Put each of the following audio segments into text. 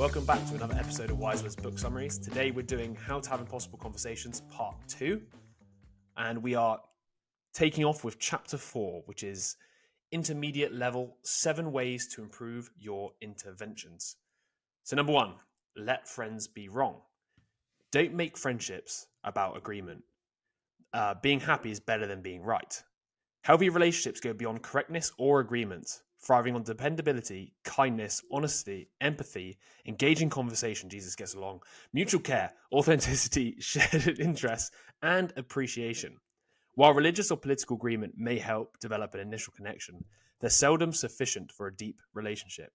Welcome back to another episode of Wise Words Book Summaries. Today we're doing How to Have Impossible Conversations Part 2. And we are taking off with Chapter 4, which is Intermediate Level, 7 Ways to Improve Your Interventions. So number 1, let friends be wrong. Don't make friendships about agreement. Being happy is better than being right. Healthy relationships go beyond correctness or agreement, thriving on dependability, kindness, honesty, empathy, engaging conversation, Jesus gets along, mutual care, authenticity, shared interests, and appreciation. While religious or political agreement may help develop an initial connection, they're seldom sufficient for a deep relationship.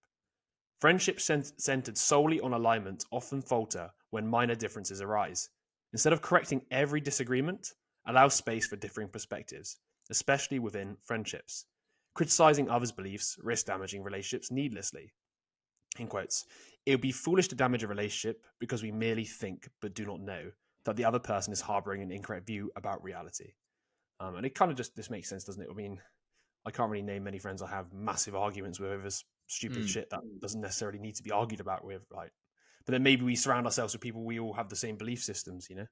Friendships centered solely on alignment often falter when minor differences arise. Instead of correcting every disagreement, allow space for differing perspectives, especially within friendships. Criticizing others' beliefs risks damaging relationships needlessly. In quotes, it would be foolish to damage a relationship because we merely think but do not know that the other person is harboring an incorrect view about reality. And it kind of just, this makes sense, doesn't it? I mean, I can't really name many friends I have massive arguments with over stupid shit that doesn't necessarily need to be argued about with, right? But then maybe we surround ourselves with people we all have the same belief systems, you know?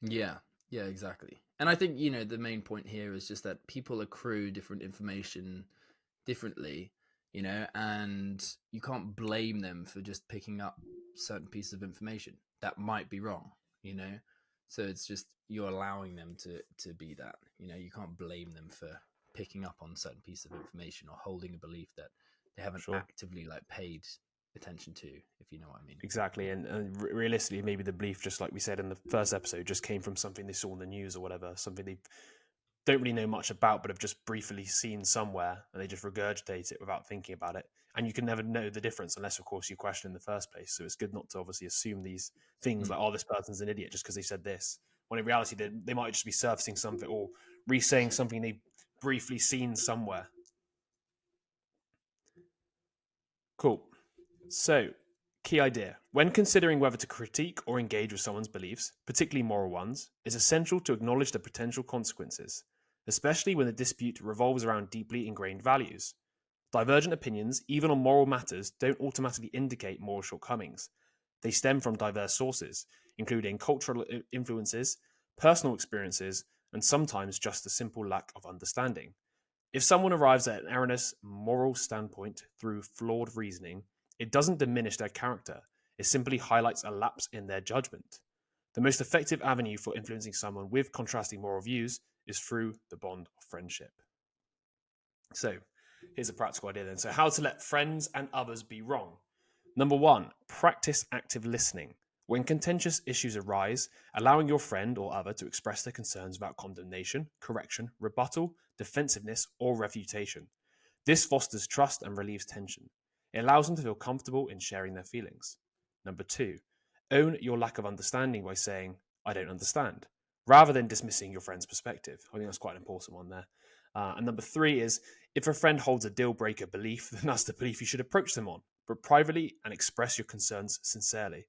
Yeah, exactly. And I think, the main point here is just that people accrue different information differently, and you can't blame them for just picking up certain pieces of information that might be wrong, So it's just you're allowing them to be that, you can't blame them for picking up on certain piece of information or holding a belief that they haven't actively paid attention to, if you know what I mean. Exactly. And realistically, maybe the belief, just like we said in the first episode, just came from something they saw in the news or whatever, something they don't really know much about, but have just briefly seen somewhere, and they just regurgitate it without thinking about it. And you can never know the difference unless, of course, you question in the first place. So it's good not to obviously assume these things like, oh, this person's an idiot just because they said this. When in reality, they might just be surfacing something or re-saying something they've briefly seen somewhere. Cool. So, key idea. When considering whether to critique or engage with someone's beliefs, particularly moral ones, it's essential to acknowledge the potential consequences, especially when the dispute revolves around deeply ingrained values. Divergent opinions, even on moral matters, don't automatically indicate moral shortcomings. They stem from diverse sources, including cultural influences, personal experiences, and sometimes just a simple lack of understanding. If someone arrives at an erroneous moral standpoint through flawed reasoning, it doesn't diminish their character. It simply highlights a lapse in their judgment. The most effective avenue for influencing someone with contrasting moral views is through the bond of friendship. So, here's a practical idea then. So, how to let friends and others be wrong. Number 1, practice active listening. When contentious issues arise, allowing your friend or other to express their concerns about condemnation, correction, rebuttal, defensiveness, or refutation. This fosters trust and relieves tension. It allows them to feel comfortable in sharing their feelings. Number 2, own your lack of understanding by saying, I don't understand, rather than dismissing your friend's perspective. I think that's quite an important one there. And number 3 is, if a friend holds a deal breaker belief, then that's the belief you should approach them on, but privately and express your concerns sincerely.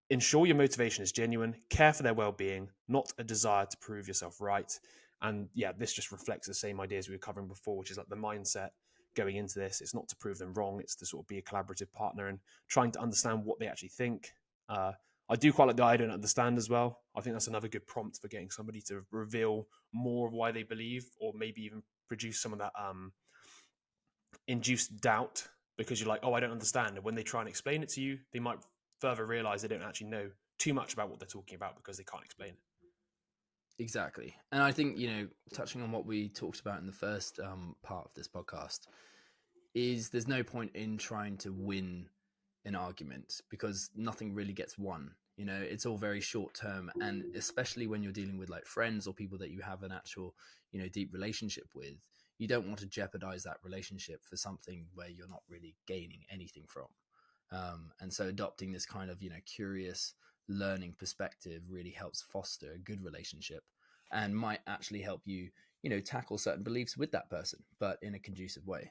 Ensure your motivation is genuine, care for their well-being, not a desire to prove yourself right. And yeah, this just reflects the same ideas we were covering before, which is like the mindset going into this. It's not to prove them wrong. It's to sort of be a collaborative partner and trying to understand what they actually think. I do quite like the I don't understand as well. I think that's another good prompt for getting somebody to reveal more of why they believe, or maybe even produce some of that induced doubt, because you're like, oh, I don't understand. And when they try and explain it to you, they might further realize they don't actually know too much about what they're talking about because they can't explain it. Exactly. And I think, touching on what we talked about in the first part of this podcast, is there's no point in trying to win an argument because nothing really gets won. It's all very short term. And especially when you're dealing with friends or people that you have an actual, deep relationship with, you don't want to jeopardize that relationship for something where you're not really gaining anything from. And so adopting this kind of, curious learning perspective really helps foster a good relationship and might actually help you, tackle certain beliefs with that person, but in a conducive way.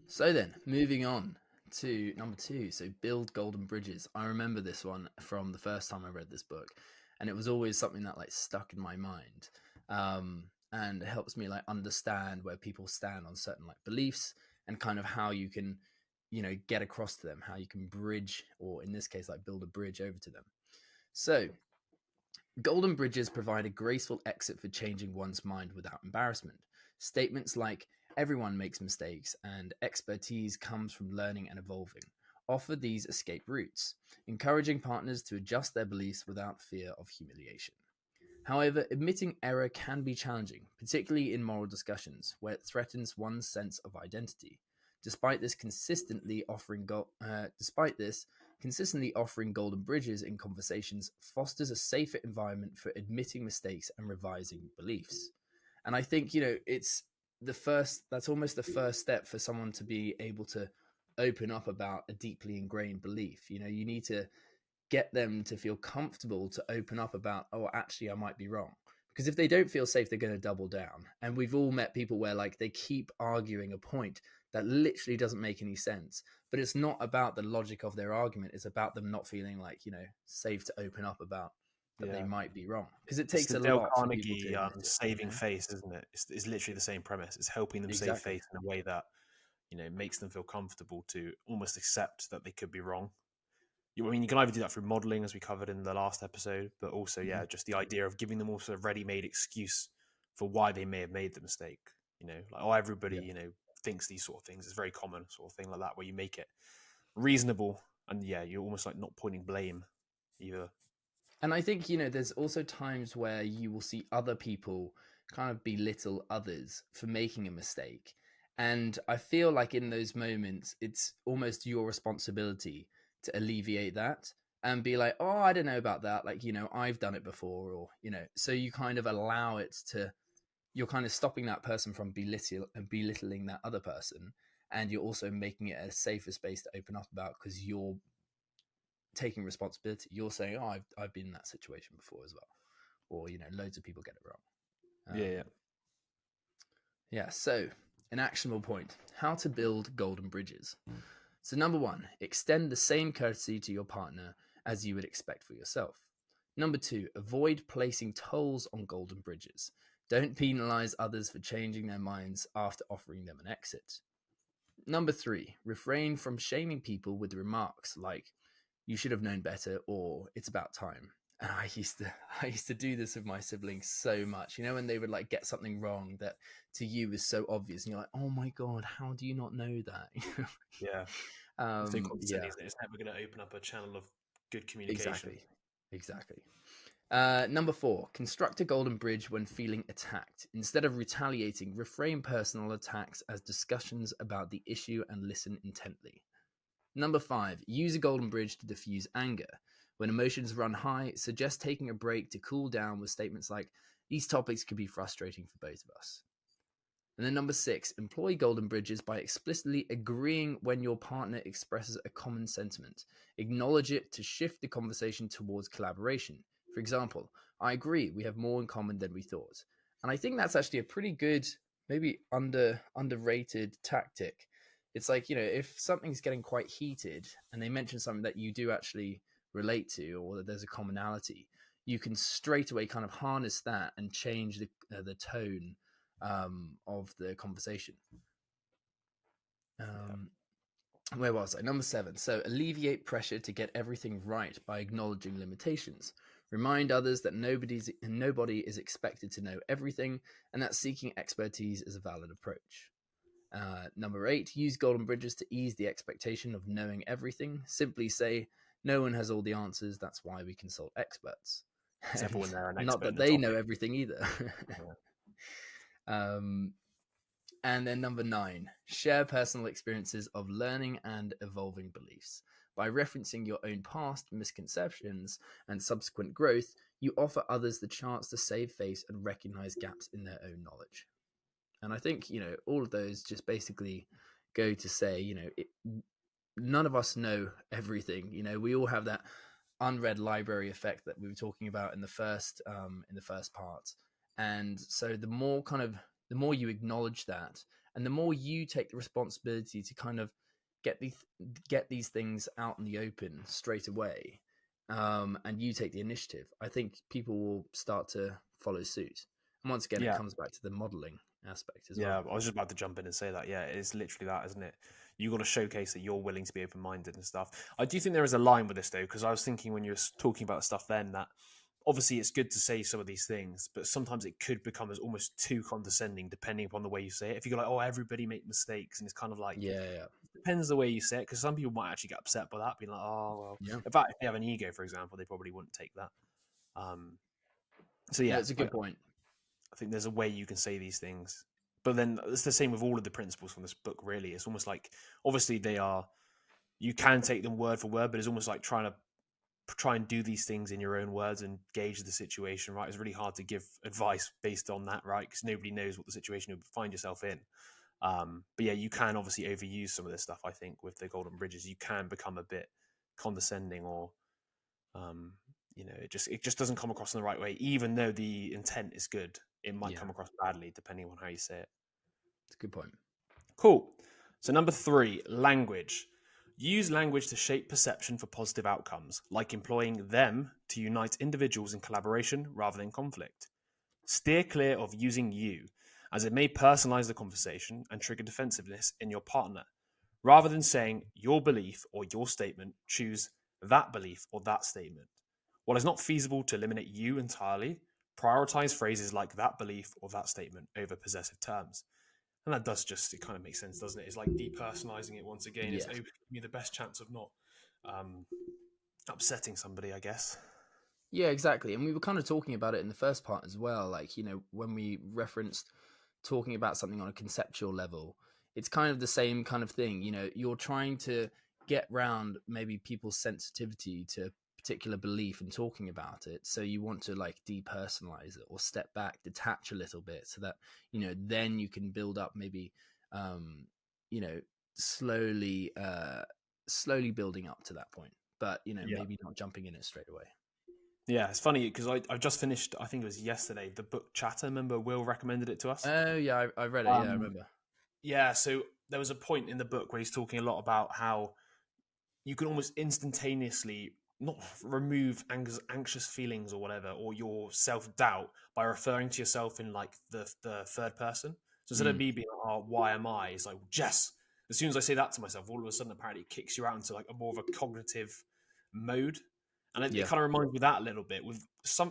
So then moving on to number 2. So build golden bridges. I remember this one from the first time I read this book, and it was always something that stuck in my mind. And it helps me understand where people stand on certain beliefs and kind of how you can get across to them, how you can bridge, or in this case, like build a bridge over to them. So golden bridges provide a graceful exit for changing one's mind without embarrassment. Statements like everyone makes mistakes and expertise comes from learning and evolving offer these escape routes, encouraging partners to adjust their beliefs without fear of humiliation. However, admitting error can be challenging, particularly in moral discussions where it threatens one's sense of identity. Despite this, consistently offering golden bridges in conversations fosters a safer environment for admitting mistakes and revising beliefs. And I think, that's almost the first step for someone to be able to open up about a deeply ingrained belief. You need to get them to feel comfortable to open up about, oh, actually, I might be wrong. Because if they don't feel safe, they're going to double down. And we've all met people where like they keep arguing a point that literally doesn't make any sense. But it's not about the logic of their argument. It's about them not feeling like, safe to open up about that they might be wrong. Because it It's takes the a Dale lot for people to Carnegie admit it. saving face, isn't it? It's literally the same premise. It's helping them save Exactly. face in a way that makes them feel comfortable to almost accept that they could be wrong. I mean, you can either do that through modeling, as we covered in the last episode, but also, just the idea of giving them also a ready-made excuse for why they may have made the mistake. Like, oh, everybody, thinks these sort of things. It's very common sort of thing like that, where you make it reasonable, and you're almost like not pointing blame either. And I think, there's also times where you will see other people kind of belittle others for making a mistake. And I feel like in those moments, it's almost your responsibility to alleviate that and be like, oh, I don't know about that. Like, I've done it before, or, so you kind of allow it to, you're kind of stopping that person from belittling that other person. And you're also making it a safer space to open up about because you're taking responsibility. You're saying, oh, I've been in that situation before as well. Or, loads of people get it wrong. Yeah. So an actionable point, how to build golden bridges. So number 1, extend the same courtesy to your partner as you would expect for yourself. Number 2, avoid placing tolls on golden bridges. Don't penalize others for changing their minds after offering them an exit. Number 3, refrain from shaming people with remarks like, you should have known better, or it's about time. And I used to do this with my siblings so much, when they would like get something wrong that to you is so obvious and you're like, oh my God, how do you not know that? Yeah. It's so constant, isn't it? It's never going to open up a channel of good communication. Exactly. Number 4, construct a golden bridge when feeling attacked. Instead of retaliating, reframe personal attacks as discussions about the issue and listen intently. Number 5, use a golden bridge to diffuse anger. When emotions run high, suggest taking a break to cool down with statements like, these topics could be frustrating for both of us. And then number 6, employ golden bridges by explicitly agreeing when your partner expresses a common sentiment. Acknowledge it to shift the conversation towards collaboration. For example, I agree, we have more in common than we thought. And I think that's actually a pretty good, maybe underrated tactic. It's like, if something's getting quite heated and they mention something that you do actually relate to, or that there's a commonality, you can straight away kind of harness that and change the tone of the conversation. Where was I? Number 7. So alleviate pressure to get everything right by acknowledging limitations. Remind others that nobody is expected to know everything, and that seeking expertise is a valid approach. Number 8, use golden bridges to ease the expectation of knowing everything. Simply say, no one has all the answers, that's why we consult experts. Everyone there an expert not that the they topic. know everything either. And then number 9, share personal experiences of learning and evolving beliefs. By referencing your own past misconceptions and subsequent growth, you offer others the chance to save face and recognize gaps in their own knowledge. And I think, all of those just basically go to say, none of us know everything. We all have that unread library effect that we were talking about in the first part. And so the more you acknowledge that, and the more you take the responsibility to kind of get these things out in the open straight away, and you take the initiative, I think people will start to follow suit. And once again, it comes back to the modeling aspect as well. Yeah, I was just about to jump in and say that. Yeah, it's literally that, isn't it? You've got to showcase that you're willing to be open-minded and stuff. I do think there is a line with this though, because I was thinking when you were talking about stuff then that obviously it's good to say some of these things, but sometimes it could become as almost too condescending depending upon the way you say it. If you go like, oh, everybody make mistakes, and it's kind of like, Yeah. depends the way you say it, because some people might actually get upset by that, being like, oh, well. Yeah. In fact, if they have an ego, for example, they probably wouldn't take that. So Yeah, yeah, it's a good point. I think there's a way you can say these things. But then it's the same with all of the principles from this book, really. It's almost like, obviously, you can take them word for word, but it's almost like try and do these things in your own words and gauge the situation, right? It's really hard to give advice based on that, right? Because nobody knows what the situation you'll find yourself in. But yeah, you can obviously overuse some of this stuff, I think, with the Golden Bridges. You can become a bit condescending or, it just doesn't come across in the right way. Even though the intent is good, it might come across badly depending on how you say it. It's a good point. Cool. So number 3, language. Use language to shape perception for positive outcomes, like employing them to unite individuals in collaboration rather than conflict. Steer clear of using you, as it may personalize the conversation and trigger defensiveness in your partner. Rather than saying your belief or your statement, choose that belief or that statement. While it's not feasible to eliminate you entirely, prioritize phrases like that belief or that statement over possessive terms. And that does it kind of makes sense, doesn't it? It's like depersonalizing it once again. Yes. It's giving you the best chance of not upsetting somebody, I guess. Yeah, exactly. And we were kind of talking about it in the first part as well. Like, when we referenced talking about something on a conceptual level, it's kind of the same kind of thing. You're trying to get round maybe people's sensitivity to particular belief and talking about it. So you want to like depersonalize it or step back, detach a little bit so that, then you can build up maybe, slowly building up to that point. But, maybe not jumping in it straight away. Yeah, it's funny because I've just finished, I think it was yesterday, the book Chatter. Remember, Will recommended it to us. Oh, yeah, I read it. Yeah, I remember. Yeah, so there was a point in the book where he's talking a lot about how you can almost instantaneously not remove anxious feelings or whatever, or your self-doubt by referring to yourself in like the third person. So instead of me being like, oh, why am I? It's like, Jess. As soon as I say that to myself, all of a sudden, apparently, it kicks you out into like a more of a cognitive mode. And it kind of reminds me of that a little bit.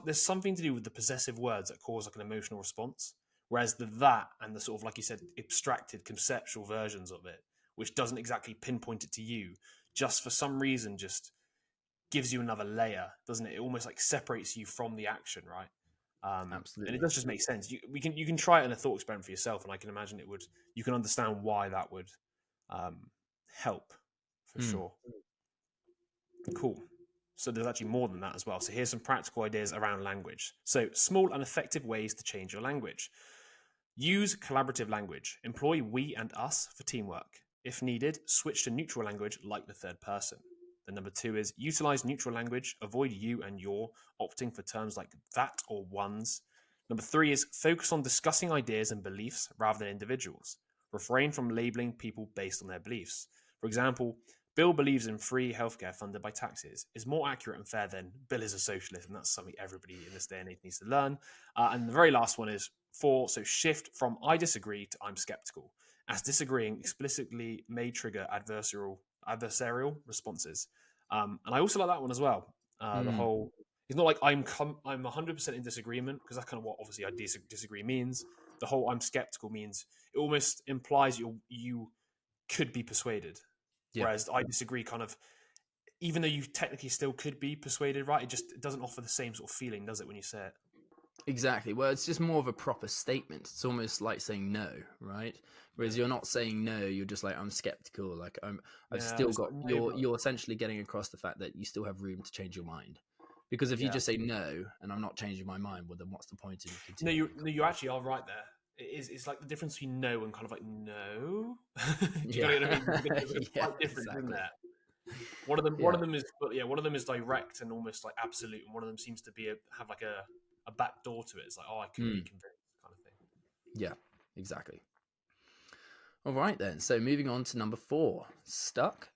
There's something to do with the possessive words that cause like an emotional response, whereas that and the sort of, like you said, abstracted conceptual versions of it, which doesn't exactly pinpoint it to you, just for some reason just gives you another layer, doesn't it? It almost like separates you from the action, right? Absolutely. And it does just make sense. You can try it in a thought experiment for yourself, and I can imagine you can understand why that would help for sure. Cool. So there's actually more than that as well. So here's some practical ideas around language. So small and effective ways to change your language. Use collaborative language. Employ we and us for teamwork. If needed, switch to neutral language like the third person. Then number 2 is utilize neutral language. Avoid you and your, opting for terms like that or ones. Number 3 is focus on discussing ideas and beliefs rather than individuals. Refrain from labeling people based on their beliefs. For example, Bill believes in free healthcare funded by taxes is more accurate and fair than Bill is a socialist, and that's something everybody in this day and age needs to learn. And the very last one is 4, so shift from I disagree to I'm skeptical, as disagreeing explicitly may trigger adversarial responses. And I also like that one as well. The whole, it's not like I'm 100% in disagreement, because that's kind of what obviously I disagree means. The whole I'm skeptical means it almost implies you could be persuaded. Yeah. Whereas I disagree kind of, even though you technically still could be persuaded, right? It doesn't offer the same sort of feeling, does it, when you say it? Exactly. Well, it's just more of a proper statement. It's almost like saying no, right? Whereas you're not saying no, you're just like, I'm skeptical. Like I've still got, you're essentially getting across the fact that you still have room to change your mind. Because if you just say no, and I'm not changing my mind, well, then what's the point in continuing? No, you actually are right there. It's like the difference between no and kind of like no. You Yeah. know what I mean? There's quite different, isn't there? One of them is direct and almost like absolute, and one of them seems to have like a back door to it. It's like, oh, I could be convinced, kind of thing. Yeah, exactly. All right then. So moving on to number 4, stuck ?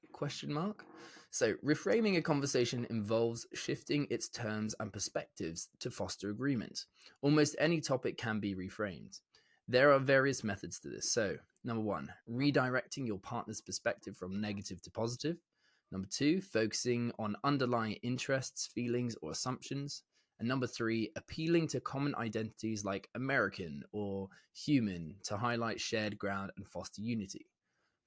So reframing a conversation involves shifting its terms and perspectives to foster agreement. Almost any topic can be reframed. There are various methods to this. So Number 1, redirecting your partner's perspective from negative to positive. Number 2, focusing on underlying interests, feelings, or assumptions. And number 3, appealing to common identities like American or human to highlight shared ground and foster unity.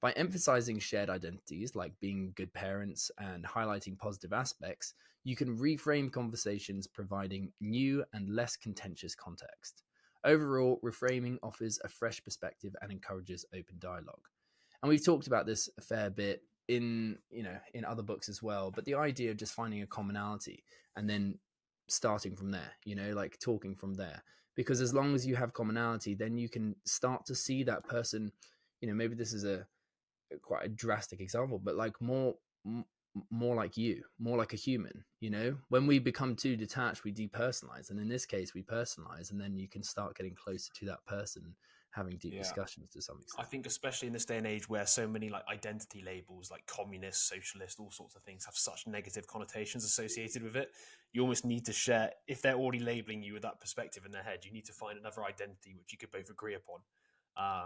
By emphasizing shared identities like being good parents and highlighting positive aspects, you can reframe conversations, providing new and less contentious context. Overall, reframing offers a fresh perspective and encourages open dialogue. And we've talked about this a fair bit in other books as well, but the idea of just finding a commonality and then starting from there, like talking from there. Because as long as you have commonality, then you can start to see that person, maybe this is quite a drastic example, but like more like you, more like a human. When we become too detached, we depersonalize, and in this case we personalize, and then you can start getting closer to that person, having deep discussions to some I extent. think especially in this day and age where so many like identity labels like communist, socialist, all sorts of things have such negative connotations associated with it, you almost need to share, if they're already labeling you with that perspective in their head, you need to find another identity which you could both agree upon.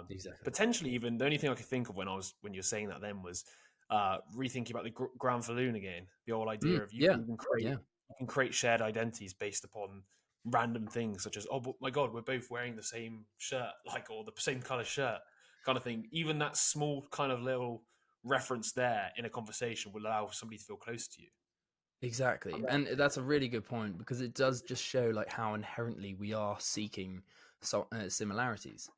Exactly. Potentially even the only thing I could think of when you're saying that then was rethinking about the Grand Falloon again, the whole idea of Yeah. you can create shared identities based upon random things such as, oh but my god, we're both wearing the same shirt, like, or the same color shirt, kind of thing. Even that small kind of little reference there in a conversation will allow somebody to feel close to you. Exactly. And that's a really good point, because it does just show like how inherently we are seeking similarities.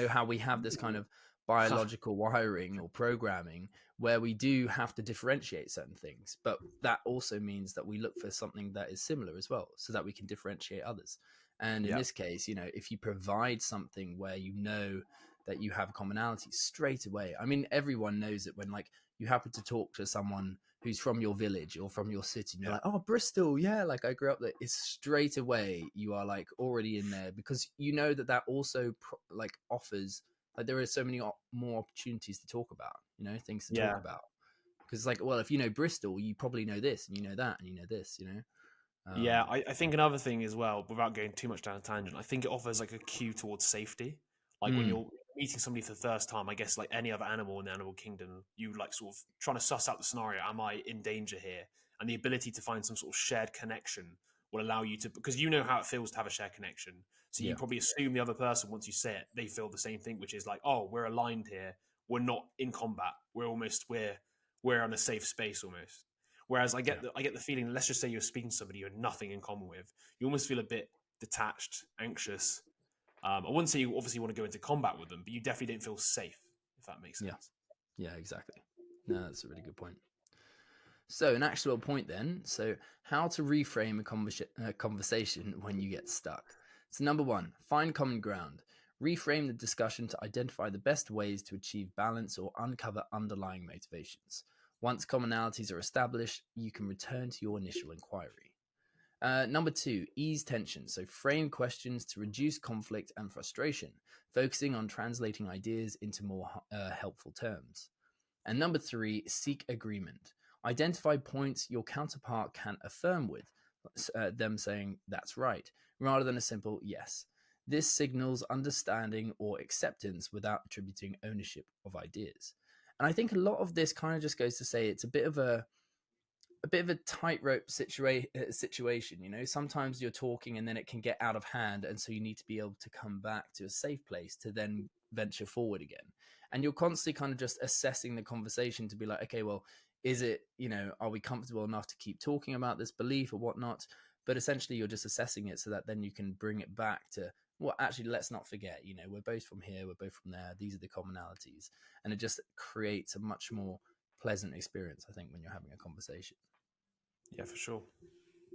How we have this kind of biological wiring or programming where we do have to differentiate certain things, but that also means that we look for something that is similar as well so that we can differentiate others. And in Yeah, this case, if you provide something where that you have commonality straight away. I mean, everyone knows it when like you happen to talk to someone who's from your village or from your city, and you're like, oh, Bristol, yeah, like I grew up there. It's straight away you are like already in there, because that also like offers, like there are so many more opportunities to talk about, things to talk yeah. about. Because it's like, well, if you know Bristol, you probably know this, and you know that, and you know this. Yeah, Um, I think another thing as well, without going too much down a tangent, I think it offers like a cue towards safety. Like when mm, you're meeting somebody for the first time, I guess like any other animal in the animal kingdom, you like sort of trying to suss out the scenario. Am I in danger here? And the ability to find some sort of shared connection will allow you to, because you know how it feels to have a shared connection. So you yeah, probably assume the other person, once you say it, they feel the same thing, which is like, oh, we're aligned here. We're not in combat. We're on a safe space almost. Whereas yeah, I get the feeling, let's just say you're speaking to somebody you have nothing in common with, you almost feel a bit detached, anxious. I wouldn't say you obviously want to go into combat with them, but you definitely don't feel safe, if that makes yeah, sense. yeah, exactly. No, that's a really good point. So, an actual point then. So, how to reframe a conversation when you get stuck. So, number 1, find common ground. Reframe the discussion to identify the best ways to achieve balance or uncover underlying motivations. Once commonalities are established, you can return to your initial inquiry. Number 2, ease tension. So, frame questions to reduce conflict and frustration, focusing on translating ideas into more helpful terms. And number 3, seek agreement. Identify points your counterpart can affirm with, them saying that's right, rather than a simple yes. This signals understanding or acceptance without attributing ownership of ideas. And I think a lot of this kind of just goes to say it's a bit of a tightrope situation. Sometimes you're talking and then it can get out of hand, and so you need to be able to come back to a safe place to then venture forward again. And you're constantly kind of just assessing the conversation to be like, okay, well, is it, are we comfortable enough to keep talking about this belief or whatnot? But essentially you're just assessing it so that then you can bring it back to, well, actually, let's not forget, we're both from here, we're both from there, these are the commonalities. And it just creates a much more pleasant experience, I think, when you're having a conversation. Yeah, for sure.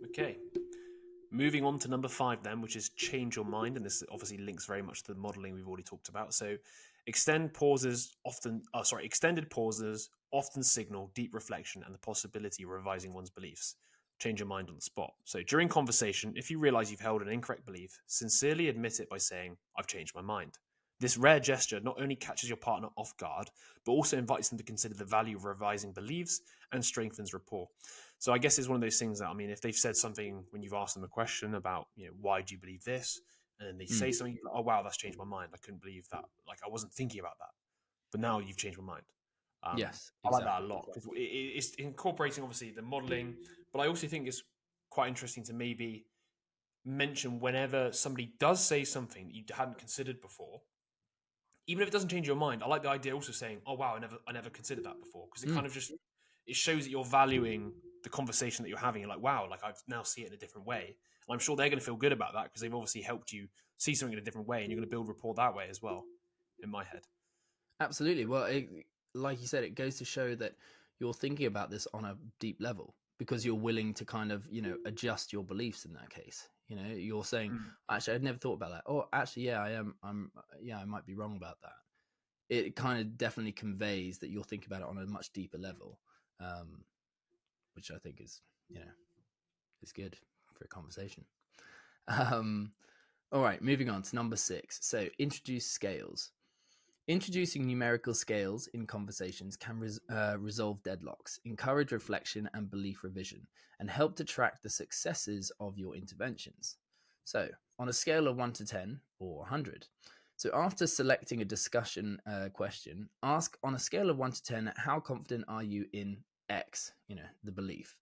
Okay. Moving on to number 5 then, which is change your mind. And this obviously links very much to the modeling we've already talked about. So extended pauses often signal deep reflection and the possibility of revising one's beliefs. Change your mind on the spot. So during conversation, if you realize you've held an incorrect belief, sincerely admit it by saying, I've changed my mind. This rare gesture not only catches your partner off guard, but also invites them to consider the value of revising beliefs and strengthens rapport. So I guess it's one of those things that, I mean, if they've said something when you've asked them a question about, why do you believe this? And then they say Mm. something like, oh, wow, that's changed my mind. I couldn't believe that. Like, I wasn't thinking about that. but now you've changed my mind. Yes, I like that a exactly. lot because it's incorporating obviously the modeling, but I also think it's quite interesting to maybe mention whenever somebody does say something that you hadn't considered before, even if it doesn't change your mind. I like the idea also saying, "Oh wow, I never considered that before," because it kind of just it shows that you're valuing the conversation that you're having. You're like, "Wow, like I now see it in a different way." And I'm sure they're going to feel good about that because they've obviously helped you see something in a different way, and you're going to build rapport that way as well. In my head, Absolutely. Well, like you said, it goes to show that you're thinking about this on a deep level because you're willing to kind of, adjust your beliefs in that case. You're saying, actually, I'd never thought about that. Or actually, yeah, I am. Yeah, I might be wrong about that. It kind of definitely conveys that you're thinking about it on a much deeper level, which I think is good for a conversation. All right, moving on to number 6. So introduce scales. Introducing numerical scales in conversations can resolve deadlocks, encourage reflection and belief revision, and help to track the successes of your interventions. So, on a scale of 1 to 10 or 100. So, after selecting a discussion question, ask on a scale of 1 to 10, how confident are you in X, the belief?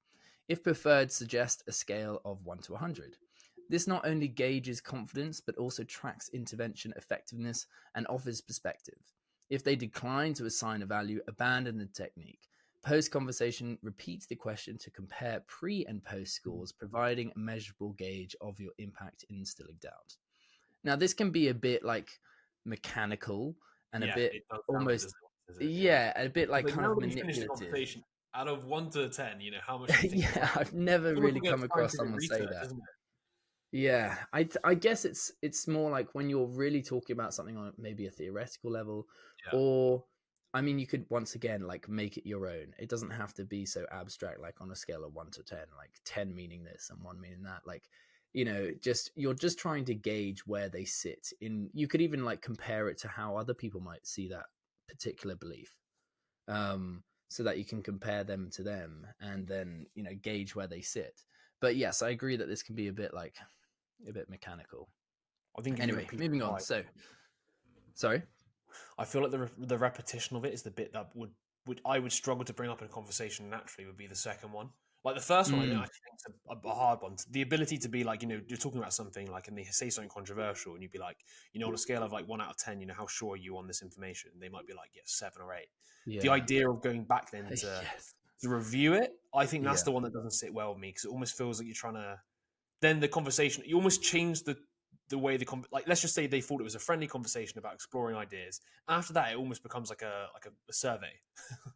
If preferred, suggest a scale of 1 to 100. This not only gauges confidence, but also tracks intervention effectiveness and offers perspective. If they decline to assign a value, abandon the technique. Post-conversation, repeat the question to compare pre- and post scores, providing a measurable gauge of your impact in instilling doubt. Now, this can be a bit like mechanical and a yeah, bit it does sound like almost, this, does it? Yeah. yeah, a bit like But kind now of that we finished the manipulative. conversation, out of 1 to 10, how much do you think it's Yeah, like? I've never It's almost really like a come across scientific someone say research, that. isn't it? Yeah, I guess it's more like when you're really talking about something on maybe a theoretical level, Yeah. or I mean, you could once again like make it your own. It doesn't have to be so abstract, like on a scale of 1 to 10, like 10 meaning this and 1 meaning that. Like, just you're just trying to gauge where they sit in. You could even like compare it to how other people might see that particular belief, so that you can compare them to them and then gauge where they sit. But yes, I agree that this can be a bit mechanical. I think if you Anyway, repeat moving it on. right, So, sorry. I feel like the repetition of it is the bit that would I would struggle to bring up in a conversation naturally would be the second one. Like the first one, I Mm. actually think is a hard one. The ability to be like, you're talking about something like, and they say something controversial, and you'd be like, on a scale of like 1 out of 10, how sure are you on this information? And they might be like, yeah, 7 or 8. The Yeah. idea of going back then Yes. to review it, I think that's Yeah. the one that doesn't sit well with me because it almost feels like you're trying to then the conversation you almost change the way like let's just say they thought it was a friendly conversation about exploring ideas. After that, it almost becomes like a survey.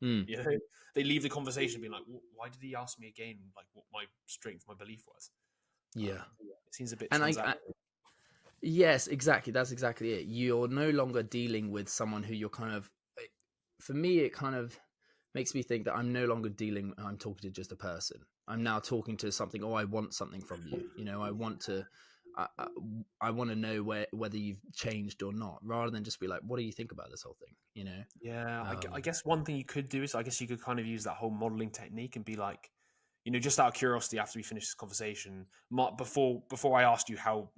Mm. They leave the conversation being like, why did he ask me again? Like what my strength, my belief was. Yeah. It seems a bit And transactional. yes, exactly. That's exactly it. You're no longer dealing with someone who you're kind of. For me, it kind of makes me think that I'm no longer dealing. I'm talking to just a person. I'm now talking to something. Oh, I want something from you. I want to. I want to know whether you've changed or not, rather than just be like, "What do you think about this whole thing?" Yeah, I guess one thing you could do is I guess you could kind of use that whole modeling technique and be like, just out of curiosity, after we finish this conversation, before I asked you how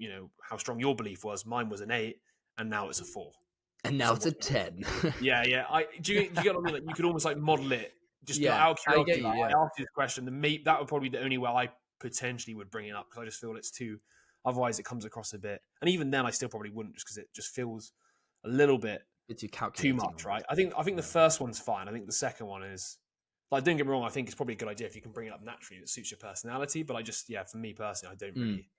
strong your belief was, mine was an 8, and now it's a 4. And now So it's a 10. yeah. Do you get what I mean? Like you could almost like model it, just be like, Yeah, out of I get curiosity. you. Like Yeah, I asked you this question, and that would probably be the only way I potentially would bring it up because I just feel it's too. Otherwise, it comes across a bit, and even then, I still probably wouldn't, just because it just feels a little bit it's you too calculating. much, right? I think the first one's fine. I think the second one is like, don't get me wrong. I think it's probably a good idea if you can bring it up naturally that suits your personality. But for me personally, I don't really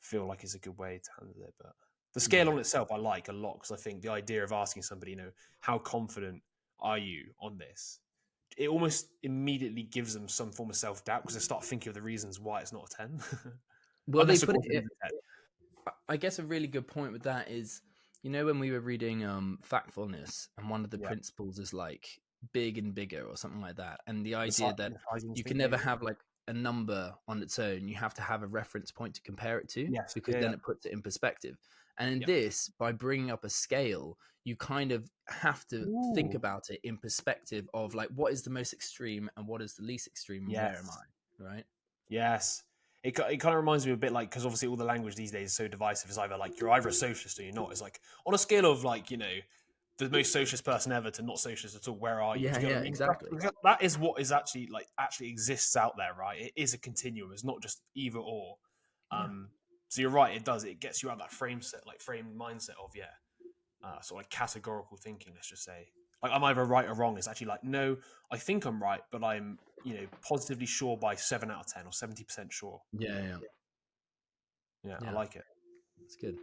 feel like it's a good way to handle it. But the scale on itself, I like a lot because I think the idea of asking somebody, how confident are you on this? It almost immediately gives them some form of self doubt because they start thinking of the reasons why it's not a 10. Well, they Unless, of put course, it it. is a 10. I guess a really good point with that is, when we were reading Factfulness, and one of the Yeah. principles is like big and bigger or something like that, and the The idea that size you instinct, can never maybe? have like a number on its own. You have to have a reference point to compare it to, Yes. because then it puts it in perspective. And in Yeah. this, by bringing up a scale, you kind of have to think Ooh. about it in perspective of like, what is the most extreme and what is the least extreme, and where am Yes. I, right? Yes. It kind of reminds me a bit like, because obviously all the language these days is so divisive. It's either like you're either a socialist or you're not. It's like on a scale of like, the most socialist person ever to not socialist at all. Where are you? Yeah, Do you get yeah, what I mean? exactly. That is what is actually exists out there, right? It is a continuum. It's not just either or. Yeah. So you're right. It does. It gets you out that frame mindset of sort of like categorical thinking. Let's just say, like, I'm either right or wrong. It's actually like, no, I think I'm right, but I'm positively sure by 7 out of 10 or 70% sure. Yeah. Yeah, I like it. That's good.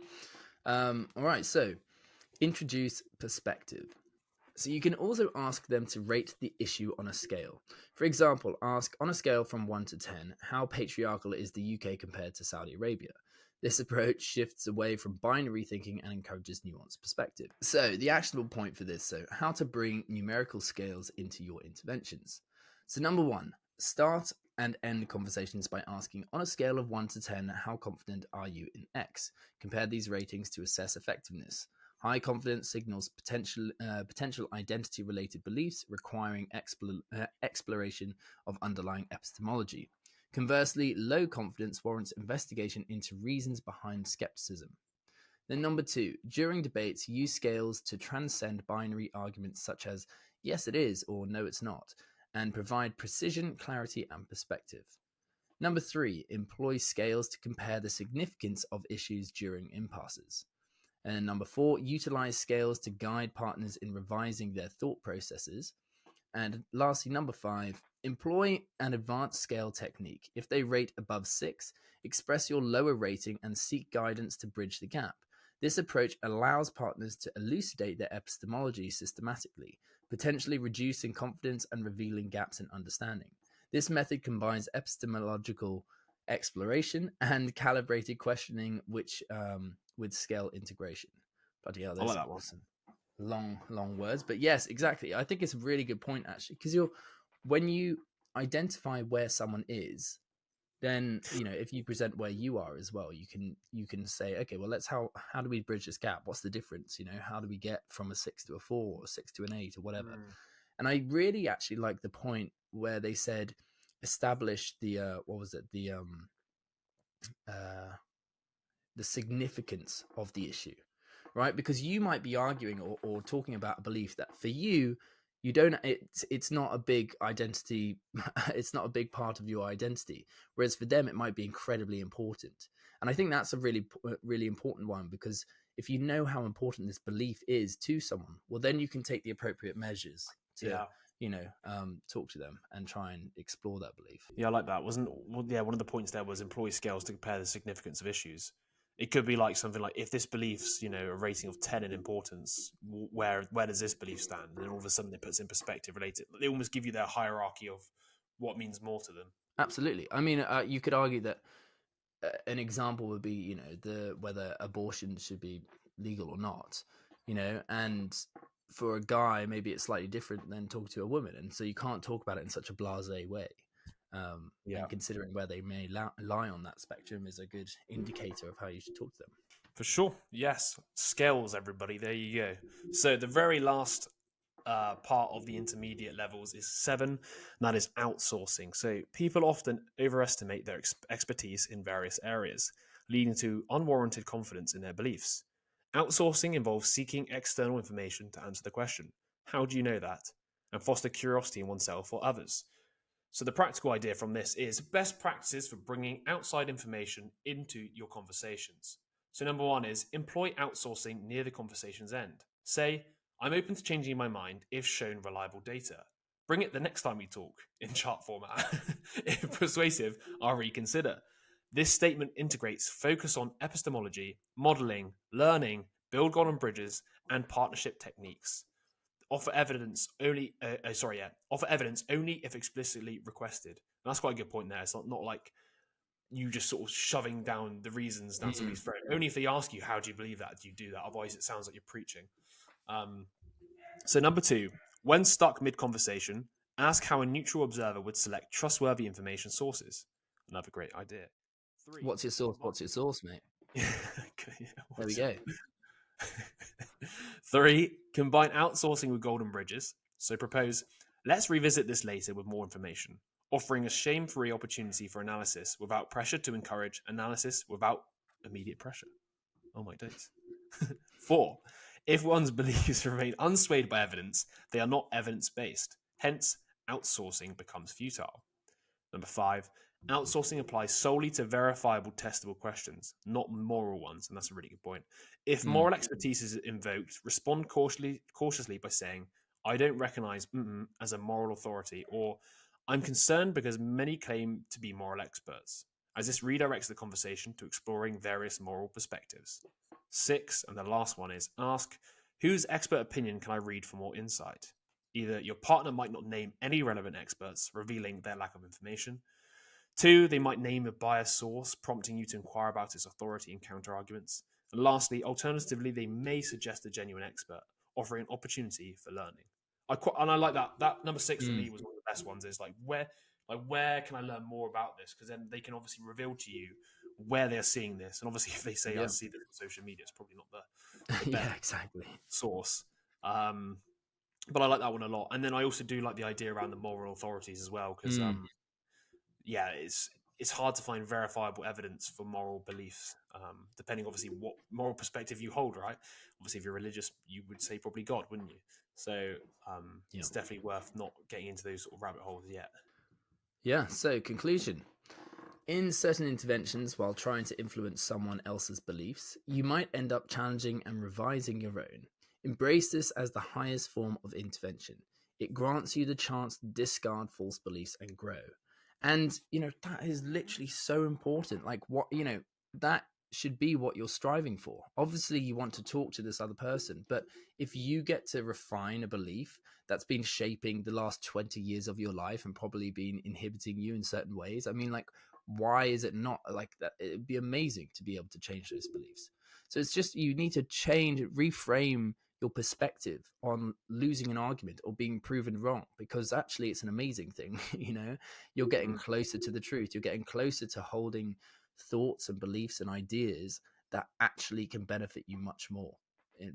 All right, so introduce perspective. So you can also ask them to rate the issue on a scale. For example, ask on a scale from 1 to 10, how patriarchal is the UK compared to Saudi Arabia? This approach shifts away from binary thinking and encourages nuanced perspective. So the actionable point for this, so how to bring numerical scales into your interventions. So number 1, start and end conversations by asking, on a scale of 1 to 10, how confident are you in X? Compare these ratings to assess effectiveness. High confidence signals potential identity-related beliefs requiring exploration of underlying epistemology. Conversely, low confidence warrants investigation into reasons behind skepticism. Then number 2, during debates, use scales to transcend binary arguments such as yes it is or no it's not, and provide precision, clarity, and perspective. Number 3, employ scales to compare the significance of issues during impasses. And number 4, utilize scales to guide partners in revising their thought processes. And lastly, number 5, employ an advanced scale technique. If they rate above 6, express your lower rating and seek guidance to bridge the gap. This approach allows partners to elucidate their epistemology systematically, potentially reducing confidence and revealing gaps in understanding. This method combines epistemological exploration and calibrated questioning, which with scale integration. Bloody hell, I there's like that one. some long words, but yes, exactly. I think it's a really good point actually, because when you identify where someone is, then if you present where you are as well, you can say, okay, well, how do we bridge this gap? What's the difference? How do we get from a 6 to a 4 or 6 to an 8 or whatever? And I really actually like the point where they said establish the the significance of the issue, right? Because you might be arguing or talking about a belief that for you don't, it's not a big identity, it's not a big part of your identity, whereas for them it might be incredibly important. And I think that's a really important one, because if you know how important this belief is to someone, well, then you can take the appropriate measures to talk to them and try and explore that belief. Yeah, I like that. One of the points there was employ scales to compare the significance of issues. It could be like something like, if this belief's a rating of 10 in importance, where does this belief stand? And then all of a sudden it puts in perspective related. They almost give you their hierarchy of what means more to them. Absolutely. I mean, you could argue that an example would be whether abortion should be legal or not, and for a guy maybe it's slightly different than talk to a woman, and so you can't talk about it in such a blasé way. And considering where they may lie on that spectrum is a good indicator of how you should talk to them. For sure. Yes. Scales, everybody. There you go. So the very last part of the intermediate levels is 7, and that is outsourcing. So people often overestimate their expertise in various areas, leading to unwarranted confidence in their beliefs. Outsourcing involves seeking external information to answer the question, how do you know that? And foster curiosity in oneself or others. So the practical idea from this is best practices for bringing outside information into your conversations. So number 1 is employ outsourcing near the conversation's end. Say, I'm open to changing my mind if shown reliable data. Bring it the next time we talk, in chart format. If persuasive, I'll reconsider. This statement integrates focus on epistemology, modeling, learning, build golden bridges, and partnership techniques. Offer evidence only. Offer evidence only if explicitly requested. And that's quite a good point there. It's not like you just sort of shoving down the reasons down somebody's throat. Only if they ask you, how do you believe that, do you do that? Otherwise, it sounds like you're preaching. So number 2, when stuck mid-conversation, ask how a neutral observer would select trustworthy information sources. Another great idea. 3, What's your source? What's your source, mate? There we go. 3, combine outsourcing with golden bridges. So propose, let's revisit this later with more information, offering a shame-free opportunity for analysis without pressure to encourage analysis without immediate pressure. Oh my days. 4, If one's beliefs remain unswayed by evidence, they are not evidence-based. Hence, outsourcing becomes futile. Number 5, outsourcing applies solely to verifiable, testable questions, not moral ones, and that's a really good point. If Mm. moral expertise is invoked, respond cautiously by saying, I don't recognize as a moral authority, or I'm concerned because many claim to be moral experts, as this redirects the conversation to exploring various moral perspectives. 6, and the last one is ask, whose expert opinion can I read for more insight? Either your partner might not name any relevant experts, revealing their lack of information. 2, they might name a biased source, prompting you to inquire about its authority and counter arguments. And lastly, alternatively, they may suggest a genuine expert, offering an opportunity for learning. I like that. That number 6 for me was one of the best ones. Is where can I learn more about this? Because then they can obviously reveal to you where they're seeing this. And obviously, if they say I see this on social media, it's probably not the best Yeah, exactly. source. But I like that one a lot. And then I also do like the idea around the moral authorities as well, because yeah, it's hard to find verifiable evidence for moral beliefs, depending obviously what moral perspective you hold, right? Obviously, if you're religious, you would say probably God, wouldn't you? So it's definitely worth not getting into those sort of rabbit holes yet. Yeah, so conclusion. In certain interventions, while trying to influence someone else's beliefs, you might end up challenging and revising your own. Embrace this as the highest form of intervention. It grants you the chance to discard false beliefs and grow. And, that is literally so important. Like, that should be what you're striving for. Obviously, you want to talk to this other person, but if you get to refine a belief that's been shaping the last 20 years of your life and probably been inhibiting you in certain ways, I mean, like, why is it not like that? It'd be amazing to be able to change those beliefs. So it's just, you need to reframe your perspective on losing an argument or being proven wrong, because actually it's an amazing thing. You're getting closer to the truth. You're getting closer to holding thoughts and beliefs and ideas that actually can benefit you much more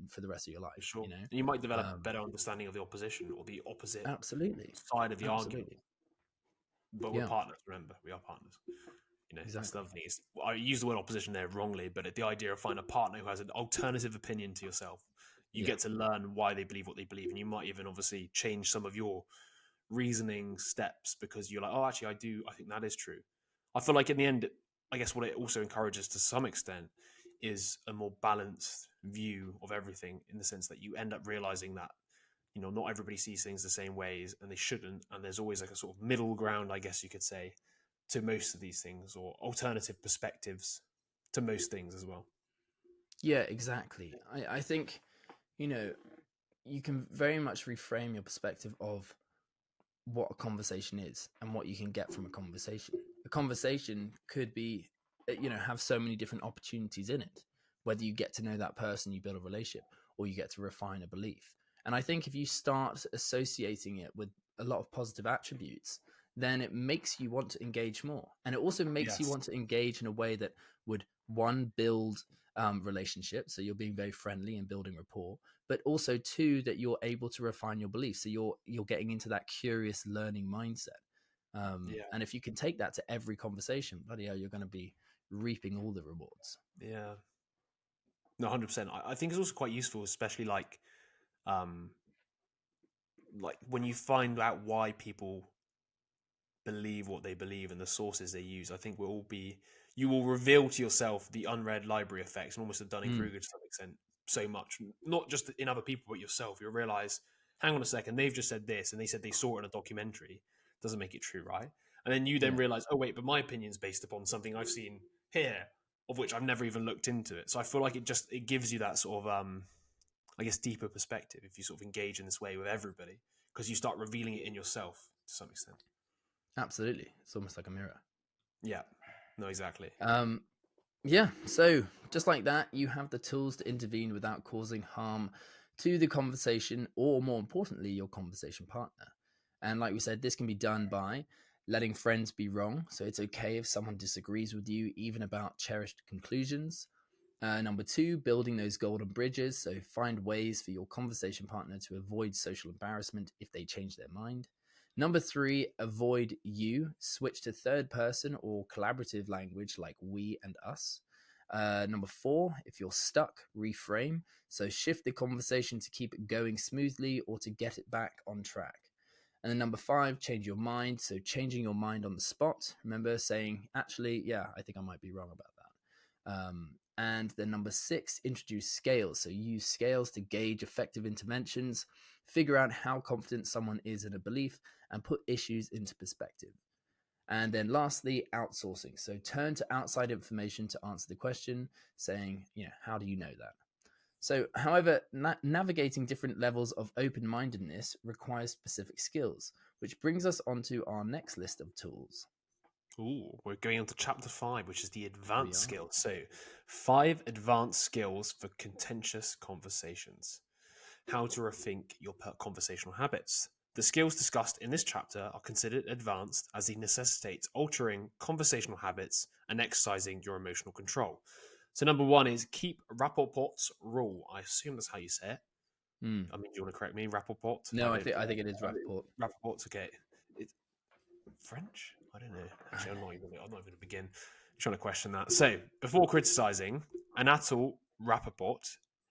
for the rest of your life. For sure. You might develop a better understanding of the opposition or the opposite Absolutely. side of the argument. But we're Yeah. partners, remember. We are partners. That's Exactly. the other thing. I use the word opposition there wrongly, but the idea of finding a partner who has an alternative opinion to yourself, you get to learn why they believe what they believe, and you might even obviously change some of your reasoning steps because you're like, oh, actually, I think that is true. I feel like in the end, I guess what it also encourages to some extent is a more balanced view of everything, in the sense that you end up realizing that not everybody sees things the same ways, and they shouldn't, and there's always like a sort of middle ground, I guess you could say, to most of these things, or alternative perspectives to most things as well. Yeah, exactly. I think, you can very much reframe your perspective of what a conversation is and what you can get from a conversation. A conversation could be, have so many different opportunities in it. Whether you get to know that person, you build a relationship, or you get to refine a belief. And I think if you start associating it with a lot of positive attributes, then it makes you want to engage more. And it also makes you want to engage in a way that would, one, build relationships. So you're being very friendly and building rapport, but also, two, that you're able to refine your beliefs. So you're getting into that curious learning mindset. And if you can take that to every conversation, bloody hell, you're going to be reaping all the rewards. Yeah. No, 100%. I think it's also quite useful, especially like when you find out why people believe what they believe and the sources they use. I think you will reveal to yourself the unread library effects and almost the Dunning-Kruger to some extent so much, not just in other people, but yourself. You'll realize, hang on a second, they've just said this and they said they saw it in a documentary. Doesn't make it true, right? And then you realize, oh wait, but my opinion's based upon something I've seen here, of which I've never even looked into it. So I feel like it gives you that sort of I guess deeper perspective if you sort of engage in this way with everybody, because you start revealing it in yourself to some extent. Absolutely. It's almost like a mirror. Yeah, no, exactly. Yeah, so just like that, you have the tools to intervene without causing harm to the conversation, or more importantly, your conversation partner. And like we said, this can be done by letting friends be wrong. So it's okay if someone disagrees with you, even about cherished conclusions. Number two, building those golden bridges. So find ways for your conversation partner to avoid social embarrassment if they change their mind. Number three, avoid you. Switch to third person or collaborative language like we and us. Number 4, if you're stuck, reframe. So shift the conversation to keep it going smoothly or to get it back on track. And then number 5, change your mind. So changing your mind on the spot. Remember saying, actually, yeah, I think I might be wrong about that. And then number 6, introduce scales. So use scales to gauge effective interventions, figure out how confident someone is in a belief, and put issues into perspective. And then lastly, outsourcing. So turn to outside information to answer the question, saying, how do you know that? So, however, navigating different levels of open-mindedness requires specific skills, which brings us onto our next list of tools. Ooh, we're going on to chapter 5, which is the We advanced are. skills. So, 5 advanced skills for contentious conversations. How to rethink your conversational habits. The skills discussed in this chapter are considered advanced as they necessitate altering conversational habits and exercising your emotional control. So, number 1 is keep Rapoport's rule. I assume that's how you say it. Mm. I mean, do you want to correct me? Rapoport? No, I think it is Rapoport. Rapoport's okay. It's French? I don't know. Actually, I'm not even going to begin trying to question that. So, before criticizing, Anatole Rapoport,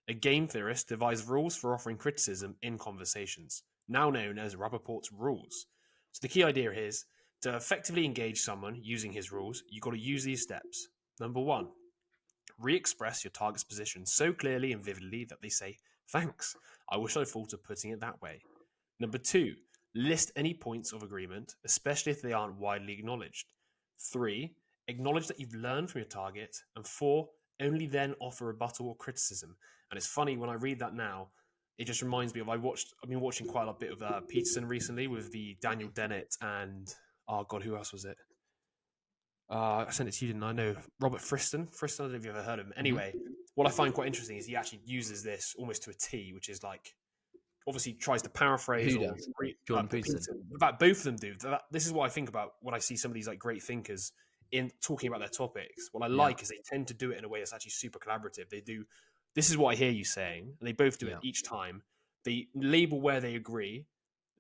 a game theorist, devised rules for offering criticism in conversations, now known as Rapoport's rules. So, the key idea is to effectively engage someone using his rules, you've got to use these steps. Number 1, re-express your target's position so clearly and vividly that they say, "Thanks, I wish I'd thought of putting it that way." Number 2, list any points of agreement, especially if they aren't widely acknowledged. 3, acknowledge that you've learned from your target. And 4, only then offer rebuttal or criticism. And it's funny when I read that now, it just reminds me of I've been watching quite a bit of Peterson recently with the Daniel Dennett and oh god, who else was it? I sent it to you, didn't I? No, Robert Friston. Friston, I don't know if you've ever heard of him. Anyway, what I find quite interesting is he actually uses this almost to a T, which is like obviously tries to paraphrase Who or does? Jordan Peterson. In fact, both of them do. This is what I think about when I see some of these like great thinkers in talking about their topics. What I like is they tend to do it in a way that's actually super collaborative. They do. This is what I hear you saying, and they both do it each time. They label where they agree.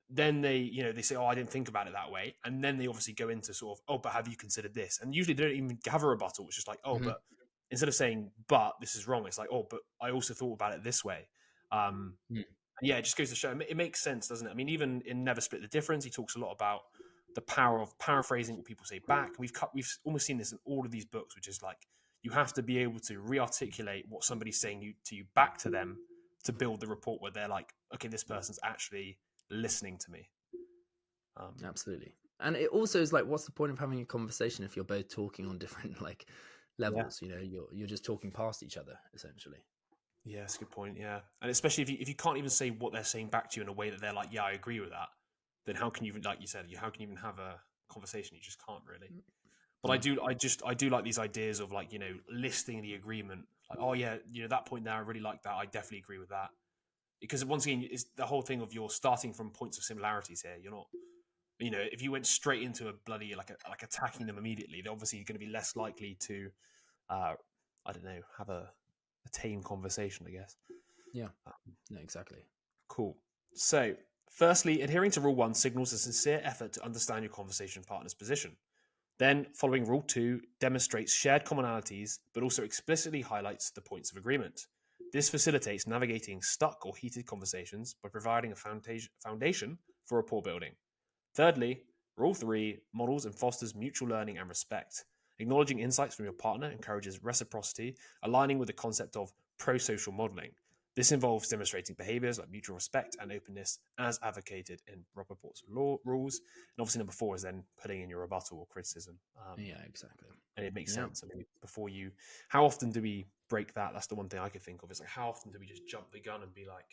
Then they say, "Oh, I didn't think about it that way," and then they obviously go into sort of, "Oh, but have you considered this?" And usually they don't even have a rebuttal. It's just like, "Oh, but." Instead of saying, "But this is wrong," it's like, "Oh, but I also thought about it this way." Yeah, it just goes to show it makes sense, doesn't it? I mean, even in Never Split the Difference, he talks a lot about the power of paraphrasing what people say back. We've almost seen this in all of these books, which is like you have to be able to re-articulate what somebody's saying to you back to them to build the report where they're like, okay, this person's actually listening to me. Absolutely. And it also is like, what's the point of having a conversation if you're both talking on different like levels? Yeah. You're just talking past each other essentially. Yeah, that's a good point. Yeah, and especially if you can't even say what they're saying back to you in a way that they're like, yeah, I agree with that, then how can you even, like you said, how can you even have a conversation? You just can't really. But I do like these ideas of like listing the agreement. Like, oh yeah, that point there, I really like that. I definitely agree with that. Because once again, it's the whole thing of you're starting from points of similarities here. You're not, if you went straight into a bloody like attacking them immediately, they're obviously going to be less likely to, I don't know, have a tame conversation, I guess. Yeah, no, exactly. Cool. So, firstly, adhering to Rule 1 signals a sincere effort to understand your conversation partner's position. Then, following Rule 2 demonstrates shared commonalities, but also explicitly highlights the points of agreement. This facilitates navigating stuck or heated conversations by providing a foundation for rapport building. Thirdly, Rule 3 models and fosters mutual learning and respect. Acknowledging insights from your partner encourages reciprocity, aligning with the concept of pro-social modeling. This involves demonstrating behaviors like mutual respect and openness as advocated in Rapoport's law rules. And obviously number 4 is then putting in your rebuttal or criticism. Yeah, exactly. And it makes sense. I mean, how often do we break that? That's the one thing I could think of. It's like, how often do we just jump the gun and be like,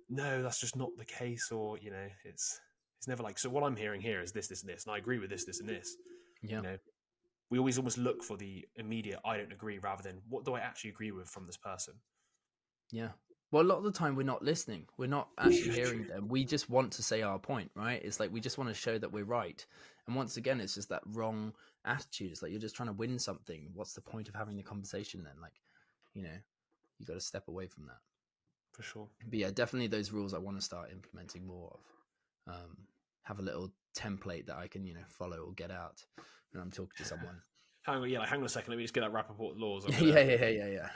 no, that's just not the case. Or, it's never like, so what I'm hearing here is this, this, and this. And I agree with this, this, and this. Yeah. We always almost look for the immediate, I don't agree, rather than what do I actually agree with from this person? Yeah. Well, a lot of the time we're not listening. We're not actually hearing them. We just want to say our point, right? It's like we just want to show that we're right. And once again, it's just that wrong attitude. It's like you're just trying to win something. What's the point of having the conversation then? Like, you got to step away from that. For sure. But yeah, definitely those rules I want to start implementing more of. Have a little template that I can, follow or get out when I'm talking to someone. hang on a second. Let me just get out Rapoport laws. Yeah.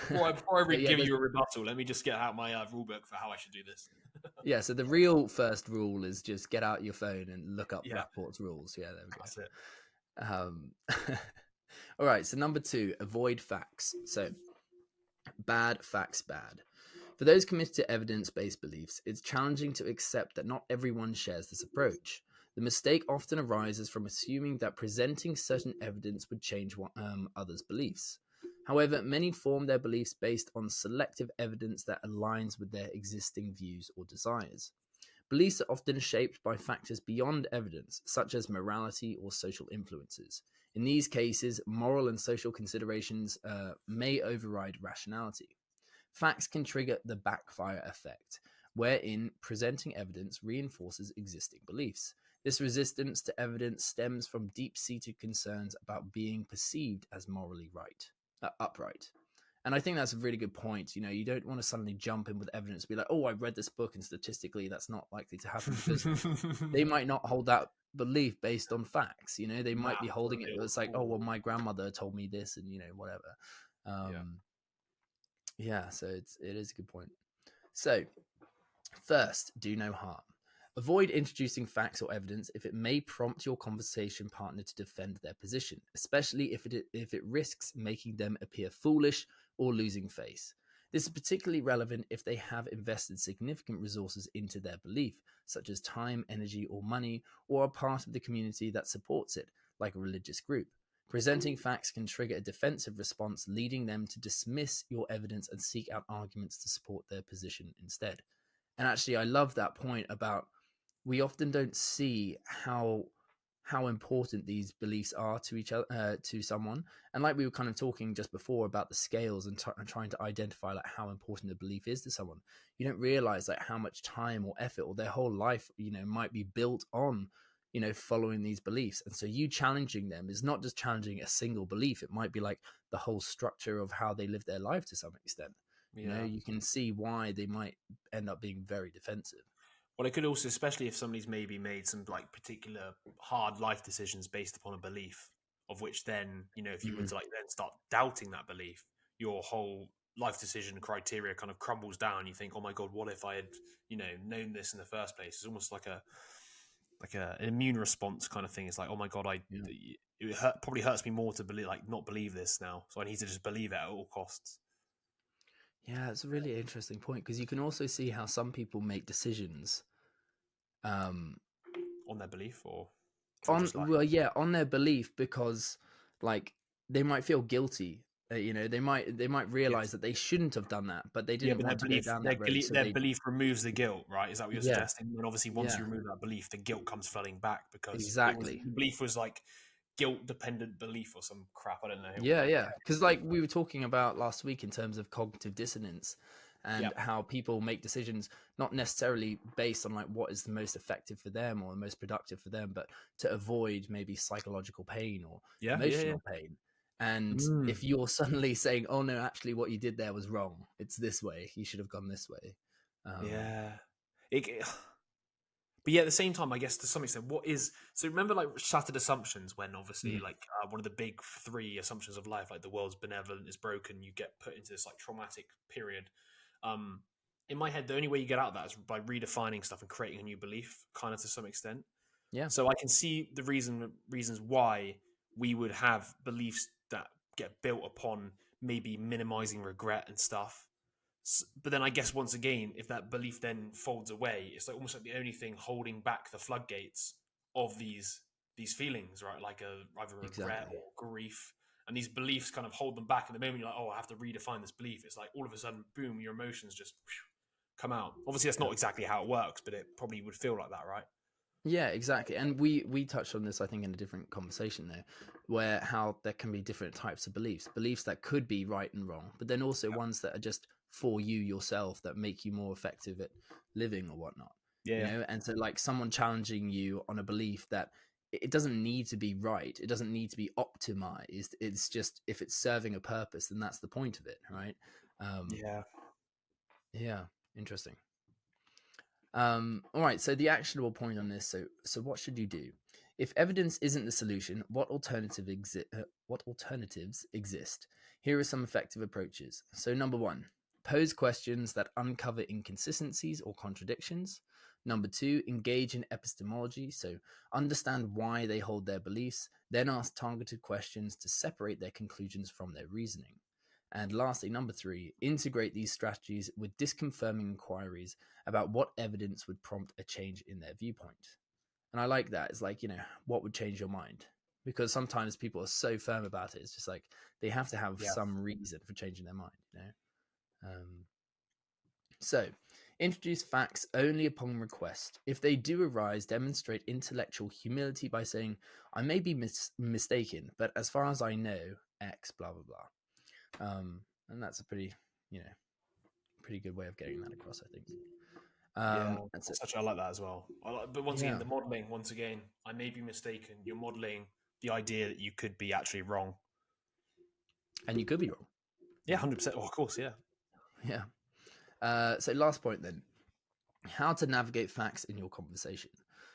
Before I Yeah, give you a rebuttal, let me just get out my rule book for how I should do this. yeah. So the real first rule is just get out your phone and look up Yeah, Rapoport's rules. Yeah, there we that's it. go. All right. So number 2, avoid facts. So bad facts, bad. For those committed to evidence-based beliefs, it's challenging to accept that not everyone shares this approach. The mistake often arises from assuming that presenting certain evidence would change others' beliefs. However, many form their beliefs based on selective evidence that aligns with their existing views or desires. Beliefs are often shaped by factors beyond evidence, such as morality or social influences. In these cases, moral and social considerations may override rationality. Facts can trigger the backfire effect, wherein presenting evidence reinforces existing beliefs. This resistance to evidence stems from deep-seated concerns about being perceived as morally upright. And I think that's a really good point. You don't want to suddenly jump in with evidence, be like, "Oh, I read this book, and statistically, that's not likely to happen," because they might not hold that belief based on facts. They might be holding it. It's like, "Oh, well, my grandmother told me this," and whatever. Yeah, so it is a good point. So, first, do no harm. Avoid introducing facts or evidence if it may prompt your conversation partner to defend their position, especially if it risks making them appear foolish or losing face. This is particularly relevant if they have invested significant resources into their belief, such as time, energy, or money, or are part of the community that supports it, like a religious group. Presenting facts can trigger a defensive response, leading them to dismiss your evidence and seek out arguments to support their position instead. And actually, I love that point about we often don't see how important these beliefs are to each other, to someone. And like we were kind of talking just before about the scales and trying to identify like how important a belief is to someone, you don't realize like how much time or effort or their whole life might be built on following these beliefs. And so you challenging them is not just challenging a single belief. It might be like the whole structure of how they live their life to some extent. You can see why they might end up being very defensive. Well, it could also, especially if somebody's maybe made some like particular hard life decisions based upon a belief, of which then, if you were to like then start doubting that belief, your whole life decision criteria kind of crumbles down. You think, oh my God, what if I had, known this in the first place? It's almost like an immune response kind of thing. It's like, oh my God, it probably hurts me more to believe, like not believe this now. So I need to just believe it at all costs. Yeah, it's a really interesting point because you can also see how some people make decisions on their belief or on their belief because like they might feel guilty. They might realize that they shouldn't have done that, but they didn't but want to go down that road. So their belief removes the guilt, right? Is that what you're yeah, suggesting? And obviously, once you remove that belief, the guilt comes flooding back because exactly. the belief was like guilt dependent belief or some crap. I don't know. Yeah. Because like we were talking about last week in terms of cognitive dissonance and how people make decisions not necessarily based on like what is the most effective for them or the most productive for them, but to avoid maybe psychological pain or emotional pain. And if you're suddenly saying, "Oh no, actually, what you did there was wrong. It's this way. You should have gone this way." But yeah, at the same time, I guess to some extent, so remember like shattered assumptions when obviously like one of the big 3 assumptions of life, like the world's benevolent is broken, you get put into this like traumatic period. In my head, the only way you get out of that is by redefining stuff and creating a new belief, kind of to some extent. Yeah. So I can see the reasons why we would have beliefs that get built upon maybe minimizing regret and stuff. But then I guess once again, if that belief then folds away, it's like almost like the only thing holding back the floodgates of these feelings, right? Like either regret or grief, and these beliefs kind of hold them back. And the moment you're like, oh, I have to redefine this belief, it's like all of a sudden, boom, your emotions just come out. Obviously, that's not exactly how it works, but it probably would feel like that, right? Yeah, exactly. And we touched on this, I think, in a different conversation there, where how there can be different types of beliefs that could be right and wrong, but then also ones that are just for you yourself that make you more effective at living or whatnot. And so like someone challenging you on a belief that it doesn't need to be right, it doesn't need to be optimized. It's just if it's serving a purpose, then that's the point of it, right? Yeah, interesting. All right, so the actionable point on this. So what should you do? If evidence isn't the solution, what alternatives exist? Here are some effective approaches. So, number one, pose questions that uncover inconsistencies or contradictions. Number two, engage in epistemology. So, understand why they hold their beliefs, then ask targeted questions to separate their conclusions from their reasoning. And lastly, number three, integrate these strategies with disconfirming inquiries about what evidence would prompt a change in their viewpoint. And I like that. It's like, what would change your mind? Because sometimes people are so firm about it. It's just like they have to have some reason for changing their mind. So, introduce facts only upon request. If they do arise, demonstrate intellectual humility by saying, I may be mistaken, but as far as I know, X, blah, blah, blah. And that's a pretty good way of getting that across, I think. That's it. I like that as well. But once again, the modeling, once again, I may be mistaken. You're modeling the idea that you could be actually wrong. And you could be wrong. Yeah, 100%. Oh, of course, yeah. Yeah. So last point then, how to navigate facts in your conversation.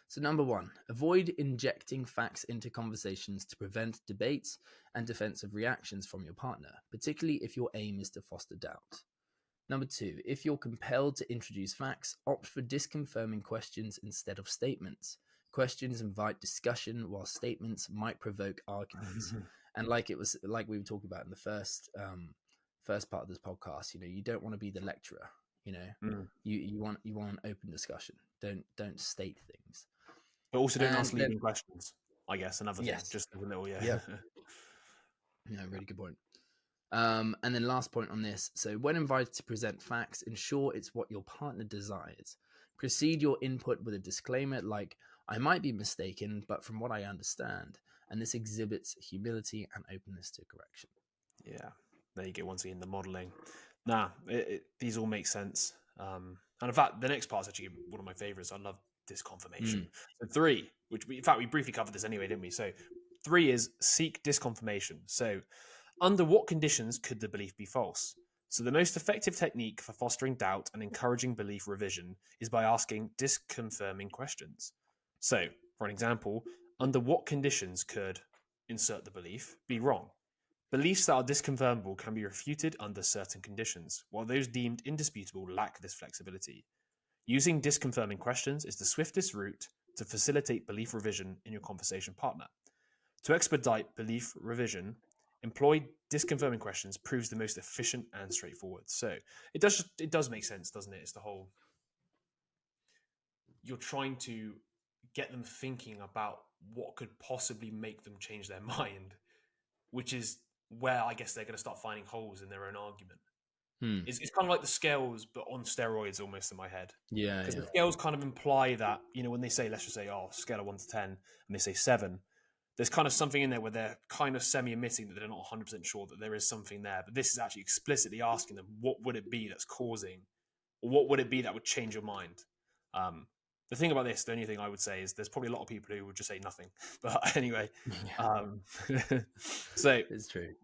So number one, avoid injecting facts into conversations to prevent debates and defensive reactions from your partner, particularly if your aim is to foster doubt. Number two, if you're compelled to introduce facts, opt for disconfirming questions instead of statements. Questions invite discussion, while statements might provoke arguments. And like we were talking about in the first part of this podcast, you don't want to be the lecturer. You want an open discussion. Don't state things. But also don't ask leading questions. I guess another thing, just a little, yeah, really good point. And then last point on this. So when invited to present facts, ensure it's what your partner desires. Proceed your input with a disclaimer like, I might be mistaken, but from what I understand. And this exhibits humility and openness to correction. Yeah, there you go. Once again, the modeling. These all make sense. And in fact, the next part is actually one of my favorites. I love disconfirmation. So 3, which in fact, we briefly covered this anyway, didn't we? So 3 is seek disconfirmation. So under what conditions could the belief be false? So the most effective technique for fostering doubt and encouraging belief revision is by asking disconfirming questions. So, for an example, under what conditions could insert the belief be wrong? Beliefs that are disconfirmable can be refuted under certain conditions, while those deemed indisputable lack this flexibility. Using disconfirming questions is the swiftest route to facilitate belief revision in your conversation partner. To expedite belief revision, employ disconfirming questions proves the most efficient and straightforward. So it does make sense, doesn't it? It's the whole, you're trying to get them thinking about what could possibly make them change their mind, which is where I guess they're going to start finding holes in their own argument. It's kind of like the scales, but on steroids almost in my head. Yeah. Because the scales kind of imply that, when they say, let's just say, scale of 1 to 10, and they say 7, there's kind of something in there where they're kind of semi-admitting that they're not 100% sure that there is something there. But this is actually explicitly asking them, what would it be that's causing, or what would it be that would change your mind? The thing about this, the only thing I would say is there's probably a lot of people who would just say nothing. But anyway, so it's true.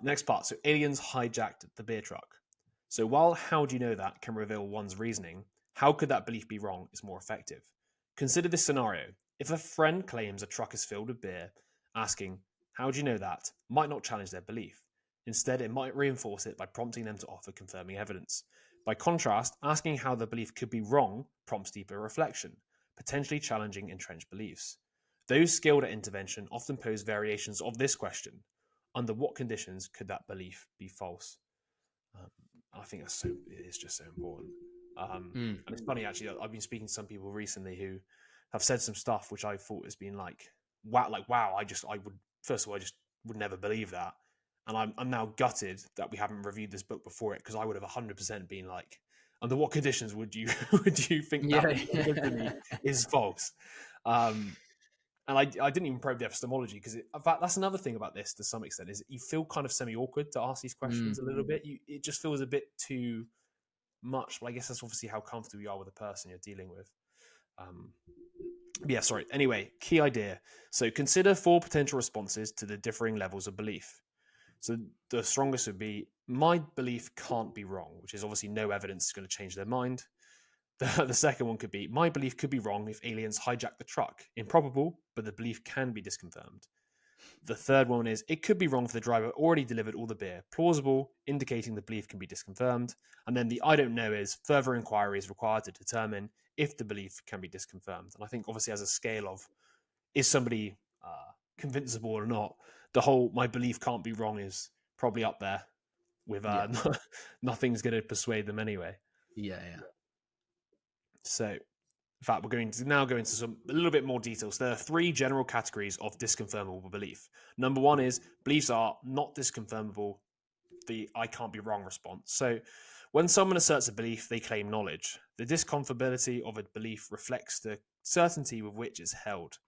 Next part. So aliens hijacked the beer truck. So while how do you know that can reveal one's reasoning, how could that belief be wrong is more effective. Consider this scenario. If a friend claims a truck is filled with beer, asking, how do you know that, might not challenge their belief. Instead, it might reinforce it by prompting them to offer confirming evidence. By contrast, asking how the belief could be wrong prompts deeper reflection, potentially challenging entrenched beliefs. Those skilled at intervention often pose variations of this question. Under what conditions could that belief be false? I think it's just so important. And it's funny, actually, I've been speaking to some people recently who have said some stuff which I thought has been like, wow, I would never believe that. And I'm now gutted that we haven't reviewed this book before it, because I would have 100% been like, under what conditions would you think that is false? And I didn't even probe the epistemology, because in fact, that's another thing about this to some extent, is you feel kind of semi-awkward to ask these questions a little bit. It just feels a bit too much. But I guess that's obviously how comfortable you are with the person you're dealing with. Anyway, key idea. So consider 4 potential responses to the differing levels of belief. So the strongest would be, my belief can't be wrong, which is obviously no evidence is going to change their mind. The second one could be, my belief could be wrong if aliens hijack the truck. Improbable, but the belief can be disconfirmed. The third one is, it could be wrong if the driver already delivered all the beer. Plausible, indicating the belief can be disconfirmed. And then the I don't know is, further inquiry is required to determine if the belief can be disconfirmed. And I think obviously as a scale of, is somebody convincible or not, the whole my belief can't be wrong is probably up there with Yeah. nothing's going to persuade them anyway. Yeah. So, in fact, we're going to now go into a little bit more detail. So there are 3 general categories of disconfirmable belief. Number 1 is beliefs are not disconfirmable, the I can't be wrong response. So when someone asserts a belief, they claim knowledge. The disconfirmability of a belief reflects the certainty with which it's held.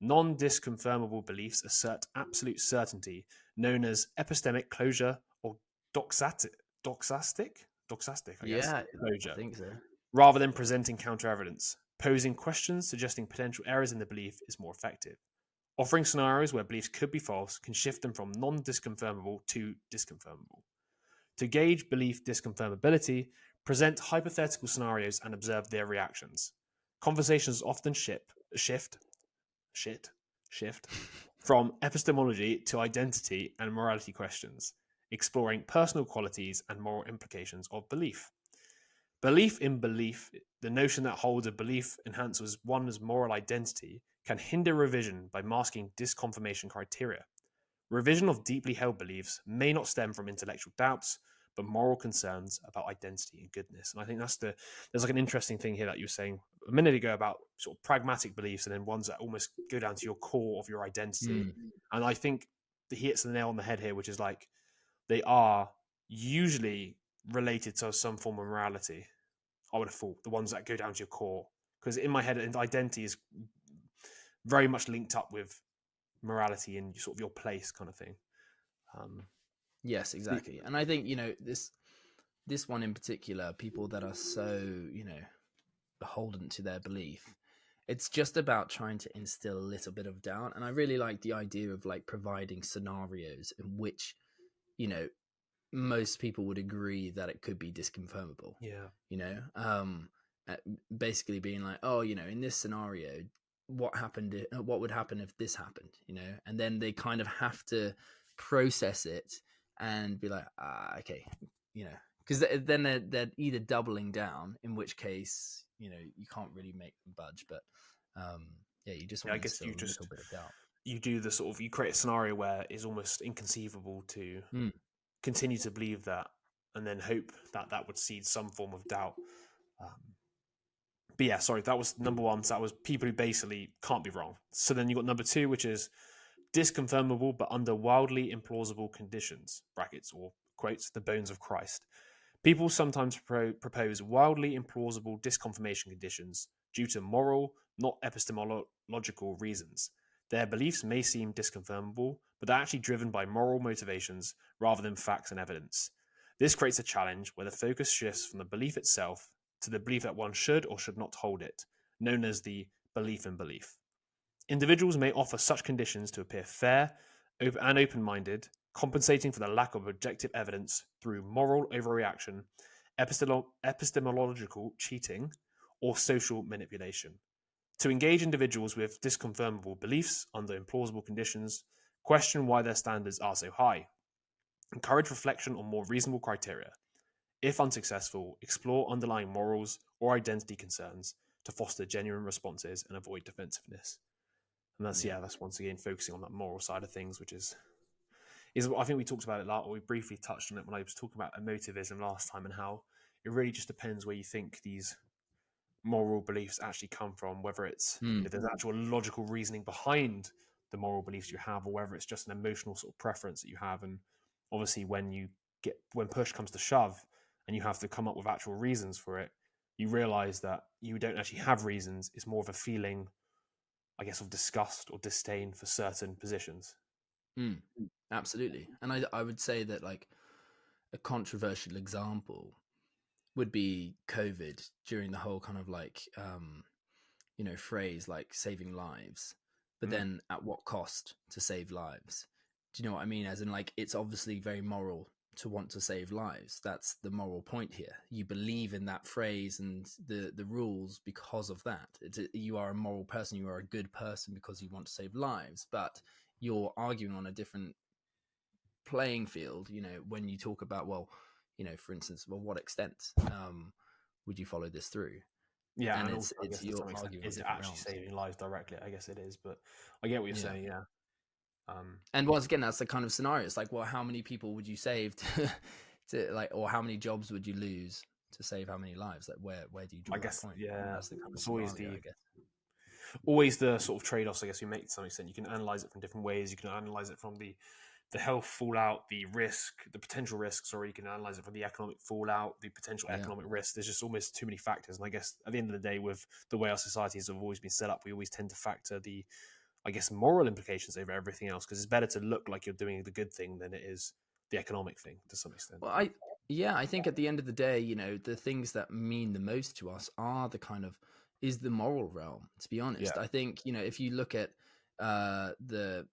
Non-disconfirmable beliefs assert absolute certainty, known as epistemic closure or doxastic, I guess, Yeah, I closure, think so. rather than presenting counter-evidence. Posing questions suggesting potential errors in the belief is more effective. Offering scenarios where beliefs could be false can shift them from non-disconfirmable to disconfirmable. To gauge belief disconfirmability, present hypothetical scenarios and observe their reactions. Conversations often shift from epistemology to identity and morality questions, exploring personal qualities and moral implications of belief. Belief in belief, the notion that holds a belief enhances one's moral identity, can hinder revision by masking disconfirmation criteria. Revision of deeply held beliefs may not stem from intellectual doubts, but moral concerns about identity and goodness. And I think there's like an interesting thing here that you were saying a minute ago about sort of pragmatic beliefs and then ones that almost go down to your core of your identity. And I think he hits the nail on the head here, which is like they are usually related to some form of morality. I would have thought the ones that go down to your core, because in my head, identity is very much linked up with morality and sort of your place, kind of thing. Yes, exactly. And I think, this one in particular, people that are so, beholden to their belief, it's just about trying to instill a little bit of doubt. And I really like the idea of like providing scenarios in which, most people would agree that it could be disconfirmable. Yeah. Basically being like, oh, in this scenario, what would happen if this happened, and then they kind of have to process it and be like, okay, because then they're either doubling down, in which case, you can't really make them budge, but yeah, you just want I to guess instill a little bit of doubt. you do the sort of, you create a scenario where it's almost inconceivable to continue to believe that, and then hope that that would seed some form of doubt. But yeah, sorry, that was number 1. So that was people who basically can't be wrong. So then you got number 2, which is disconfirmable but under wildly implausible conditions, brackets or quotes, the bones of Christ. People sometimes propose wildly implausible disconfirmation conditions due to moral, not epistemological reasons. Their beliefs may seem disconfirmable, but they're actually driven by moral motivations rather than facts and evidence. This creates a challenge where the focus shifts from the belief itself to the belief that one should or should not hold it, known as the belief in belief. Individuals may offer such conditions to appear fair and open-minded, compensating for the lack of objective evidence through moral overreaction, epistemological cheating, or social manipulation. To engage individuals with disconfirmable beliefs under implausible conditions, question why their standards are so high. Encourage reflection on more reasonable criteria. If unsuccessful, explore underlying morals or identity concerns to foster genuine responses and avoid defensiveness. And that's once again focusing on that moral side of things, which is I think we talked about it or we briefly touched on it when I was talking about emotivism last time, and how it really just depends where you think these moral beliefs actually come from, whether it's there's actual logical reasoning behind the moral beliefs you have, or whether it's just an emotional sort of preference that you have. And obviously when push comes to shove and you have to come up with actual reasons for it, you realize that you don't actually have reasons. It's more of a feeling, I guess, of disgust or disdain for certain positions. Absolutely. And I would say that like a controversial example would be COVID during the whole kind of like phrase like saving lives, but then at what cost to save lives? Do you know what I mean? As in, like, it's obviously very moral to want to save lives. That's the moral point here. You believe in that phrase and the rules because of that. You are a moral person. You are a good person because you want to save lives. But you're arguing on a different playing field. When you talk about, well, for instance, well, what extent would you follow this through? Yeah, And and it's also, I guess to you're some extent, arguing on is it different actually realms. saving lives directly? I guess it is, but I get what you're saying. Yeah. And once again, that's the kind of scenario. It's like, well, how many people would you save or how many jobs would you lose to save how many lives? Like, where do you draw I that guess, point? yeah, That's the kind of it's scenario, I guess. always the sort of trade-offs, I guess, we make to some extent. You can analyze it from different ways. You can analyze it from the health fallout, the potential risks, or you can analyze it from the economic fallout, the potential Yeah. economic risk. There's just almost too many factors. And I guess at the end of the day, with the way our societies have always been set up, we always tend to factor the, I guess, moral implications over everything else, because it's better to look like you're doing the good thing than it is the economic thing to some extent. Well, I think at the end of the day, the things that mean the most to us are is the moral realm, to be honest. Yeah. I think, if you look at the,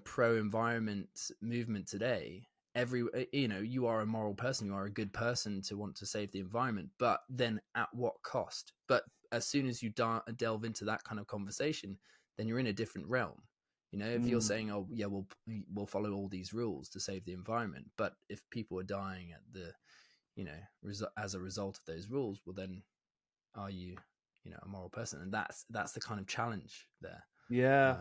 pro environment movement today, you are a moral person, you are a good person to want to save the environment, but then at what cost? But as soon as you delve into that kind of conversation, then you're in a different realm. If you're saying, oh yeah, we'll follow all these rules to save the environment, but if people are dying at as a result of those rules, well then are you a moral person? And that's the kind of challenge there. Yeah.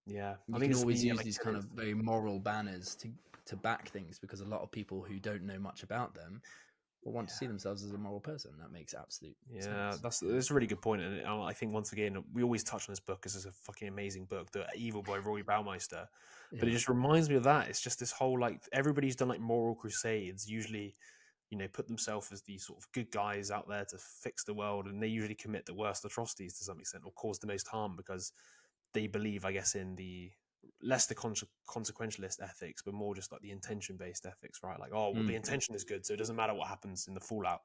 Yeah. I You think can it's always use like these kind of very moral banners to back things, because a lot of people who don't know much about them will want to see themselves as a moral person. That makes absolute sense. That's a really good point, and I think once again we always touch on this book because it's a fucking amazing book, The Evil by Roy Baumeister. Yeah. But it just reminds me of that. It's just this whole, like, everybody's done like moral crusades, usually, put themselves as these sort of good guys out there to fix the world, and they usually commit the worst atrocities to some extent or cause the most harm because they believe, I guess, in the less the consequentialist ethics, but more just like the intention based ethics, right? Like, oh, well, the intention is good, so it doesn't matter what happens in the fallout.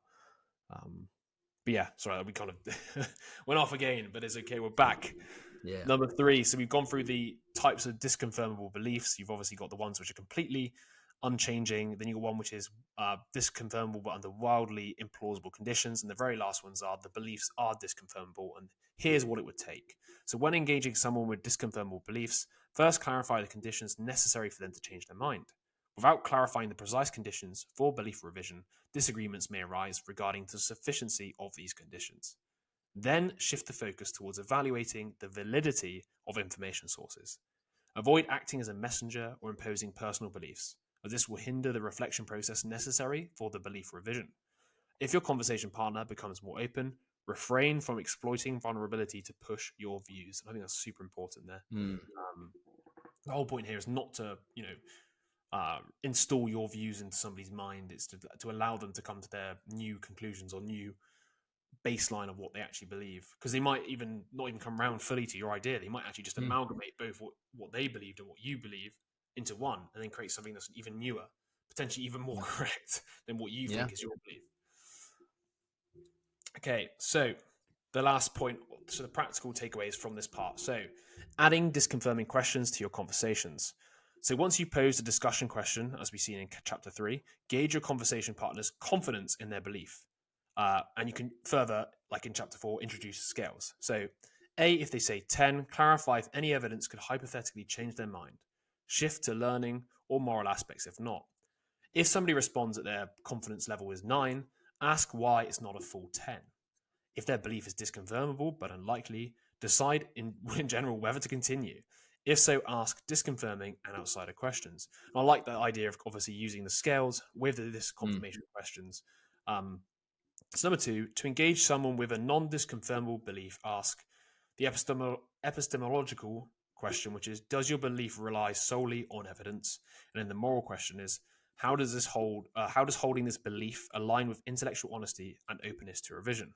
But yeah, sorry, we kind of went off again, but it's okay. We're back. Yeah. Number 3. So we've gone through the types of disconfirmable beliefs. You've obviously got the ones which are completely unchanging. Then you've got one which is disconfirmable but under wildly implausible conditions. And the very last ones are the beliefs are disconfirmable. And here's what it would take. So when engaging someone with disconfirmable beliefs, first clarify the conditions necessary for them to change their mind. Without clarifying the precise conditions for belief revision, disagreements may arise regarding the sufficiency of these conditions. Then shift the focus towards evaluating the validity of information sources. Avoid acting as a messenger or imposing personal beliefs, as this will hinder the reflection process necessary for the belief revision. If your conversation partner becomes more open, refrain from exploiting vulnerability to push your views. I think that's super important there. The whole point here is not to, install your views into somebody's mind. It's to allow them to come to their new conclusions or new baseline of what they actually believe, because they might even not even come around fully to your idea. They might actually just amalgamate both what they believed and what you believe into one, and then create something that's even newer, potentially even more correct than what you think is your belief. Okay, so the last point, so the practical takeaways from this part. So adding disconfirming questions to your conversations. So once you pose a discussion question, as we've seen in chapter 3, gauge your conversation partner's confidence in their belief. And you can further, like in chapter 4, introduce scales. So A, if they say 10, clarify if any evidence could hypothetically change their mind. Shift to learning or moral aspects if not. If somebody responds that their confidence level is 9, ask why it's not a full 10. If their belief is disconfirmable but unlikely, decide in general whether to continue. If so, ask disconfirming and outsider questions. And I like the idea of obviously using the scales with the disconfirmation questions. So number 2, to engage someone with a non-disconfirmable belief, ask the epistemological question, which is, does your belief rely solely on evidence? And then the moral question is, how does holding this belief align with intellectual honesty and openness to revision?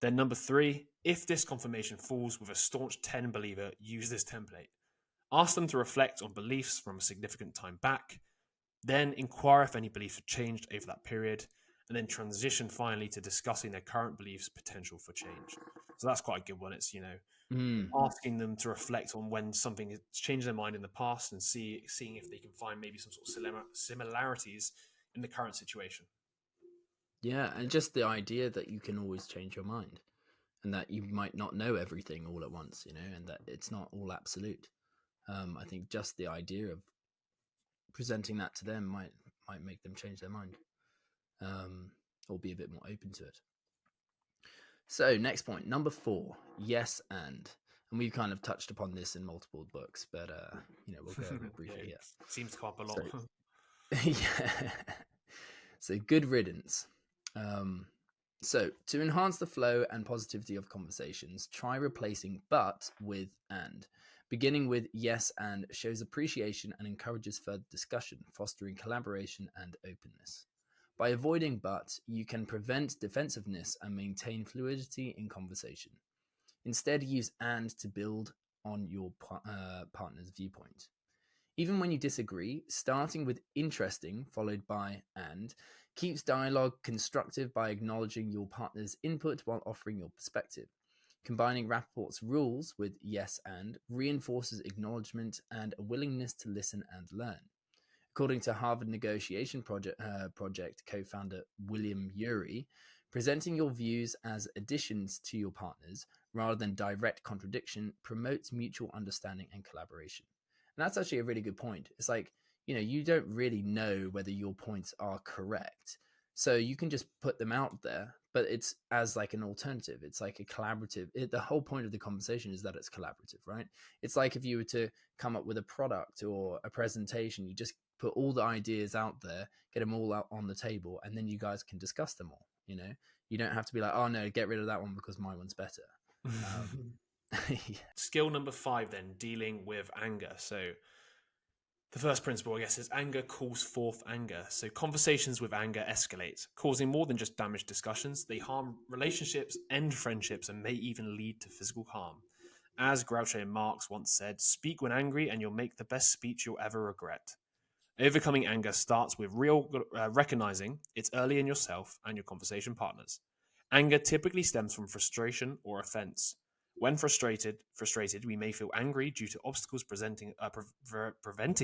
Then number 3, if this confirmation falls with a staunch 10 believer, use this template. Ask them to reflect on beliefs from a significant time back. Then inquire if any beliefs have changed over that period. and then transition finally to discussing their current beliefs' potential for change. So that's quite a good one. It's, asking them to reflect on when something has changed their mind in the past and seeing if they can find maybe some sort of similarities in the current situation. Yeah, and just the idea that you can always change your mind and that you might not know everything all at once, and that it's not all absolute. I think just the idea of presenting that to them might make them change their mind, or be a bit more open to it. So next point, number 4, yes and we've kind of touched upon this in multiple books, but we'll go over it briefly here. Seems to come up a lot. Yeah. So good riddance. So to enhance the flow and positivity of conversations, try replacing but with and. Beginning with yes and shows appreciation and encourages further discussion, fostering collaboration and openness. By avoiding but, you can prevent defensiveness and maintain fluidity in conversation. Instead, use and to build on your partner's viewpoint. Even when you disagree, starting with interesting followed by and keeps dialogue constructive by acknowledging your partner's input while offering your perspective. Combining Rapoport's rules with yes and reinforces acknowledgement and a willingness to listen and learn. According to Harvard Negotiation Project co-founder William Ury, presenting your views as additions to your partner's rather than direct contradiction promotes mutual understanding and collaboration. And that's actually a really good point. It's like, you don't really know whether your points are correct. So you can just put them out there, but it's as like an alternative. It's like a collaborative. The whole point of the conversation is that it's collaborative, right? It's like if you were to come up with a product or a presentation, you just put all the ideas out there, get them all out on the table, and then you guys can discuss them all. You don't have to be like, oh no, get rid of that one because my one's better. Yeah. Skill number 5 then, dealing with anger. So the first principle, I guess, is anger calls forth anger. So conversations with anger escalate, causing more than just damaged discussions. They harm relationships, end friendships, and may even lead to physical harm. As Groucho Marx once said, speak when angry and you'll make the best speech you'll ever regret. Overcoming anger starts with recognizing it's early in yourself and your conversation partners. Anger typically stems from frustration or offense. When frustrated, we may feel angry due to obstacles preventing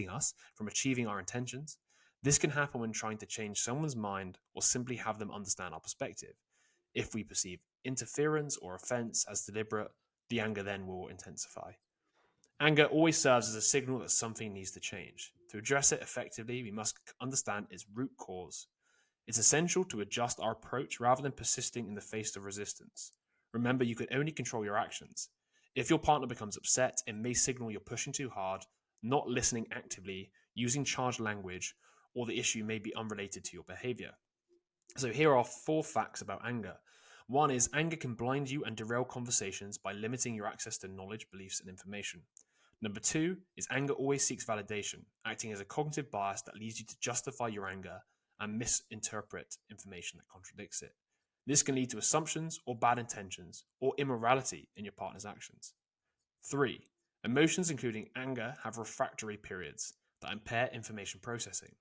us from achieving our intentions. This can happen when trying to change someone's mind or simply have them understand our perspective. If we perceive interference or offense as deliberate, the anger then will intensify. Anger always serves as a signal that something needs to change. To address it effectively, we must understand its root cause. It's essential to adjust our approach rather than persisting in the face of resistance. Remember, you can only control your actions. If your partner becomes upset, it may signal you're pushing too hard, not listening actively, using charged language, or the issue may be unrelated to your behavior. So here are 4 facts about anger. 1 is anger can blind you and derail conversations by limiting your access to knowledge, beliefs, and information. Number 2 is anger always seeks validation, acting as a cognitive bias that leads you to justify your anger and misinterpret information that contradicts it. This can lead to assumptions or bad intentions or immorality in your partner's actions. 3. Emotions, including anger, have refractory periods that impair information processing,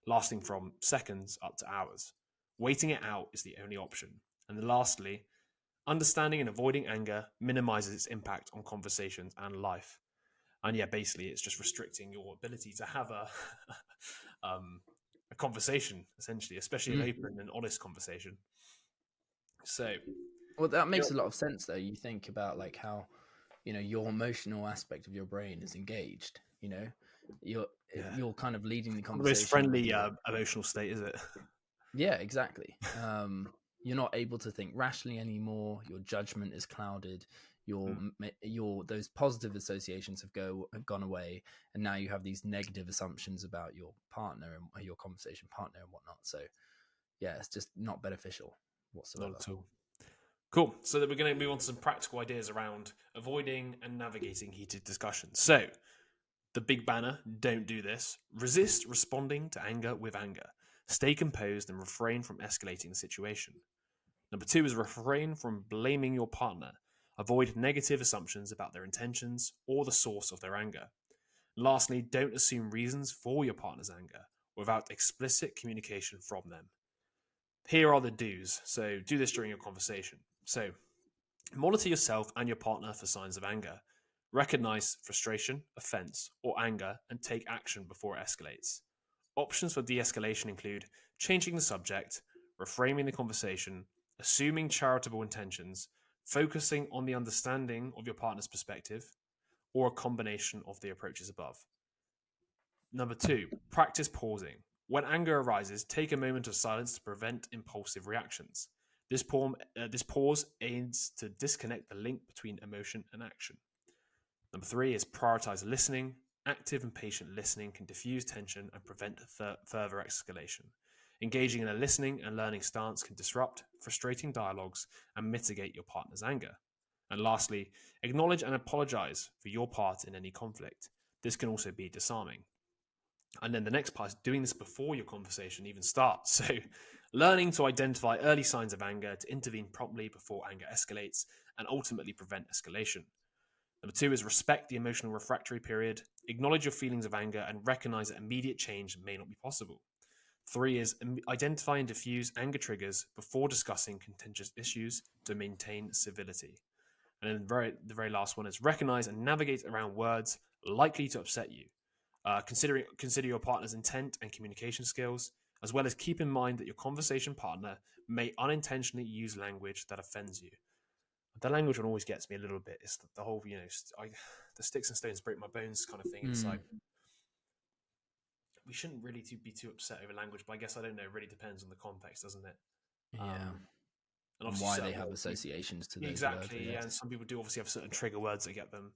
lasting from seconds up to hours. Waiting it out is the only option. And lastly, understanding and avoiding anger minimizes its impact on conversations and life. And yeah, basically, it's just restricting your ability to have a conversation, essentially, especially an open and honest conversation. So, well, that makes a lot of sense, though. You think about like how your emotional aspect of your brain is engaged. You're kind of leading the conversation. The most friendly emotional state, is it? Yeah, exactly. You're not able to think rationally anymore. Your judgment is clouded. Your those positive associations have gone away, and now you have these negative assumptions about your partner and your conversation partner and whatnot. So, yeah, it's just not beneficial whatsoever. Not at all. Cool. So that we're going to move on to some practical ideas around avoiding and navigating heated discussions. So, the big banner, don't do this. Resist responding to anger with anger. Stay composed and refrain from escalating the situation. Number 2 is refrain from blaming your partner. Avoid negative assumptions about their intentions or the source of their anger. Lastly, don't assume reasons for your partner's anger without explicit communication from them. Here are the do's. So do this during your conversation. So monitor yourself and your partner for signs of anger. Recognize frustration, offense, or anger and take action before it escalates. Options for de escalation include changing the subject, reframing the conversation, assuming charitable intentions, focusing on the understanding of your partner's perspective, or a combination of the approaches above. Number 2, practice pausing. When anger arises, take a moment of silence to prevent impulsive reactions. This pause aids to disconnect the link between emotion and action. Number 3 is prioritize listening. Active and patient listening can diffuse tension and prevent further escalation. Engaging in a listening and learning stance can disrupt frustrating dialogues and mitigate your partner's anger. And lastly, acknowledge and apologize for your part in any conflict. This can also be disarming. And then the next part is doing this before your conversation even starts. So, learning to identify early signs of anger to intervene promptly before anger escalates and ultimately prevent escalation. Number 2 is respect the emotional refractory period. Acknowledge your feelings of anger and recognize that immediate change may not be possible. 3 is identify and diffuse anger triggers before discussing contentious issues to maintain civility. And then the very last one is recognize and navigate around words likely to upset you. Consider your partner's intent and communication skills, as well as keep in mind that your conversation partner may unintentionally use language that offends you. The language one always gets me a little bit. It's the whole, the sticks and stones break my bones kind of thing. It's like, we shouldn't really be too upset over language, but I guess I don't know. It really depends on the context, doesn't it? Yeah. And why they have associations to those exactly, words. Yeah, and some people do obviously have certain trigger words that get them.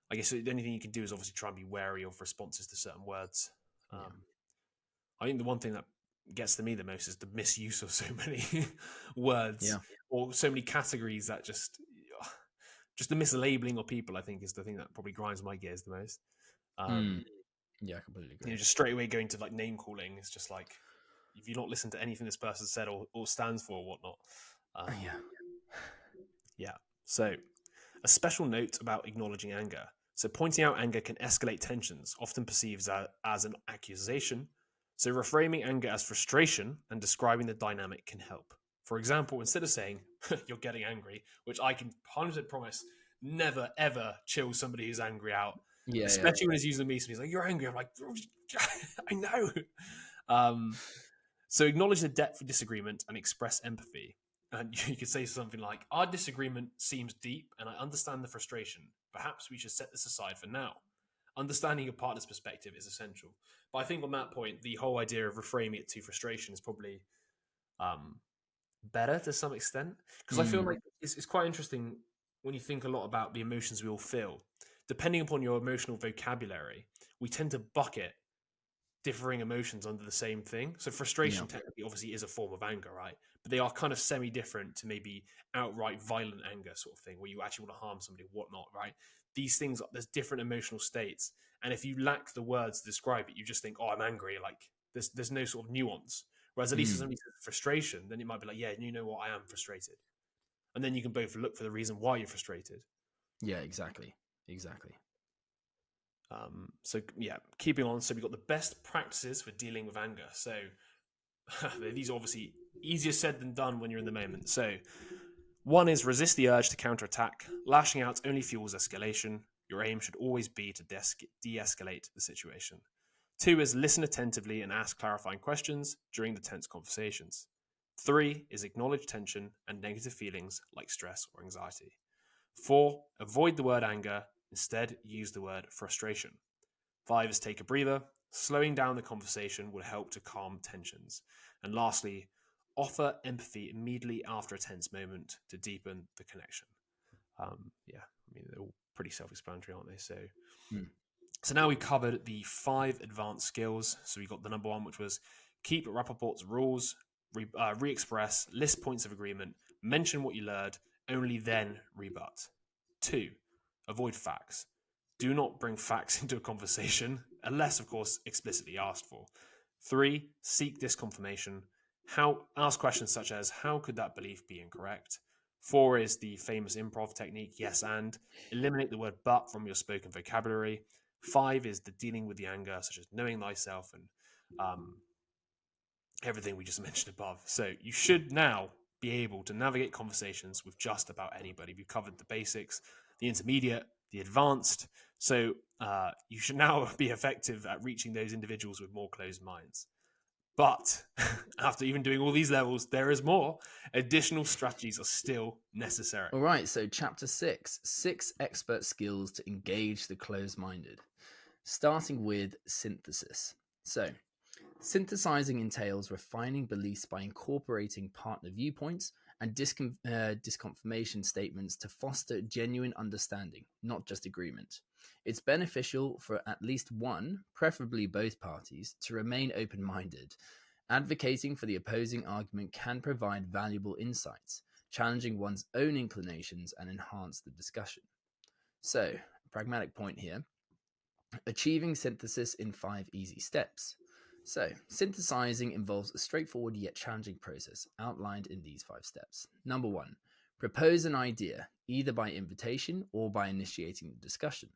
I guess the only thing you can do is obviously try and be wary of responses to certain words. I think the one thing that gets to me the most is the misuse of so many words or so many categories that just the mislabeling of people. I think is the thing that probably grinds my gears the most. Yeah, I completely agree. Just straight away going to like name calling. It's just like, if you not listen to anything this person said or stands for or whatnot. Yeah. So a special note about acknowledging anger. So pointing out anger can escalate tensions, often perceived as an accusation. So reframing anger as frustration and describing the dynamic can help. For example, instead of saying, you're getting angry, which I can 100% promise never, ever chill somebody who's angry out. Especially when it's using me. So he's like, you're angry. I'm like, I know. So acknowledge the depth of disagreement and express empathy. And you could say something like, our disagreement seems deep and I understand the frustration. Perhaps we should set this aside for now. Understanding your partner's perspective is essential. But I think on that point, the whole idea of reframing it to frustration is probably better to some extent. Because I feel like it's quite interesting when you think a lot about the emotions we all feel. Depending upon your emotional vocabulary, we tend to bucket differing emotions under the same thing. So frustration technically obviously is a form of anger, right? But they are kind of semi-different to maybe outright violent anger sort of thing where you actually want to harm somebody or whatnot, right? These things, there's different emotional states. And if you lack the words to describe it, you just think, oh, I'm angry. Like there's no sort of nuance. Whereas at least if somebody says frustration, then it might be like, yeah, you know what, I am frustrated. And then you can both look for the reason why you're frustrated. Yeah, exactly. So yeah, keeping on. So we've got the best practices for dealing with anger. So these are obviously easier said than done when you're in the moment. So 1 is resist the urge to counterattack. Lashing out only fuels escalation. Your aim should always be to de-escalate the situation. 2 is listen attentively and ask clarifying questions during the tense conversations. 3 is acknowledge tension and negative feelings like stress or anxiety. 4, avoid the word anger. Instead, use the word frustration. 5 is take a breather. Slowing down the conversation will help to calm tensions. And lastly, offer empathy immediately after a tense moment to deepen the connection. They're all pretty self-explanatory, aren't they? So now we've covered the 5 advanced skills. So we got the number 1, which was keep Rapoport's rules, re-express, list points of agreement, mention what you learned, only then rebut. 2, avoid facts. Do not bring facts into a conversation, unless, of course, explicitly asked for. 3, seek disconfirmation. Ask questions such as, how could that belief be incorrect? 4 is the famous improv technique, yes and. Eliminate the word but from your spoken vocabulary. 5 is the dealing with the anger, such as knowing thyself and everything we just mentioned above. So you should now be able to navigate conversations with just about anybody. We've covered the basics, the intermediate, the advanced. So you should now be effective at reaching those individuals with more closed minds. But after even doing all these levels, there is more. Additional strategies are still necessary. All right, so chapter 6 expert skills to engage the closed minded, starting with synthesis. So, synthesizing entails refining beliefs by incorporating partner viewpoints and disconfirmation statements to foster genuine understanding, not just agreement. It's beneficial for at least one, preferably both parties, to remain open minded. Advocating for the opposing argument can provide valuable insights, challenging one's own inclinations and enhance the discussion. So, pragmatic point here, achieving synthesis in 5 easy steps. So, synthesizing involves a straightforward yet challenging process outlined in these 5 steps. Number 1, propose an idea, either by invitation or by initiating the discussion.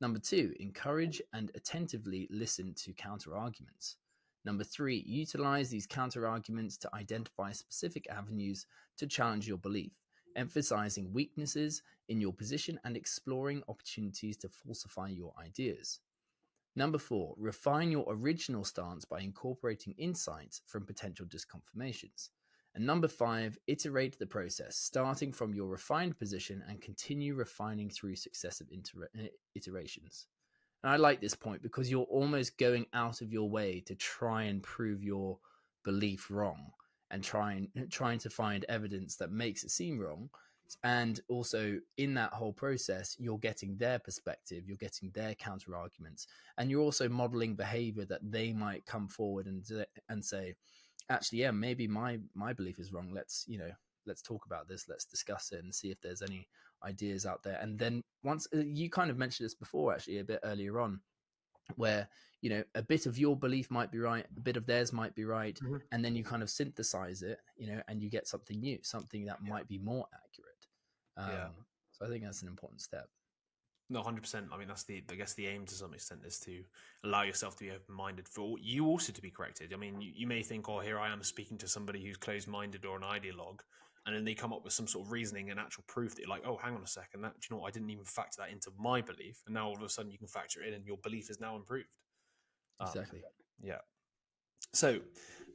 Number 2, encourage and attentively listen to counter arguments. Number 3, utilize these counter arguments to identify specific avenues to challenge your belief, emphasizing weaknesses in your position and exploring opportunities to falsify your ideas. Number 4, refine your original stance by incorporating insights from potential disconfirmations. And number 5, iterate the process, starting from your refined position and continue refining through successive iterations. And I like this point because you're almost going out of your way to try and prove your belief wrong and trying to find evidence that makes it seem wrong. And also in that whole process, you're getting their perspective, you're getting their counter arguments, and you're also modeling behavior that they might come forward and say, actually, yeah, maybe my belief is wrong. Let's talk about this. Let's discuss it and see if there's any ideas out there. And then once you kind of mentioned this before, actually, a bit earlier on, where a bit of your belief might be right, a bit of theirs might be right, and then you kind of synthesize it, and you get something new, something that might be more accurate. So I think that's an important step. No, 100%. I mean, that's I guess the aim to some extent is to allow yourself to be open-minded for you also to be corrected. I mean, you may think, oh, here I am speaking to somebody who's closed-minded or an ideologue, and then they come up with some sort of reasoning and actual proof that you're like, oh, hang on a second, do you know what? I didn't even factor that into my belief, and now all of a sudden you can factor it in, and your belief is now improved. Exactly. Yeah. So,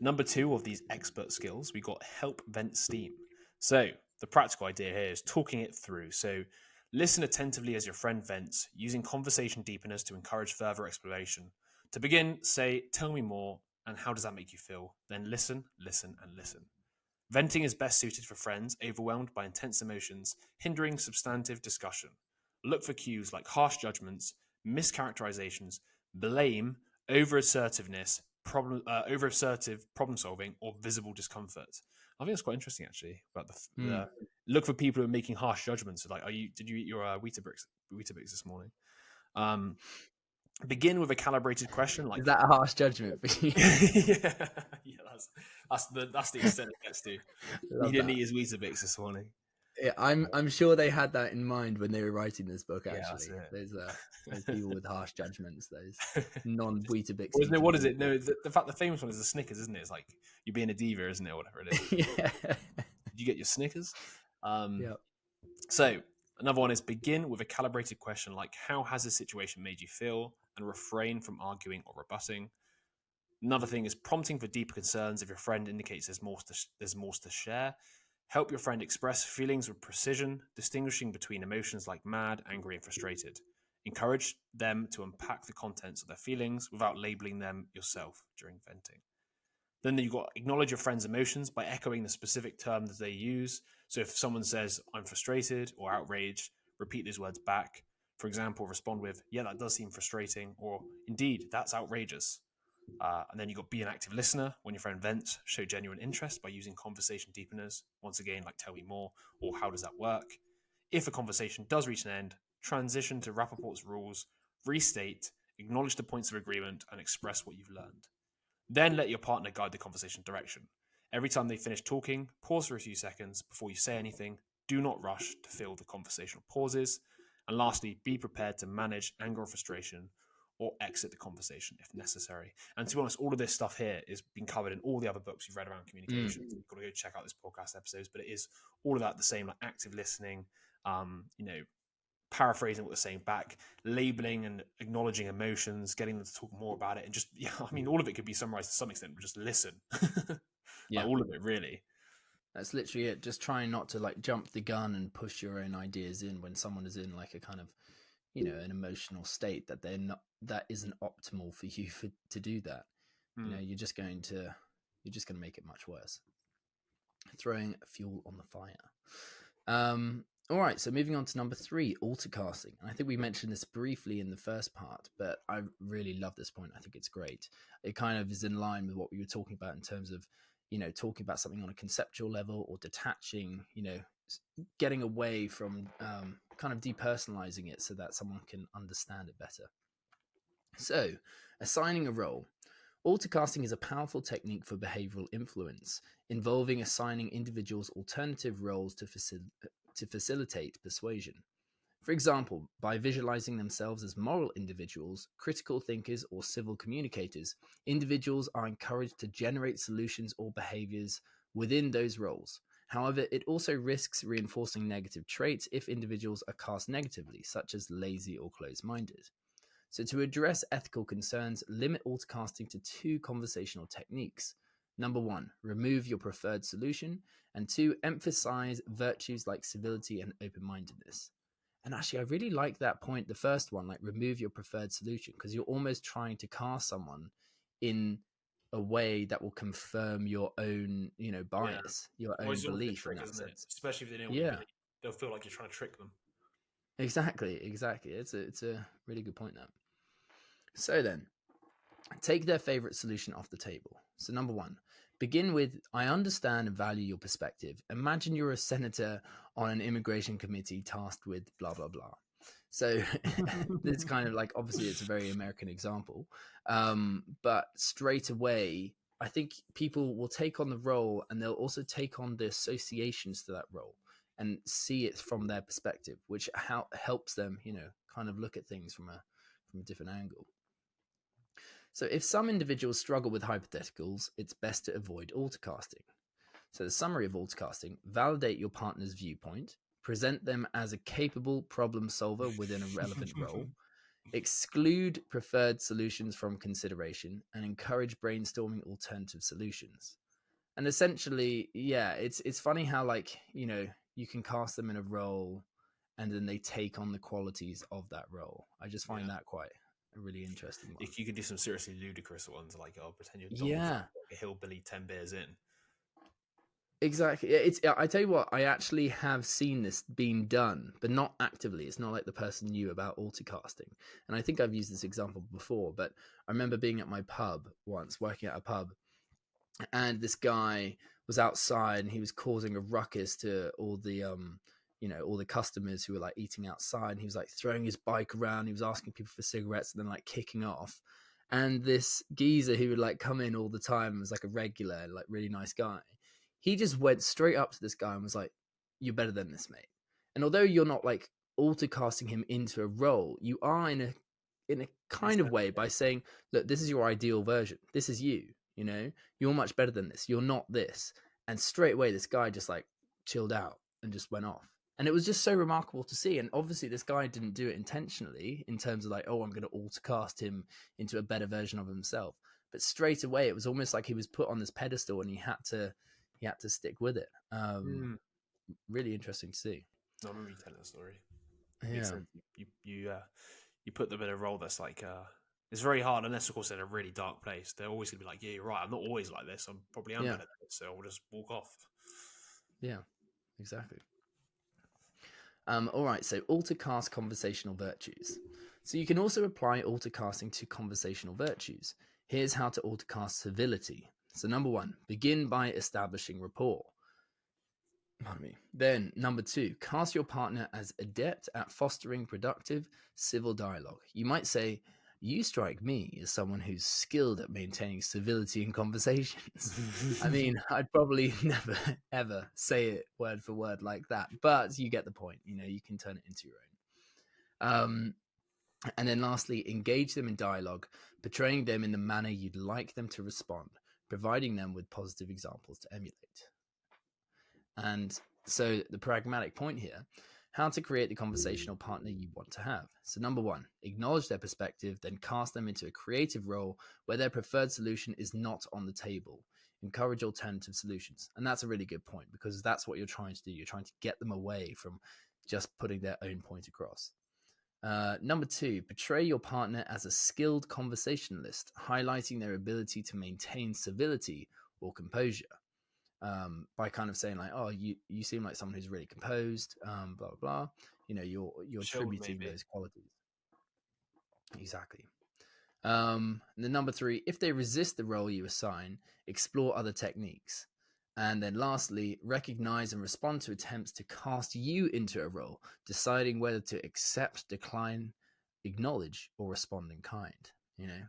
number 2 of these expert skills, we got help vent steam. So, the practical idea here is talking it through. So, listen attentively as your friend vents, using conversation deepeners to encourage further exploration. To begin, say, tell me more, and how does that make you feel? Then listen, listen, and listen. Venting is best suited for friends overwhelmed by intense emotions, hindering substantive discussion. Look for cues like harsh judgments, mischaracterizations, blame, over-assertiveness, over-assertive problem solving, or visible discomfort. I think that's quite interesting, actually. About the look for people who are making harsh judgments. Like, did you eat your Weetabix this morning? Begin with a calibrated question like, is that a harsh judgment for you? that's the extent it gets to. He didn't eat his Weetabix this morning. Yeah, I'm sure they had that in mind when they were writing this book. Actually, yeah, those people with harsh judgments, those non-Weetabix. What is it? No, the famous one is the Snickers, isn't it? It's like you're being a diva, isn't it? Or whatever it is. Yeah. Did you get your Snickers? Yeah. So another one is begin with a calibrated question like, how has this situation made you feel? And refrain from arguing or rebutting. Another thing is prompting for deeper concerns if your friend indicates there's more to share. Help your friend express feelings with precision, distinguishing between emotions like mad, angry, and frustrated. Encourage them to unpack the contents of their feelings without labeling them yourself during venting. Then you've got acknowledge your friend's emotions by echoing the specific term that they use. So if someone says, I'm frustrated or outraged, repeat these words back. For example, respond with, yeah, that does seem frustrating, or indeed, that's outrageous. And then you've got be an active listener. When your friend vents, show genuine interest by using conversation deepeners. Once again, like tell me more, or how does that work? If a conversation does reach an end, transition to Rapoport's rules, restate, acknowledge the points of agreement, and express what you've learned. Then let your partner guide the conversation direction. Every time they finish talking, pause for a few seconds before you say anything. Do not rush to fill the conversational pauses. And lastly, be prepared to manage anger or frustration or exit the conversation if necessary. And to be honest, all of this stuff here is being covered in all the other books you've read around communication. You've got to go check out this podcast episodes, but it is all of that the same, like active listening, paraphrasing what they're saying back, labeling and acknowledging emotions, getting them to talk more about it, and just, all of it could be summarized to some extent, but just listen. Yeah. All of it, really. That's literally it. Just trying not to like jump the gun and push your own ideas in when someone is in like a kind of, an emotional state that isn't optimal for you to do that. You're just going to make it much worse. Throwing fuel on the fire. All right, so moving on to number 3, Altercasting. And I think we mentioned this briefly in the first part, but I really love this point. I think it's great. It kind of is in line with what we were talking about in terms of, talking about something on a conceptual level, or detaching, getting away from kind of depersonalizing it so that someone can understand it better. So, assigning a role. Altercasting is a powerful technique for behavioral influence, involving assigning individuals alternative roles to facilitate persuasion. For example, by visualizing themselves as moral individuals, critical thinkers, or civil communicators, individuals are encouraged to generate solutions or behaviors within those roles. However, it also risks reinforcing negative traits if individuals are cast negatively, such as lazy or closed-minded. So to address ethical concerns, limit altercasting to 2 conversational techniques. Number 1, remove your preferred solution. And 2, emphasize virtues like civility and open-mindedness. And actually, I really like that point, the first one, like remove your preferred solution, because you're almost trying to cast someone in a way that will confirm your own, bias, your own belief in that sense. Especially if they know what you believe. They'll feel like you're trying to trick them. Exactly. It's a really good point there. So then, take their favorite solution off the table. So number 1, begin with, I understand and value your perspective. Imagine you're a senator on an immigration committee tasked with blah, blah, blah. So it's kind of like, obviously it's a very American example. But straight away, I think people will take on the role, and they'll also take on the associations to that role and see it from their perspective, which helps them, kind of look at things from a different angle. So if some individuals struggle with hypotheticals, it's best to avoid altercasting. So the summary of altercasting: validate your partner's viewpoint, present them as a capable problem solver within a relevant role, exclude preferred solutions from consideration, and encourage brainstorming alternative solutions. And essentially, it's funny how, like, you can cast them in a role and then they take on the qualities of that role. I just find that quite a really interesting one. You can do some seriously ludicrous ones, like, pretend you're Donald Trump, like a hillbilly 10 beers in. Exactly. I tell you what, I actually have seen this being done, but not actively. It's not like the person knew about altercasting. And I think I've used this example before, but I remember being at my pub once, working at a pub, and this guy was outside and he was causing a ruckus to all the all the customers who were like eating outside, and he was like throwing his bike around. He was asking people for cigarettes and then like kicking off. And this geezer who would like come in all the time, was like a regular, like really nice guy. He just went straight up to this guy and was like, "You're better than this, mate." And although you're not like altercasting him into a role, you are in a kind of way by saying, "Look, this is your ideal version. This is you. You're much better than this. You're not this." And straight away, this guy just like chilled out and just went off. And it was just so remarkable to see. And obviously this guy didn't do it intentionally in terms of like, oh, I'm going to altercast him into a better version of himself. But straight away, it was almost like he was put on this pedestal and he had to stick with it. Really interesting to see. I remember you telling the story. Yeah. You put them in a role that's like, it's very hard, unless of course they're in a really dark place. They're always gonna be like, yeah, you're right, I'm not always like this. I'm probably better at this, so I'll just walk off. Yeah, exactly. All right, so altercast conversational virtues. So you can also apply altercasting to conversational virtues. Here's how to altercast civility. So number 1, begin by establishing rapport. Then number 2, cast your partner as adept at fostering productive civil dialogue. You might say, "You strike me as someone who's skilled at maintaining civility in conversations." I mean, I'd probably never, ever say it word for word like that, but you get the point. You can turn it into your own. And then lastly, engage them in dialogue, portraying them in the manner you'd like them to respond, providing them with positive examples to emulate. And so the pragmatic point here, how to create the conversational partner you want to have. So number one, acknowledge their perspective, then cast them into a creative role where their preferred solution is not on the table. Encourage alternative solutions. And that's a really good point, because that's what you're trying to do. You're trying to get them away from just putting their own point across. Number two, portray your partner as a skilled conversationalist, highlighting their ability to maintain civility or composure. By kind of saying like, oh, you seem like someone who's really composed, blah blah blah. You know, you're Chilled, attributing maybe. those qualities. Exactly. And then number three, if they resist the role you assign, explore other techniques. And then lastly, recognize and respond to attempts to cast you into a role, deciding whether to accept, decline, acknowledge, or respond in kind. You know.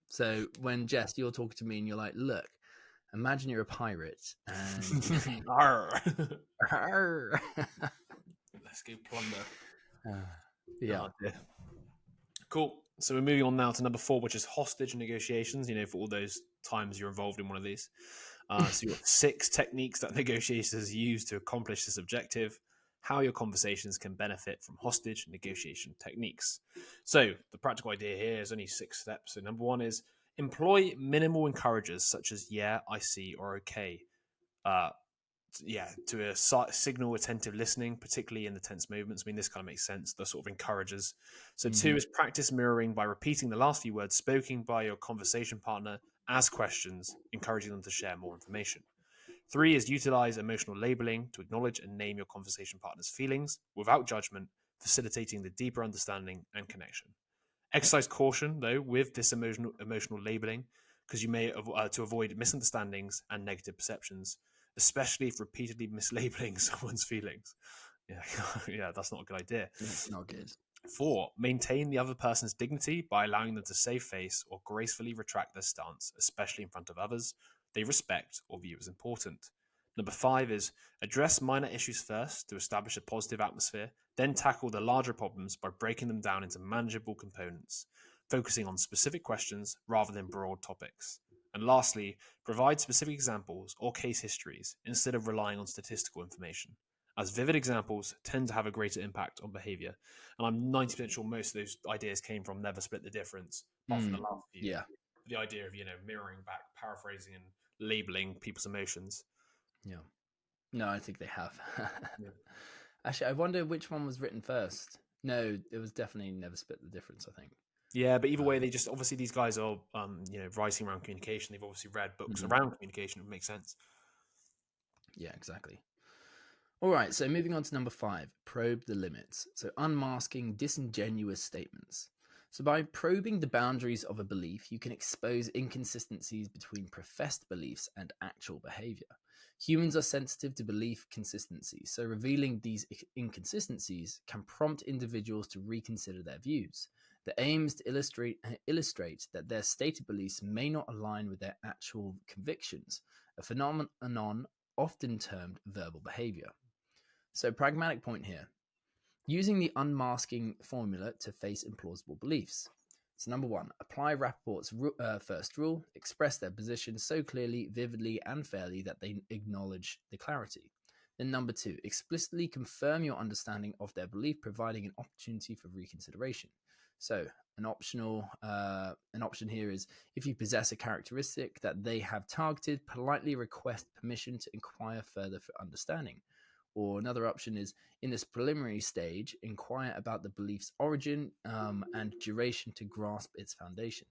So when Jess, you're talking to me and you're like, look, imagine you're a pirate and Arr. Arr. Let's go plunder. Yeah. Oh, dear. Cool. So we're moving on now to number 4, which is hostage negotiations. You know, for all those times you're involved in one of these. So you've got 6 techniques that negotiators use to accomplish this objective, how your conversations can benefit from hostage negotiation techniques. So the practical idea here is only 6 steps. So number 1 is employ minimal encouragers such as yeah, I see, or okay. To signal attentive listening, particularly in the tense movements. I mean, this kind of makes sense. The sort of encouragers. So 2 is practice mirroring by repeating the last few words spoken by your conversation partner as questions, encouraging them to share more information. 3 is utilize emotional labeling to acknowledge and name your conversation partner's feelings without judgment, facilitating the deeper understanding and connection. Exercise caution, though, with this emotional labeling, because you may to avoid misunderstandings and negative perceptions, especially if repeatedly mislabeling someone's feelings. Yeah, that's not a good idea. It's not good. 4, maintain the other person's dignity by allowing them to save face or gracefully retract their stance, especially in front of others they respect or view as important. Number 5 is address minor issues first to establish a positive atmosphere, then tackle the larger problems by breaking them down into manageable components, focusing on specific questions rather than broad topics. And lastly, provide specific examples or case histories instead of relying on statistical information, as vivid examples tend to have a greater impact on behavior. And I'm 90% sure most of those ideas came from Never Split the Difference, apart from the last few. Yeah. The idea of, mirroring back, paraphrasing, and labeling people's emotions. Yeah. No, I think they have. Yeah. Actually, I wonder which one was written first. No, it was definitely Never Split the Difference, I think. Yeah, but either way, they just obviously these guys are, writing around communication. They've obviously read books around communication. It would make sense. Yeah, exactly. All right, so moving on to number 5, probe the limits. So unmasking disingenuous statements. So by probing the boundaries of a belief, you can expose inconsistencies between professed beliefs and actual behavior. Humans are sensitive to belief consistency, so revealing these inconsistencies can prompt individuals to reconsider their views. The aim is to illustrate that their stated beliefs may not align with their actual convictions, a phenomenon often termed verbal behavior. So, pragmatic point here. Using the unmasking formula to face implausible beliefs. So, number 1, apply Rapoport's first rule, express their position so clearly, vividly, and fairly that they acknowledge the clarity. Then, number 2, explicitly confirm your understanding of their belief, providing an opportunity for reconsideration. So, an option here is if you possess a characteristic that they have targeted, politely request permission to inquire further for understanding. Or another option is, in this preliminary stage, inquire about the belief's origin and duration to grasp its foundation.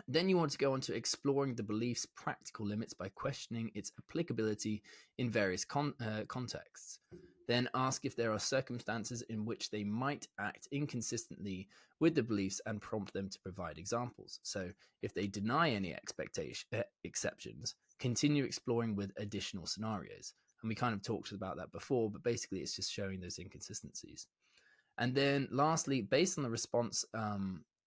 Then you want to go on to exploring the belief's practical limits by questioning its applicability in various contexts. Then ask if there are circumstances in which they might act inconsistently with the beliefs and prompt them to provide examples. So if they deny any exceptions, continue exploring with additional scenarios. And we kind of talked about that before, but basically it's just showing those inconsistencies. And then lastly, based on the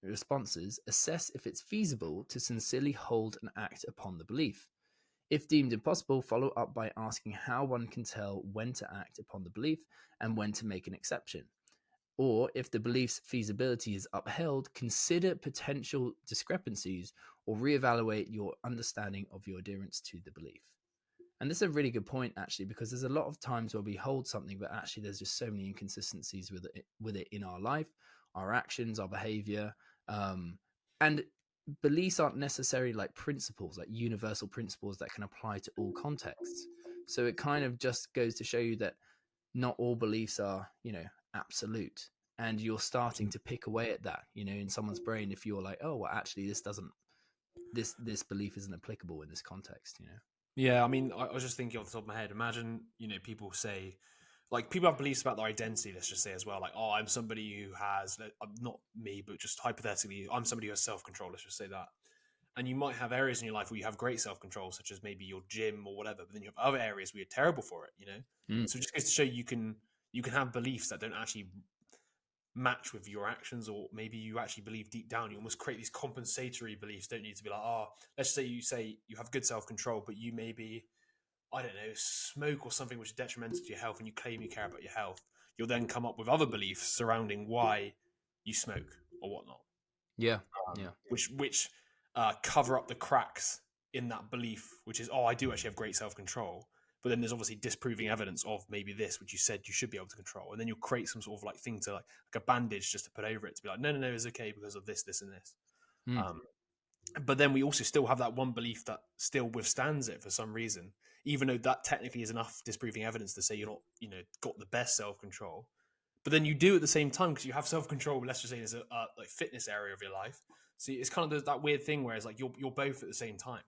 responses, assess if it's feasible to sincerely hold and act upon the belief. If deemed impossible, follow up by asking how one can tell when to act upon the belief and when to make an exception. Or if the belief's feasibility is upheld, consider potential discrepancies or reevaluate your understanding of your adherence to the belief. And this is a really good point, actually, because there's a lot of times where we hold something, but actually there's just so many inconsistencies with it in our life, our actions, our behavior. And beliefs aren't necessarily like principles, like universal principles that can apply to all contexts. So it kind of just goes to show you that not all beliefs are, absolute. And you're starting to pick away at that, in someone's brain if you're like, oh, well, actually, this belief isn't applicable in this context. Yeah, I mean, I was just thinking off the top of my head. Imagine, people say, like, people have beliefs about their identity. Let's just say as well, like, oh, I'm somebody who has, not me, but just hypothetically, I'm somebody who has self-control. Let's just say that. And you might have areas in your life where you have great self-control, such as maybe your gym or whatever. But then you have other areas where you're terrible for it. So it just goes to show you can have beliefs that don't actually match with your actions, or maybe you actually believe deep down. You almost create these compensatory beliefs. Don't need to be like, oh, let's say you have good self-control, but you maybe, I don't know, smoke or something which is detrimental to your health, and you claim you care about your health. You'll then come up with other beliefs surrounding why you smoke or whatnot. Yeah. Which cover up the cracks in that belief, which is, oh, I do actually have great self-control. But then there's obviously disproving evidence of maybe this, which you said you should be able to control. And then you'll create some sort of like thing to like a bandage just to put over it to be like, no, it's okay because of this, this, and this. But then we also still have that one belief that still withstands it for some reason, even though that technically is enough disproving evidence to say you're not, got the best self-control. But then you do at the same time because you have self-control. Let's just say there's a like fitness area of your life. So it's kind of that weird thing where it's like you're both at the same time.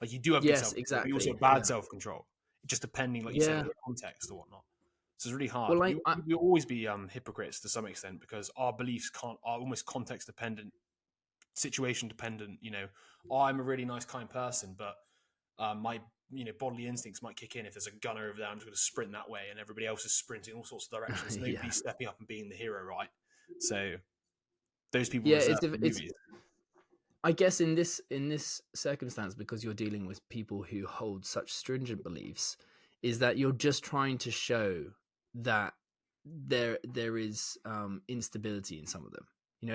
Like you do have good self-control, exactly. but you also have bad self-control. Just depending, like you said, on the context or whatnot. So it's really hard. Well, We'll always be hypocrites to some extent because our beliefs are almost context dependent, situation dependent. Oh, I'm a really nice, kind person, but my bodily instincts might kick in if there's a gunner over there. I'm just going to sprint that way, and everybody else is sprinting all sorts of directions. Nobody's stepping up and being the hero, right? So those people reserve the movies. I guess in this circumstance, because you're dealing with people who hold such stringent beliefs, is that you're just trying to show that there is instability in some of them.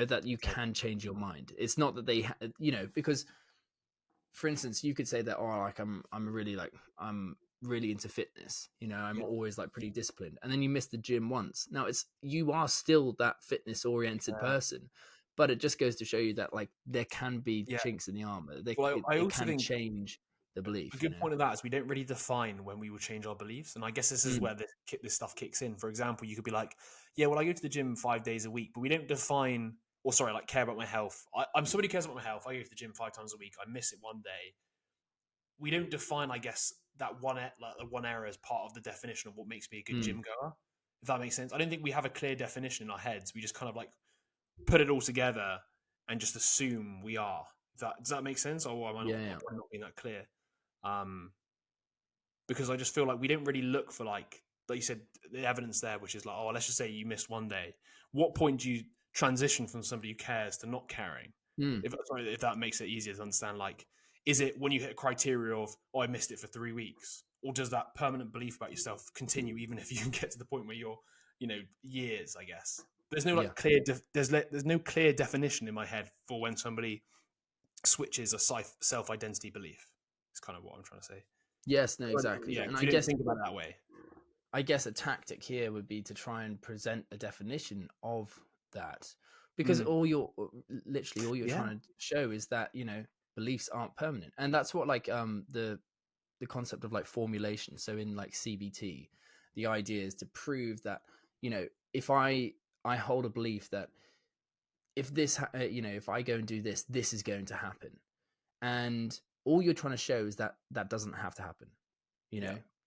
That you can change your mind. It's not that they, because, for instance, you could say that, oh, like I'm really into fitness. I'm always like pretty disciplined, and then you miss the gym once. Now you are still that fitness oriented person. But it just goes to show you that like there can be chinks in the armor. It can change the belief. A good point of that is we don't really define when we would change our beliefs, and I guess this is where this stuff kicks in. For example, you could be like, yeah, well, I go to the gym 5 days a week, but we don't define, or sorry, like care about my health. I'm somebody who cares about my health. I go to the gym 5 times a week. I miss it one day. We don't define, I guess, that one area as part of the definition of what makes me a good gym goer. If that makes sense, I don't think we have a clear definition in our heads. We just kind of like put it all together and just assume we are. Does that make sense? Or am I not being that clear? Because I just feel like we don't really look for like you said, the evidence there, which is like, oh, let's just say you missed one day. What point do you transition from somebody who cares to not caring? If that makes it easier to understand, like, is it when you hit a criteria of, oh, I missed it for 3 weeks, or does that permanent belief about yourself continue even if you get to the point where you're, years, I guess. There's no like clear. There's no clear definition in my head for when somebody switches a self-identity belief. It's kind of what I'm trying to say. Yes, no, exactly. Yeah, and I guess think about it that way. I guess a tactic here would be to try and present a definition of that, because all you're trying to show is that beliefs aren't permanent, and that's what like the concept of like formulation. So in like CBT, the idea is to prove that if I hold a belief that if this if I go and do this, this is going to happen, and all you're trying to show is that that doesn't have to happen,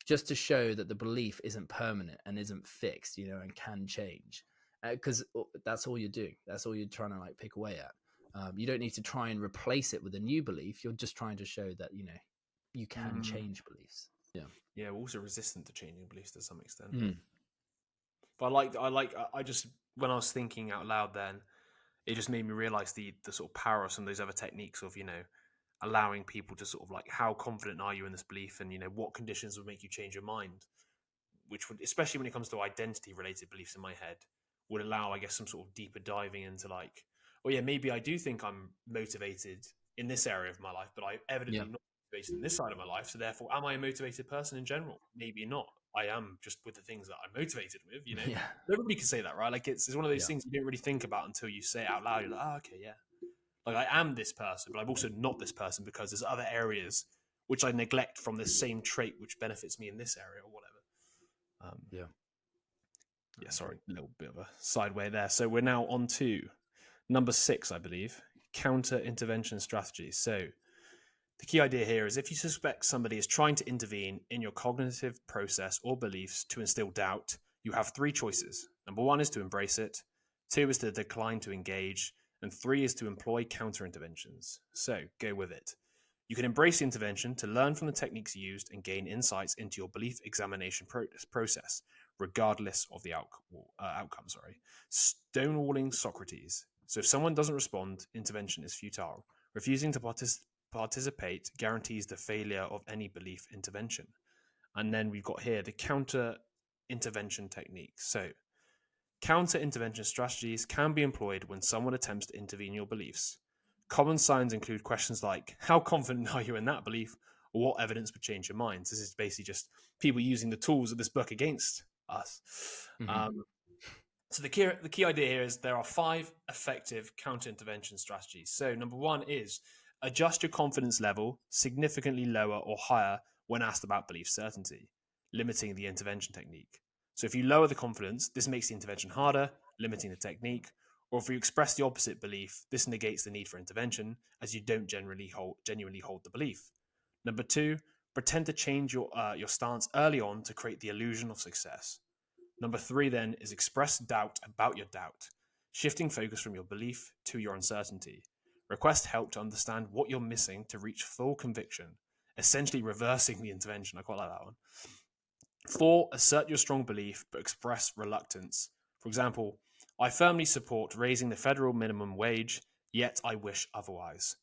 just to show that the belief isn't permanent and isn't fixed, and can change, because that's all you're doing. That's all you're trying to like pick away at. You don't need to try and replace it with a new belief. You're just trying to show that you can change beliefs. We're also resistant to changing beliefs to some extent. But I just, when I was thinking out loud, then it just made me realize the sort of power of some of those other techniques of allowing people to sort of like, how confident are you in this belief, and what conditions would make you change your mind, which would, especially when it comes to identity related beliefs in my head, would allow, I guess, some sort of deeper diving into like, oh yeah, maybe I do think I'm motivated in this area of my life, but I Yeah. evidently not motivated in this side of my life. So therefore, am I a motivated person in general? Maybe not. I am just with the things that I'm motivated with, you know. Yeah. Everybody can say that, right? Like it's one of those Yeah. things you don't really think about until you say it out loud. You're like, oh, okay, yeah. Like I am this person, but I'm also not this person because there's other areas which I neglect from this same trait which benefits me in this area or whatever. Yeah. Yeah, sorry, a little bit of a sideway there. So we're now on to number 6, I believe, counter intervention strategies. So the key idea here is if you suspect somebody is trying to intervene in your cognitive process or beliefs to instill doubt, you have 3 choices. Number 1 is to embrace it, 2 is to decline to engage, and 3 is to employ counter interventions. So go with it. You can embrace the intervention to learn from the techniques used and gain insights into your belief examination process, regardless of the outcome. Stonewalling Socrates. So if someone doesn't respond, intervention is futile. Refusing to participate guarantees the failure of any belief intervention. And then we've got here the counter intervention techniques. So counter intervention strategies can be employed when someone attempts to intervene in your beliefs. Common signs include questions like, how confident are you in that belief? Or what evidence would change your minds? This is basically just people using the tools of this book against us. So the key idea here is there are 5 effective counter-intervention strategies. So number 1 is adjust your confidence level significantly lower or higher when asked about belief certainty, limiting the intervention technique. So if you lower the confidence, this makes the intervention harder, limiting the technique. Or if you express the opposite belief, this negates the need for intervention, as you don't genuinely hold the belief. Number 2, pretend to change your stance early on to create the illusion of success. Number 3 then is express doubt about your doubt, shifting focus from your belief to your uncertainty. Request help to understand what you're missing to reach full conviction, essentially reversing the intervention. I quite like that one. 4, assert your strong belief but express reluctance. For example, I firmly support raising the federal minimum wage, yet I wish otherwise.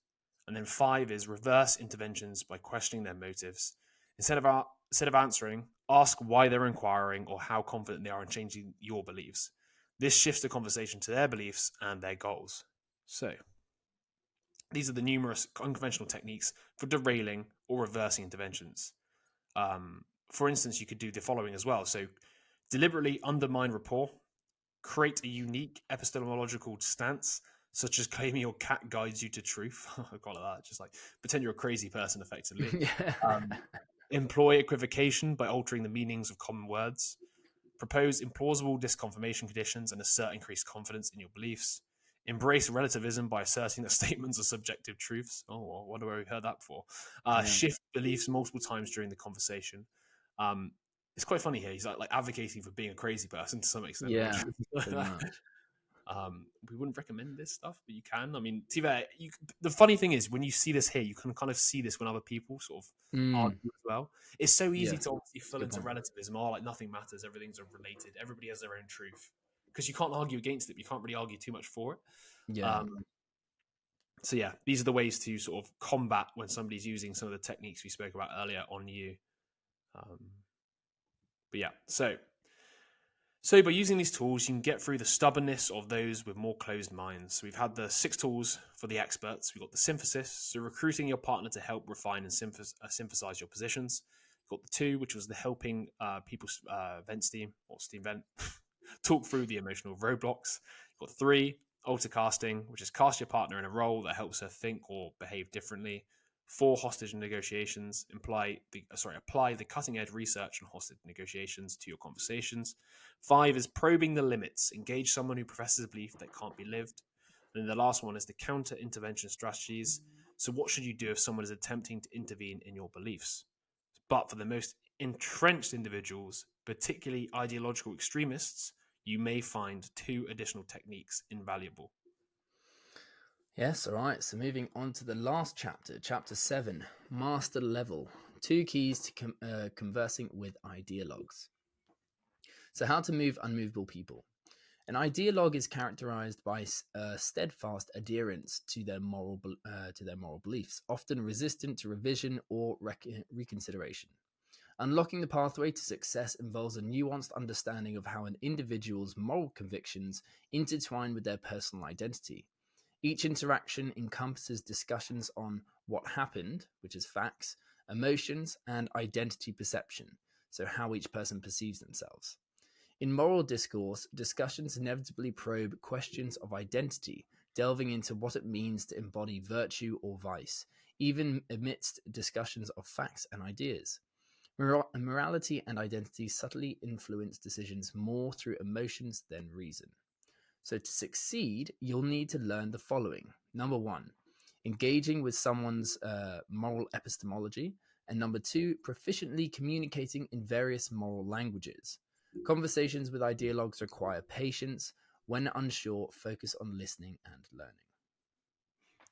And then 5 is reverse interventions by questioning their motives. Instead of answering, ask why they're inquiring or how confident they are in changing your beliefs. This shifts the conversation to their beliefs and their goals. So, these are the numerous unconventional techniques for derailing or reversing interventions. For instance, you could do the following as well. So, deliberately undermine rapport, create a unique epistemological stance, such as claiming your cat guides you to truth. I call it that. Just like pretend you're a crazy person, effectively. Employ equivocation by altering the meanings of common words. Propose implausible disconfirmation conditions and assert increased confidence in your beliefs. Embrace relativism by asserting that statements are subjective truths. Oh, well, what have we heard that before? Shift beliefs multiple times during the conversation. It's quite funny here. He's like advocating for being a crazy person to some extent. Yeah, pretty much. We wouldn't recommend this stuff, but you can. I mean, the funny thing is, when you see this here, you can kind of see this when other people sort of argue as well. It's so easy to obviously fill into relativism. Oh, like nothing matters. Everything's related. Everybody has their own truth. Because you can't argue against it. You can't really argue too much for it. Yeah. So yeah, these are the ways to sort of combat when somebody's using some of the techniques we spoke about earlier on you. But yeah, so by using these tools, you can get through the stubbornness of those with more closed minds. So we've had the 6 tools for the experts. We've got the synthesis, so recruiting your partner to help refine and synthesize your positions. We've got the 2, which was the helping people vent steam or steam vent, talk through the emotional roadblocks. We've got 3, Altercasting, which is cast your partner in a role that helps her think or behave differently. 4, hostage negotiations, apply the cutting-edge research on hostage negotiations to your conversations. 5 is probing the limits, engage someone who professes a belief that can't be lived. And then the last one is the counter-intervention strategies. So what should you do if someone is attempting to intervene in your beliefs? But for the most entrenched individuals, particularly ideological extremists, you may find 2 additional techniques invaluable. Yes, all right. So moving on to the last chapter, chapter 7, master level, 2 keys to conversing with idealogues. So how to move unmovable people. An idealogue is characterized by steadfast adherence to their moral beliefs, often resistant to revision or reconsideration. Unlocking the pathway to success involves a nuanced understanding of how an individual's moral convictions intertwine with their personal identity. Each interaction encompasses discussions on what happened, which is facts, emotions, and identity perception, so how each person perceives themselves. In moral discourse, discussions inevitably probe questions of identity, delving into what it means to embody virtue or vice, even amidst discussions of facts and ideas. Morality and identity subtly influence decisions more through emotions than reason. So, to succeed, you'll need to learn the following. Number one, engaging with someone's moral epistemology. And number two, proficiently communicating in various moral languages. Conversations with ideologues require patience. When unsure, focus on listening and learning.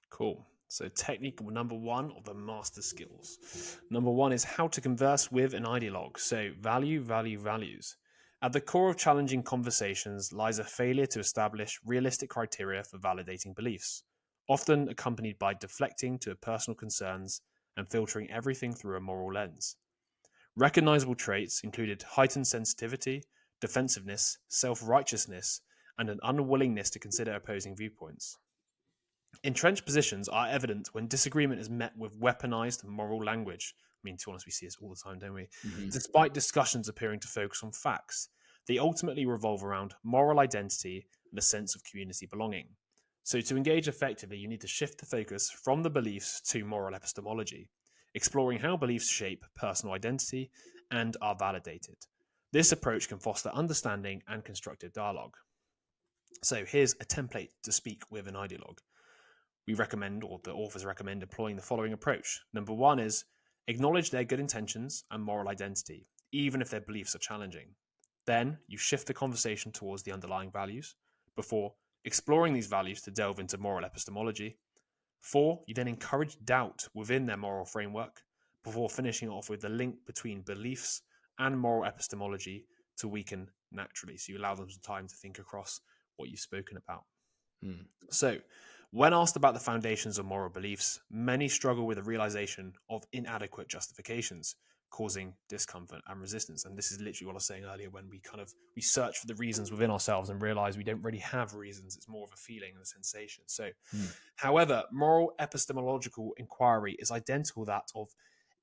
Cool. So technique number one of the master skills. Number one is how to converse with an ideologue. So values. At the core of challenging conversations lies a failure to establish realistic criteria for validating beliefs, often accompanied by deflecting to personal concerns and filtering everything through a moral lens. Recognizable traits included heightened sensitivity, defensiveness, self-righteousness, and an unwillingness to consider opposing viewpoints. Entrenched positions are evident when disagreement is met with weaponized moral language. I mean, to be honest, we see this all the time, don't we? Mm-hmm. Despite discussions appearing to focus on facts, they ultimately revolve around moral identity and a sense of community belonging. So, to engage effectively, you need to shift the focus from the beliefs to moral epistemology, exploring how beliefs shape personal identity and are validated. This approach can foster understanding and constructive dialogue. So, here's a template to speak with an ideologue. We recommend, or the authors recommend, employing the following approach. Number one is acknowledge their good intentions and moral identity, even if their beliefs are challenging. Then you shift the conversation towards the underlying values before exploring these values to delve into moral epistemology. 4, you then encourage doubt within their moral framework before finishing off with the link between beliefs and moral epistemology to weaken naturally. So you allow them some time to think across what you've spoken about. So, when asked about the foundations of moral beliefs, many struggle with the realization of inadequate justifications, causing discomfort and resistance. And this is literally what I was saying earlier, when we search for the reasons within ourselves and realize we don't really have reasons. It's more of a feeling and a sensation. So, however, moral epistemological inquiry is identical to that of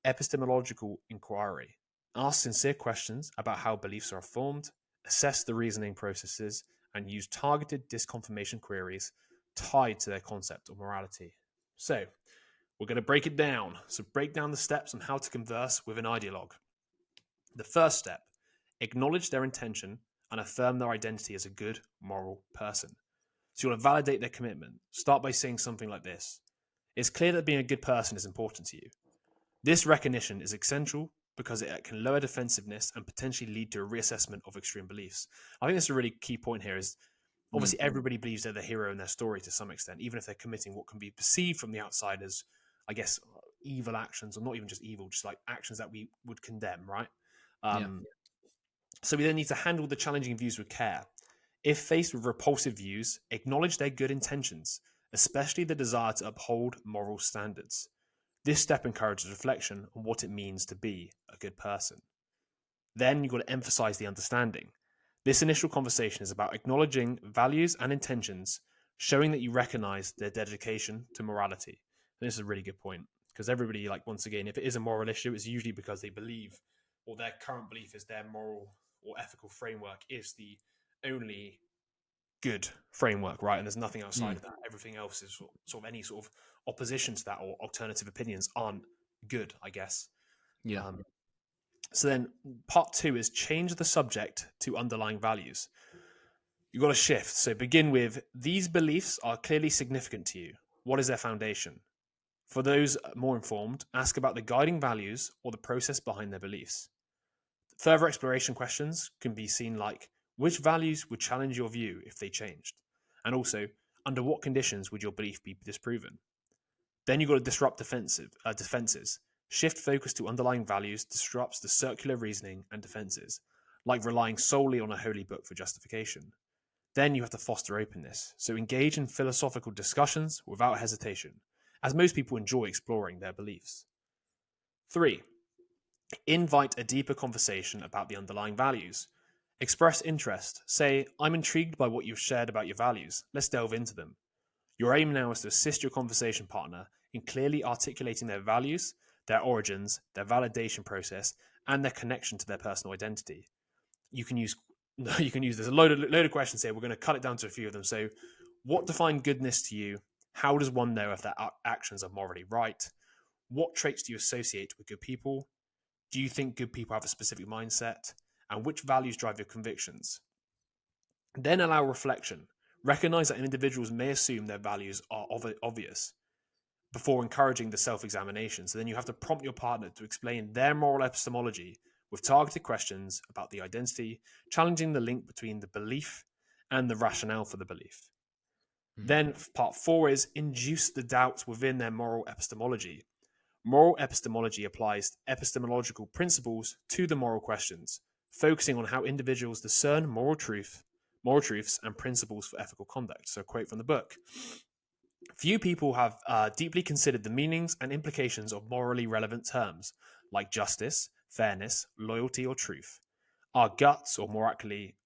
epistemological inquiry. Ask sincere questions about how beliefs are formed, assess the reasoning processes, and use targeted disconfirmation queries tied to their concept of morality. So, we're going to break it down. So, break down the steps on how to converse with an ideologue. The first step, acknowledge their intention and affirm their identity as a good, moral person. So, you want to validate their commitment. Start by saying something like this: it's clear that being a good person is important to you. This recognition is essential because it can lower defensiveness and potentially lead to a reassessment of extreme beliefs. I think that's a really key point here. Is obviously everybody believes they're the hero in their story to some extent, even if they're committing what can be perceived from the outside as, I guess, evil actions, or not even just evil, just like actions that we would condemn, right? So we then need to handle the challenging views with care. If faced with repulsive views, acknowledge their good intentions, especially the desire to uphold moral standards. This step encourages reflection on what it means to be a good person. Then you've got to emphasize the understanding. This initial conversation is about acknowledging values and intentions, showing that you recognize their dedication to morality. And this is a really good point, because everybody, like, once again, if it is a moral issue, it's usually because they believe, or their current belief is their moral or ethical framework is the only good framework, right? And there's nothing outside of that. Everything else is sort of any sort of opposition to that, or alternative opinions aren't good, I guess. So then part 2 is change the subject to underlying values. You've got to shift. So begin with, these beliefs are clearly significant to you. What is their foundation? For those more informed, ask about the guiding values or the process behind their beliefs. Further exploration questions can be seen like, which values would challenge your view if they changed? And also, under what conditions would your belief be disproven? Then you've got to disrupt defenses. Shift focus to underlying values disrupts the circular reasoning and defenses, like relying solely on a holy book for justification. Then you have to foster openness, so engage in philosophical discussions without hesitation, as most people enjoy exploring their beliefs. 3. Invite a deeper conversation about the underlying values. Express interest. Say, I'm intrigued by what you've shared about your values. Let's delve into them. Your aim now is to assist your conversation partner in clearly articulating their values, their origins, their validation process, and their connection to their personal identity. You can use there's a load of questions here. We're going to cut it down to a few of them. So, what defines goodness to you? How does one know if their actions are morally right? What traits do you associate with good people? Do you think good people have a specific mindset? And which values drive your convictions? Then allow reflection. Recognize that individuals may assume their values are obvious before encouraging the self examination. So then you have to prompt your partner to explain their moral epistemology with targeted questions about the identity, challenging the link between the belief and the rationale for the belief. Then part 4 is induce the doubts within their moral epistemology. Moral epistemology applies epistemological principles to the moral questions, focusing on how individuals discern moral truths, and principles for ethical conduct. So, a quote from the book. Few people have deeply considered the meanings and implications of morally relevant terms like justice, fairness, loyalty, or truth. Our guts, or more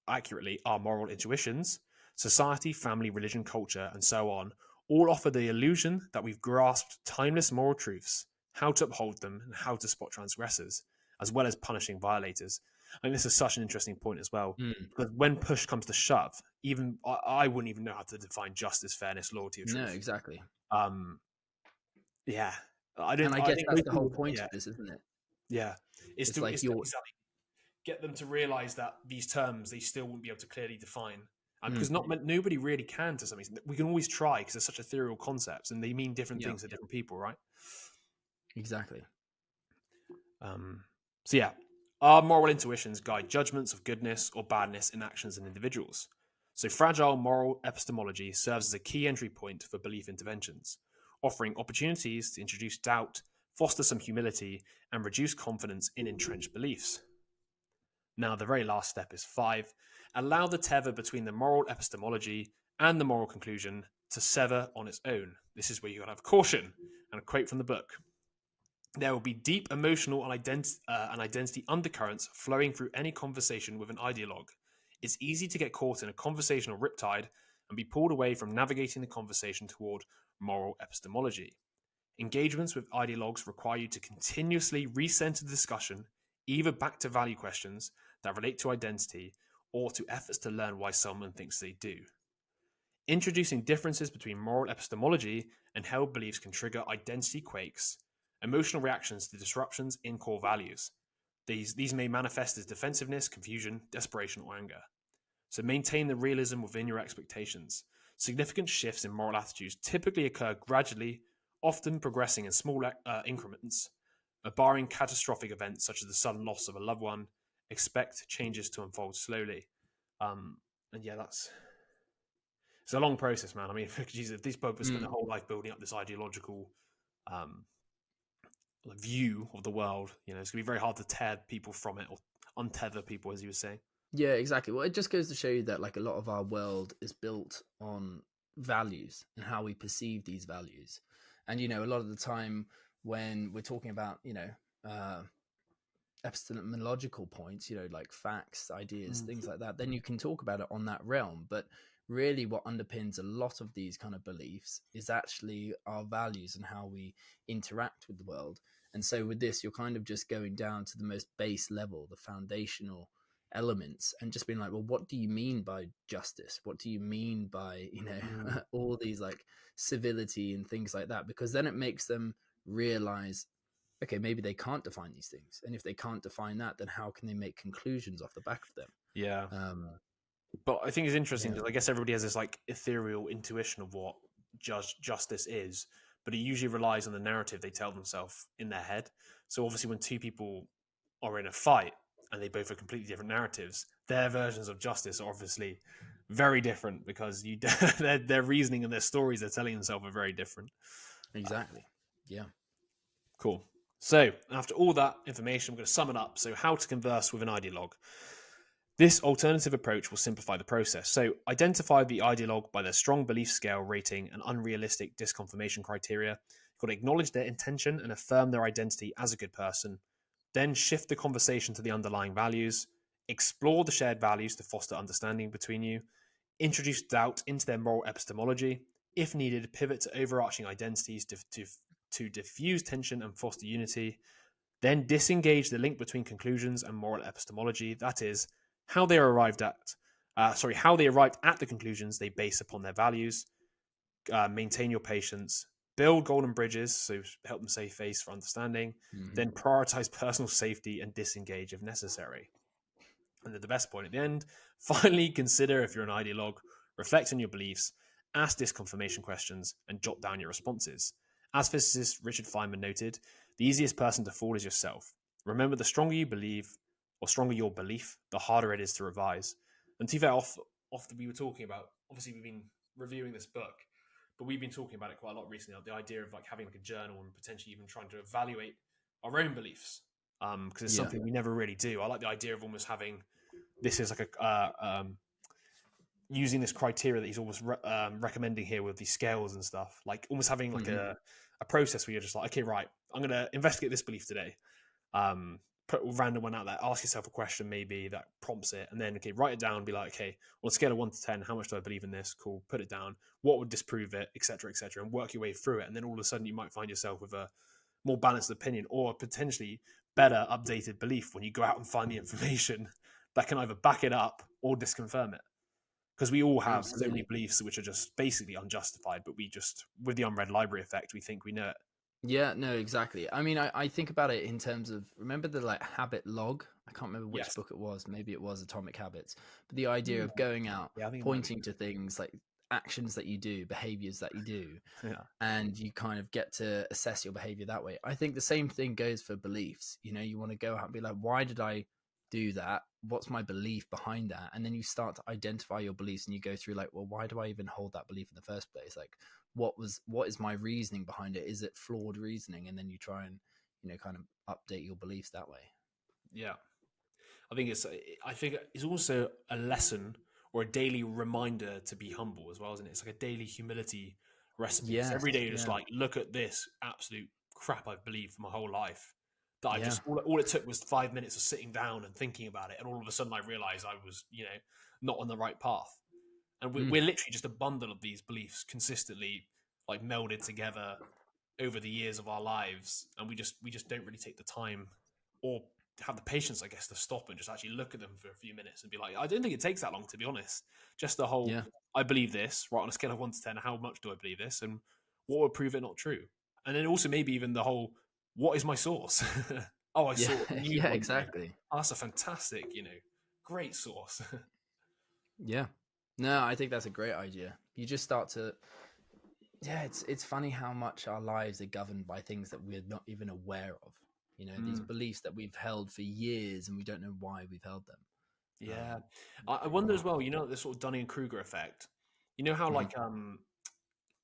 accurately, our moral intuitions, society, family, religion, culture, and so on, all offer the illusion that we've grasped timeless moral truths, how to uphold them, and how to spot transgressors, as well as punishing violators. And this is such an interesting point as well, because when push comes to shove, even I wouldn't even know how to define justice, fairness, loyalty, or truth. No, exactly. Yeah, I don't. And I I guess think that's most the whole people, point yeah, of this, isn't it? yeah, It's like it's to you're exactly get them to realize that these terms they still wouldn't be able to clearly define, because nobody really can to some extent. We can always try because they're such ethereal concepts and they mean different things to different people, right? Exactly. So yeah, our moral intuitions guide judgments of goodness or badness in actions and individuals. So fragile moral epistemology serves as a key entry point for belief interventions, offering opportunities to introduce doubt, foster some humility, and reduce confidence in entrenched beliefs. Now, the very last step is 5. Allow the tether between the moral epistemology and the moral conclusion to sever on its own. This is where you got to have caution. And a quote from the book. There will be deep emotional and identity undercurrents flowing through any conversation with an ideologue. It's easy to get caught in a conversational riptide and be pulled away from navigating the conversation toward moral epistemology. Engagements with ideologues require you to continuously recenter the discussion, either back to value questions that relate to identity or to efforts to learn why someone thinks they do. Introducing differences between moral epistemology and held beliefs can trigger identity quakes, emotional reactions to disruptions in core values. These may manifest as defensiveness, confusion, desperation, or anger. So maintain the realism within your expectations. Significant shifts in moral attitudes typically occur gradually, often progressing in small increments. Barring catastrophic events such as the sudden loss of a loved one, expect changes to unfold slowly. And yeah, it's a long process, man. I mean, geez, if these people spend their whole life building up this ideological view of the world, it's gonna be very hard to tear people from it or untether people, as you were saying. Yeah, exactly. Well, it just goes to show you that like a lot of our world is built on values and how we perceive these values. And a lot of the time when we're talking about, epistemological points, like facts, ideas, things like that, then you can talk about it on that realm. But really what underpins a lot of these kind of beliefs is actually our values and how we interact with the world. And so with this, you're kind of just going down to the most base level, the foundational elements, and just being like, well, what do you mean by justice? What do you mean by, all these like civility and things like that? Because then it makes them realize, okay, maybe they can't define these things. And if they can't define that, then how can they make conclusions off the back of them? Yeah. But I think it's interesting because I guess everybody has this like ethereal intuition of what justice is, but it usually relies on the narrative they tell themselves in their head. So obviously when two people are in a fight and they both have completely different narratives, their versions of justice are obviously very different because their reasoning and their stories they're telling themselves are very different. Exactly. Yeah. Cool. So after all that information, I'm going to sum it up. So how to converse with an ideologue. This alternative approach will simplify the process. So identify the ideologue by their strong belief scale rating and unrealistic disconfirmation criteria. You've got to acknowledge their intention and affirm their identity as a good person. Then shift the conversation to the underlying values, explore the shared values to foster understanding between you, introduce doubt into their moral epistemology. If needed, pivot to overarching identities to diffuse tension and foster unity. Then disengage the link between conclusions and moral epistemology. That is, how they arrived at the conclusions they base upon their values. Maintain your patience. Build golden bridges, so help them save face for understanding. Then prioritize personal safety and disengage if necessary. And then the best point at the end, finally consider if you're an ideologue, reflect on your beliefs, ask disconfirmation questions, and jot down your responses. As physicist Richard Feynman noted, the easiest person to fool is yourself. Remember, the stronger you believe, or stronger your belief, the harder it is to revise. And to be fair, off we were talking about, obviously we've been reviewing this book, but we've been talking about it quite a lot recently, like the idea of like having like a journal and potentially even trying to evaluate our own beliefs, because it's something we never really do. I like the idea of almost having this is like a using this criteria that he's almost recommending here with these scales and stuff, like almost having like a process where you're just like, okay, right, I'm going to investigate this belief today. Put a random one out there, ask yourself a question maybe that prompts it, and then okay, write it down, be like, okay, on a scale of 1 to 10, how much do I believe in this? Cool, put it down. What would disprove it, etc., etc., and work your way through it. And then all of a sudden, you might find yourself with a more balanced opinion or potentially better updated belief when you go out and find the information that can either back it up or disconfirm it. Because we all have so many beliefs which are just basically unjustified, but we just, with the unread library effect, we think we know it. Yeah, no, exactly. I mean, I think about it in terms of, remember the like habit log? I can't remember which book it was. Maybe it was Atomic Habits. But the idea of going out, pointing to things like actions that you do, behaviors that you do, and you kind of get to assess your behavior that way. I think the same thing goes for beliefs. You know, you want to go out and be like, why did I do that? What's my belief behind that? And then you start to identify your beliefs and you go through like, well, why do I even hold that belief in the first place? Like, what is my reasoning behind it? Is it flawed reasoning? And then you try and, you know, kind of update your beliefs that way. Yeah. I think it's also a lesson or a daily reminder to be humble as well, isn't it? It's like a daily humility recipe. Yes, every day you're just like, look at this absolute crap I've believed for my whole life. That I just all it took was 5 minutes of sitting down and thinking about it, and all of a sudden I realized I was, you know, not on the right path. And we're literally just a bundle of these beliefs consistently like melded together over the years of our lives, and we just don't really take the time or have the patience, I guess, to stop and just actually look at them for a few minutes and be like, I don't think it takes that long, to be honest. Just the whole, I believe this, right, on a scale of 1 to 10, how much do I believe this, and what would prove it not true? And then also maybe even the whole, what is my source? Oh, I saw a new one. Exactly. Oh, that's a fantastic, you know, great source. Yeah. No, I think that's a great idea. You just start to, it's funny how much our lives are governed by things that we're not even aware of. You know, these beliefs that we've held for years and we don't know why we've held them. Yeah. I wonder as well, you know, the sort of Dunning-Kruger effect. You know how like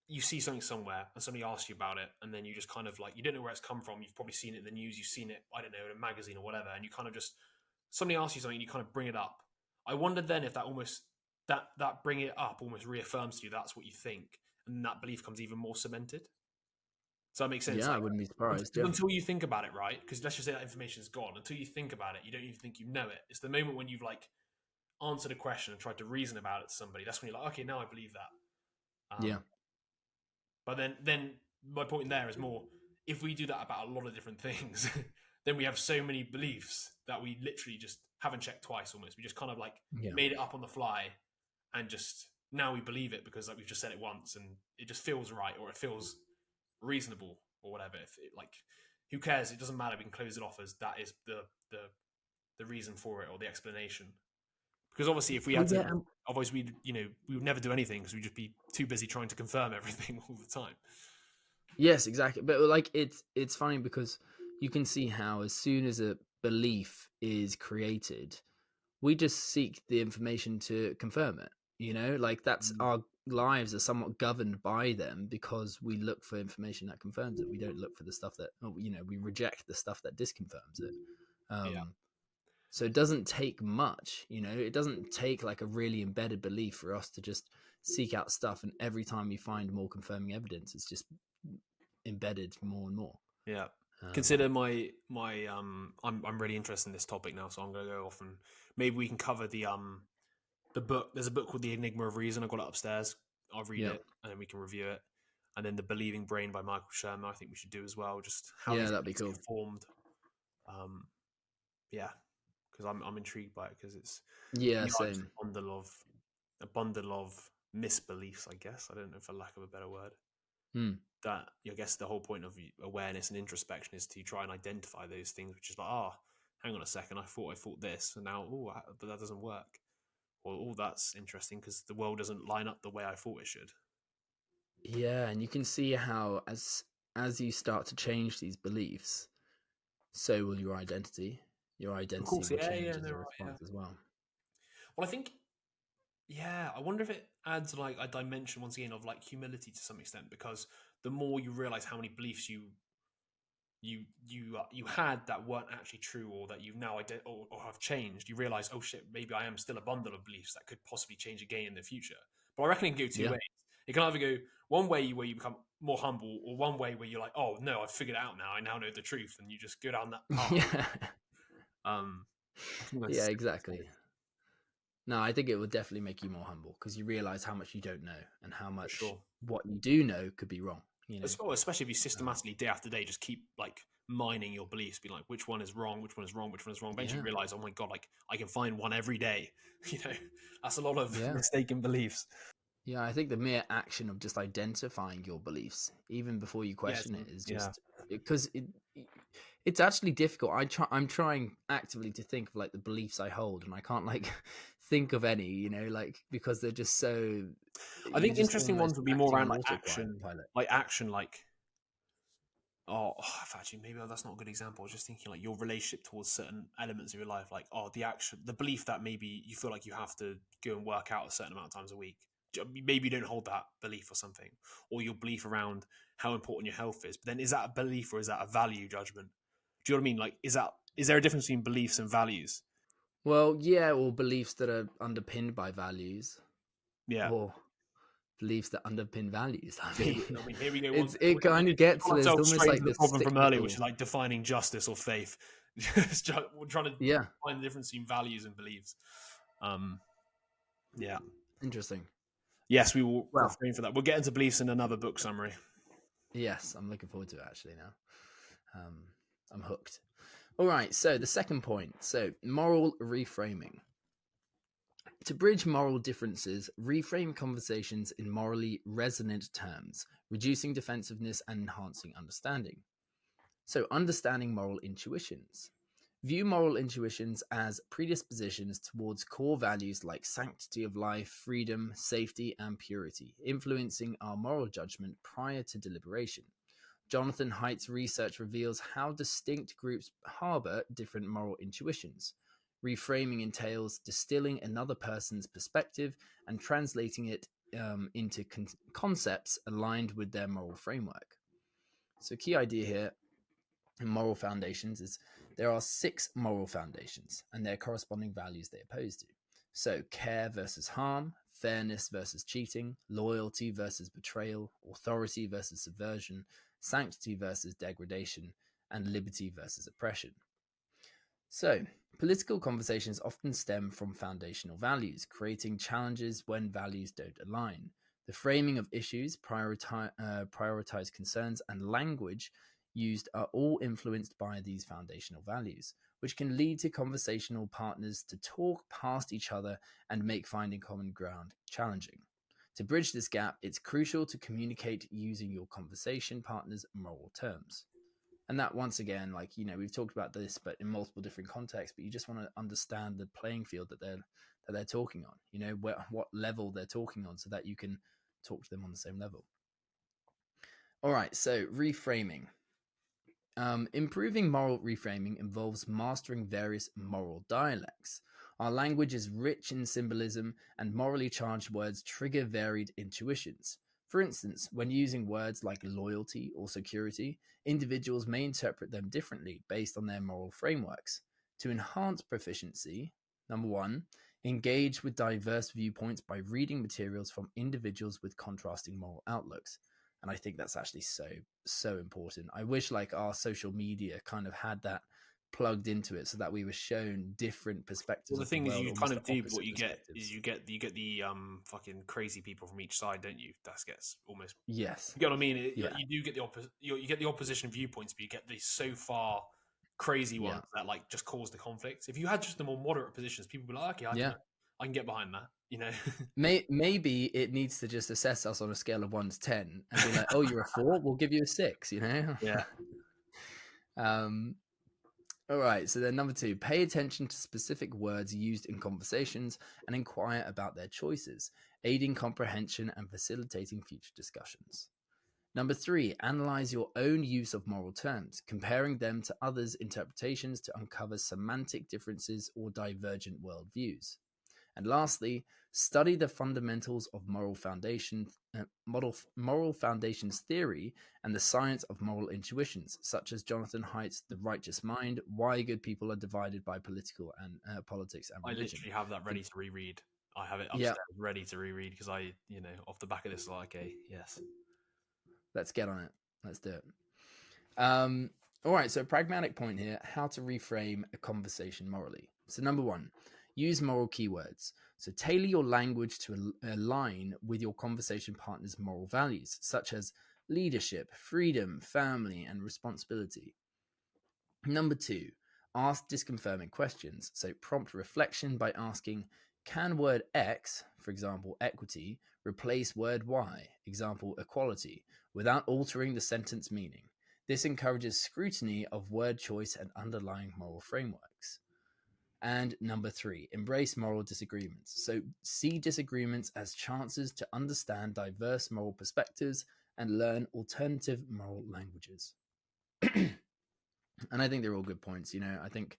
you see something somewhere and somebody asks you about it, and then you just kind of like, you don't know where it's come from. You've probably seen it in the news. You've seen it, I don't know, in a magazine or whatever. And you kind of just, somebody asks you something and you kind of bring it up. I wonder then if that almost, that bring it up almost reaffirms to you that's what you think. And that belief comes even more cemented. Does that make sense? Yeah, like, I wouldn't be surprised. Until you think about it, right? Because let's just say that information is gone. Until you think about it, you don't even think you know it. It's the moment when you've like answered a question and tried to reason about it to somebody. That's when you're like, okay, now I believe that. But then my point there is more, if we do that about a lot of different things, then we have so many beliefs that we literally just haven't checked twice almost. We just kind of like made it up on the fly and just now we believe it because like we've just said it once and it just feels right or it feels reasonable or whatever. If it, like, who cares? It doesn't matter. We can close it off as that is the reason for it or the explanation. Because obviously, if we had to, otherwise we would never do anything because we'd just be too busy trying to confirm everything all the time. Yes, exactly. But like, it's funny because you can see how as soon as a belief is created, we just seek the information to confirm it. You know, like that's our lives are somewhat governed by them because we look for information that confirms it. We don't look for the stuff that, you know, we reject the stuff that disconfirms it. So it doesn't take much, you know, it doesn't take like a really embedded belief for us to just seek out stuff. And every time you find more confirming evidence, it's just embedded more and more. Yeah. Consider I'm really interested in this topic now, so I'm going to go off and maybe we can cover the book. There's a book called The Enigma of Reason. I got it upstairs. I'll read Yeah, it and then we can review it. And then The Believing Brain by Michael Shermer, I think we should do as well. Just how yeah, these that'd be beliefs cool. get formed. Yeah, because I'm intrigued by it because it's Yeah, you know, just same. a bundle of misbeliefs. I guess I don't know for lack of a better word. Hmm. That I guess the whole point of awareness and introspection is to try and identify those things, which is like, hang on a second, I thought this, and now, but that doesn't work. Or, that's interesting because the world doesn't line up the way I thought it should. Yeah, and you can see how as you start to change these beliefs, so will your identity. Your Of identity course, will yeah, change as no, a right, yeah. response as well. Well, I think, yeah, I wonder if it adds like a dimension once again of like humility to some extent, because the more you realize how many beliefs you had that weren't actually true, or that you've now or have changed, you realize, oh shit, maybe I am still a bundle of beliefs that could possibly change again in the future. But I reckon it can go two Yeah. ways. It can either go one way where you become more humble, or one way where you're like, oh no, I've figured it out now, I now know the truth, and you just go down that path. Yeah. I think Yeah, that's exactly. No, I think it will definitely make you more humble because you realize how much you don't know and how for much sure. what you do know could be wrong. You know. Especially if you Um, systematically day after day just keep like mining your beliefs, be like, which one is wrong, which one is wrong, which one is wrong. Eventually yeah. you realize, oh my god, like I can find one every day. You know, that's a lot of Yeah. mistaken beliefs. Yeah, I think the mere action of just identifying your beliefs, even before you Yeah, question it, is yeah. just because it's actually difficult. I'm trying actively to think of like the beliefs I hold, and I can't like think of any, like because they're just so I you're think just interesting almost ones would be more acting around on autopilot. Pilot. like action, like actually, maybe that's not a good example. I was just thinking like your relationship towards certain elements of your life, like the belief that maybe you feel like you have to go and work out a certain amount of times a week. Maybe you don't hold that belief or something, or your belief around how important your health is. But then, is that a belief or is that a value judgment? Do you know what I mean? Like, is there a difference between beliefs and values? Well, yeah, or beliefs that are underpinned by values, Yeah. or beliefs that underpin values. I So, mean, here we go. it kind of gets Got there's ourselves almost straight like into the this problem from earlier, which is cyclical. like defining justice or faith. We're trying to Yeah, find the difference between values and beliefs. Yeah. interesting. Yes, we will Well, refrain for that. We'll get into beliefs in another book summary. yes, I'm looking forward to it actually now. I'm hooked. All right, so the second point. So moral reframing. To bridge moral differences, reframe conversations in morally resonant terms, reducing defensiveness and enhancing understanding. So, understanding moral intuitions. View moral intuitions as predispositions towards core values like sanctity of life, freedom, safety, and purity, influencing our moral judgment prior to deliberation. Jonathan Haidt's research reveals how distinct groups harbor different moral intuitions. Reframing entails distilling another person's perspective and translating it into concepts aligned with their moral framework. So, key idea here in moral foundations is there are 6 moral foundations and their corresponding values they oppose to. So, care versus harm, fairness versus cheating, loyalty versus betrayal, authority versus subversion, sanctity versus degradation, and liberty versus oppression. So, political conversations often stem from foundational values, creating challenges when values don't align. The framing of issues, prioritize concerns, and language used are all influenced by these foundational values, which can lead to conversational partners to talk past each other and make finding common ground challenging. To bridge this gap, it's crucial to communicate using your conversation partner's moral terms. And that, once again, like, we've talked about this but in multiple different contexts, but you just want to understand the playing field that they're talking on, what level they're talking on, so that you can talk to them on the same level. All right, so reframing. Improving moral reframing involves mastering various moral dialects. Our language is rich in symbolism, and morally charged words trigger varied intuitions. For instance, when using words like loyalty or security, individuals may interpret them differently based on their moral frameworks. To enhance proficiency, number one, engage with diverse viewpoints by reading materials from individuals with contrasting moral outlooks. And I think that's actually so important. I wish like our social media kind of had that plugged into it so that we were shown different perspectives Well, the of the thing is, world, you kind almost the of do, but what opposite you get is perspectives. you get the fucking crazy people from each side, don't you? That gets almost, Yes. you get what I mean? Yeah. You do get the you get the opposition viewpoints, but you get these so far crazy Yeah. ones that like just cause the conflict. If you had just the more moderate positions, people would be like, okay, Yeah. I can get behind that, you know. Maybe it needs to just assess us on a scale of 1 to 10 and be like, oh, you're a 4, we'll give you a 6, you know? Yeah. um, all right. So then number 2, pay attention to specific words used in conversations and inquire about their choices, aiding comprehension and facilitating future discussions. Number 3, analyze your own use of moral terms, comparing them to others' interpretations to uncover semantic differences or divergent worldviews. And lastly, study the fundamentals of moral foundations theory and the science of moral intuitions, such as Jonathan Haidt's The Righteous Mind: Why Good People Are Divided by Politics and I Religion. literally have that I ready think, to reread. I have it yeah, upstairs ready to reread because off the back of this, like, okay, yes. let's get on it. Let's do it. Um, all right, so pragmatic point here: how to reframe a conversation morally. So number 1, use moral keywords. So tailor your language to align with your conversation partner's moral values, such as leadership, freedom, family, and responsibility. Number 2, ask disconfirming questions. So prompt reflection by asking, can word X, for example, equity, replace word Y, example, equality, without altering the sentence meaning? This encourages scrutiny of word choice and underlying moral frameworks. And number 3, embrace moral disagreements. So see disagreements as chances to understand diverse moral perspectives and learn alternative moral languages. And I think they're all good points. You know, I think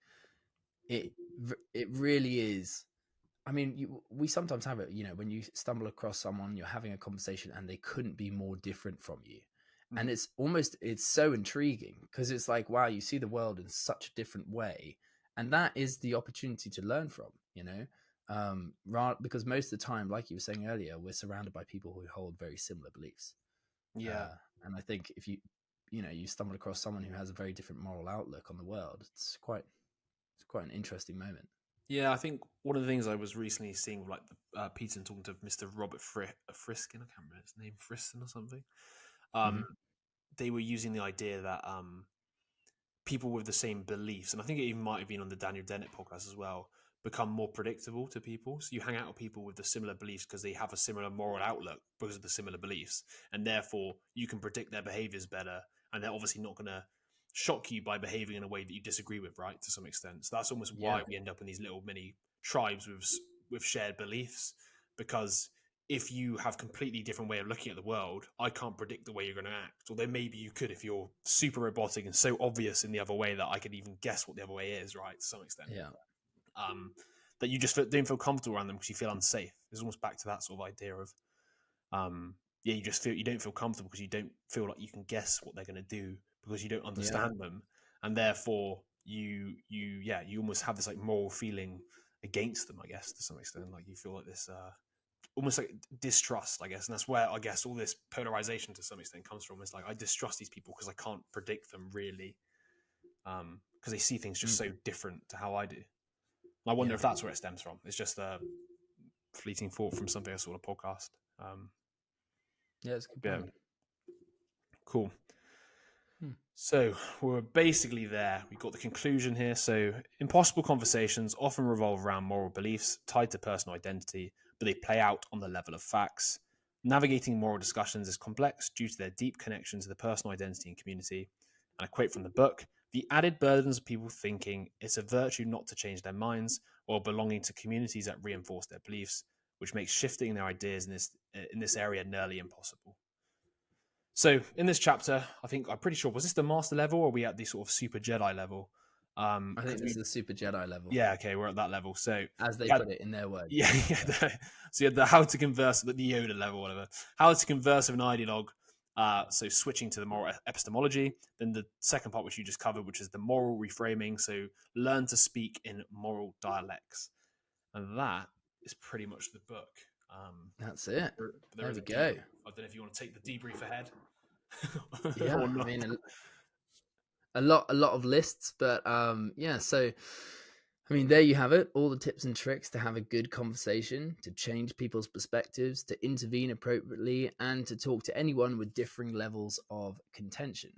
it it really is. I mean, we sometimes have it. You know, when you stumble across someone, you're having a conversation, and they couldn't be more different from you, and it's so intriguing because it's like, wow, you see the world in such a different way, and that is the opportunity to learn from. You know, because most of the time, like you were saying earlier, we're surrounded by people who hold very similar beliefs. Yeah. And I think if you stumble across someone who has a very different moral outlook on the world, it's quite an interesting moment. Yeah, I think one of the things I was recently seeing, like Peterson talking to Mr. Robert Friskin, I can't remember his name, Friston or something. Mm-hmm. They were using the idea that people with the same beliefs, and I think it even might have been on the Daniel Dennett podcast as well, become more predictable to people. So you hang out with people with the similar beliefs because they have a similar moral outlook because of the similar beliefs, and therefore you can predict their behaviors better, and they're obviously not going to shock you by behaving in a way that you disagree with, right? To some extent. So that's almost why Yeah, we end up in these little mini tribes with shared beliefs, because if you have completely different way of looking at the world, I can't predict the way you're going to act. Although maybe you could if you're super robotic and so obvious in the other way that I could even guess what the other way is, right? To some extent, yeah, that you just don't feel comfortable around them because you feel unsafe. It's almost back to that sort of idea of, yeah, you don't feel comfortable because you don't feel like you can guess what they're going to do because you don't yeah, understand them, and therefore you almost have this like moral feeling against them, I guess, to some extent. Like you feel like this almost like distrust, I guess, and that's where I guess all this polarization to some extent comes from. It's like I distrust these people because I can't predict them really, because they see things just mm, so different to how I do. And I wonder yeah, if that's where it stems from. It's just a fleeting thought from something I saw on a podcast. yeah. It's a good Yeah, point. cool. Hmm. So we're basically there. We've got the conclusion here. So impossible conversations often revolve around moral beliefs tied to personal identity, but they play out on the level of facts. Navigating moral discussions is complex due to their deep connection to the personal identity and community. And I quote from the book: the added burdens of people thinking it's a virtue not to change their minds or belonging to communities that reinforce their beliefs, which makes shifting their ideas in this area nearly impossible. So in this chapter, I'm pretty sure, was this the master level or are we at the sort of super Jedi level? I think Because this is we, the Super Jedi level, yeah, okay, we're at that level. So as they yeah, put it in their words. yeah, yeah. Yeah, So you had the how to converse at the Yoda level, whatever. How to converse with an ideologue. So switching to the moral epistemology. Then the second part, which you just covered, which is the moral reframing. So learn to speak in moral dialects, and that is pretty much the book. that's it. There There is we a go. debrief. I don't know if you want to take the debrief ahead. Yeah, or I not. mean, a lot of lists, but yeah. So, I mean, there you have it. All the tips and tricks to have a good conversation, to change people's perspectives, to intervene appropriately, and to talk to anyone with differing levels of contention.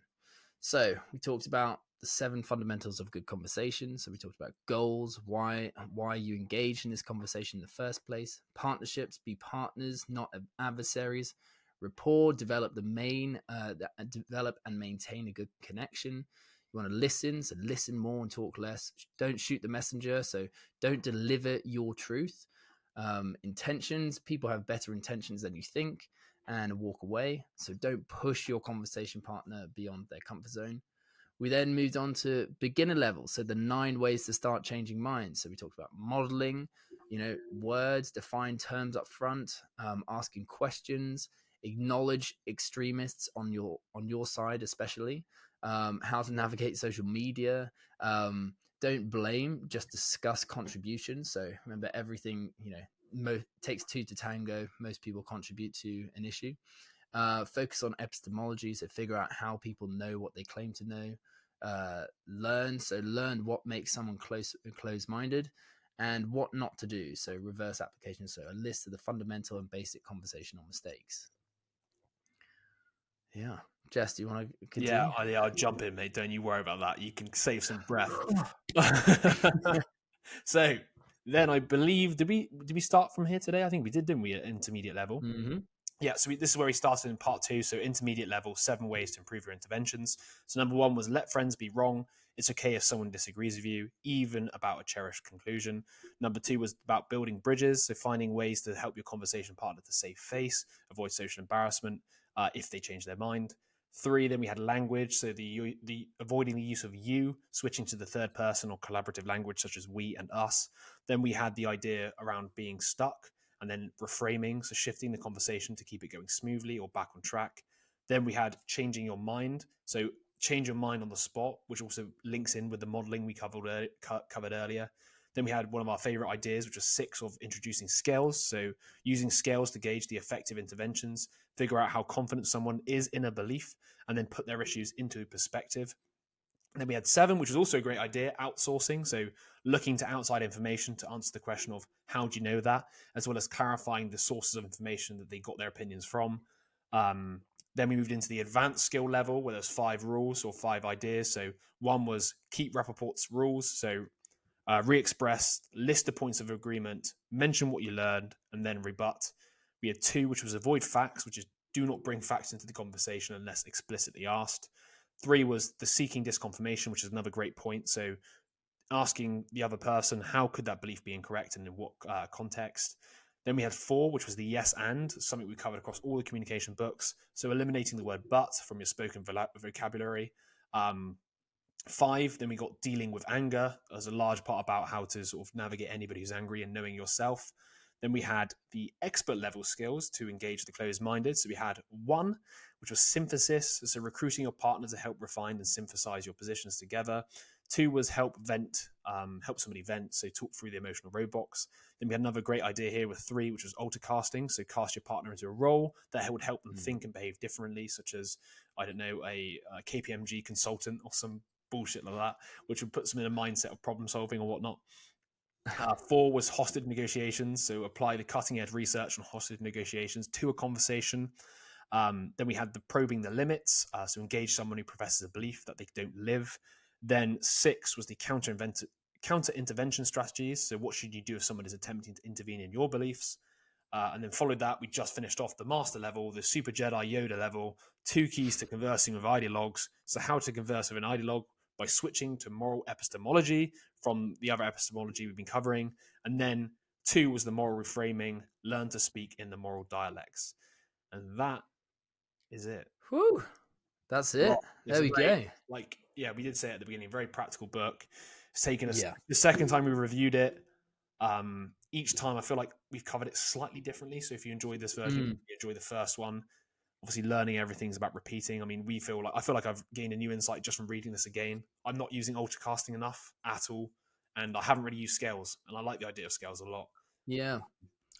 So we talked about the 7 fundamentals of good conversation. So we talked about goals, why you engage in this conversation in the first place, partnerships, be partners, not adversaries, rapport, develop and maintain a good connection. You want to listen, so listen more and talk less. Don't shoot the messenger, so don't deliver your truth. Intentions, people have better intentions than you think, and walk away. So don't push your conversation partner beyond their comfort zone. We then moved on to beginner level. So the 9 ways to start changing minds. So we talked about modeling, words, define terms up front, asking questions, acknowledge extremists on your side, especially how to navigate social media. Don't blame, just discuss contributions. So remember, everything takes 2 to tango. Most people contribute to an issue. Focus on epistemology, so figure out how people know what they claim to know. Learn what makes someone close-minded, and what not to do. So reverse application, so a list of the fundamental and basic conversational mistakes. Yeah, Jess, do you want to Yeah, continue? I'll jump in, mate. Don't you worry about that. You can save some breath. So then I believe did we start from here today? I think we did, didn't we? At intermediate level. Mm-hmm. Yeah, so this is where we started in part 2. So intermediate level, 7 ways to improve your interventions. So number 1 was let friends be wrong. It's okay if someone disagrees with you, even about a cherished conclusion. Number 2 was about building bridges, so finding ways to help your conversation partner to save face, avoid social embarrassment if they change their mind. 3, then we had language, so the avoiding the use of you, switching to the third person or collaborative language such as we and us. Then we had the idea around being stuck, and then reframing, so shifting the conversation to keep it going smoothly or back on track. Then we had changing your mind, so change your mind on the spot, which also links in with the modeling we covered earlier. Then we had one of our favorite ideas, which was 6, of introducing scales, so using scales to gauge the effective interventions, figure out how confident someone is in a belief, and then put their issues into perspective. And then we had 7, which was also a great idea, outsourcing. So looking to outside information to answer the question of how do you know that, as well as clarifying the sources of information that they got their opinions from. Then we moved into the advanced skill level where there's 5 rules or 5 ideas. So one was keep Rapoport's rules. So re-express, list the points of agreement, mention what you learned, and then rebut. We had 2, which was avoid facts, which is do not bring facts into the conversation unless explicitly asked. 3 was the seeking disconfirmation, which is another great point. So asking the other person, how could that belief be incorrect and in what context? Then we had 4, which was the yes and, something we covered across all the communication books. So eliminating the word but from your spoken vocabulary. 5, then we got dealing with anger as a large part about how to sort of navigate anybody who's angry and knowing yourself. Then we had the expert level skills to engage the closed minded. So we had 1, which was synthesis, so recruiting your partner to help refine and synthesize your positions together. 2 was help somebody vent, so talk through the emotional roadblocks. Then we had another great idea here with 3, which was altercasting, so cast your partner into a role that would help them think and behave differently, such as, I don't know, a KPMG consultant or some bullshit like that, which would put them in a mindset of problem solving or whatnot. 4 was hostage negotiations, so apply the cutting edge research on hostage negotiations to a conversation. Then we had the probing the limits, so engage someone who professes a belief that they don't live. Then 6 was the counter intervention strategies, so what should you do if someone is attempting to intervene in your beliefs? And then followed that, we just finished off the master level, the super Jedi Yoda level, 2 keys to conversing with ideologues. So how to converse with an ideologue by switching to moral epistemology from the other epistemology we've been covering. And then 2 was the moral reframing, learn to speak in the moral dialects. And that is it. Whew, that's it. It's There a we very, go. we did say at the beginning, very practical book. It's taken us Yeah. the second time we reviewed it. Each time I feel like we've covered it slightly differently. So if you enjoyed this version, you enjoy the first one. Obviously, learning everything's about repeating. I mean, I feel like I've gained a new insight just from reading this again. I'm not using Altercasting enough at all, and I haven't really used scales, and I like the idea of scales a lot. Yeah.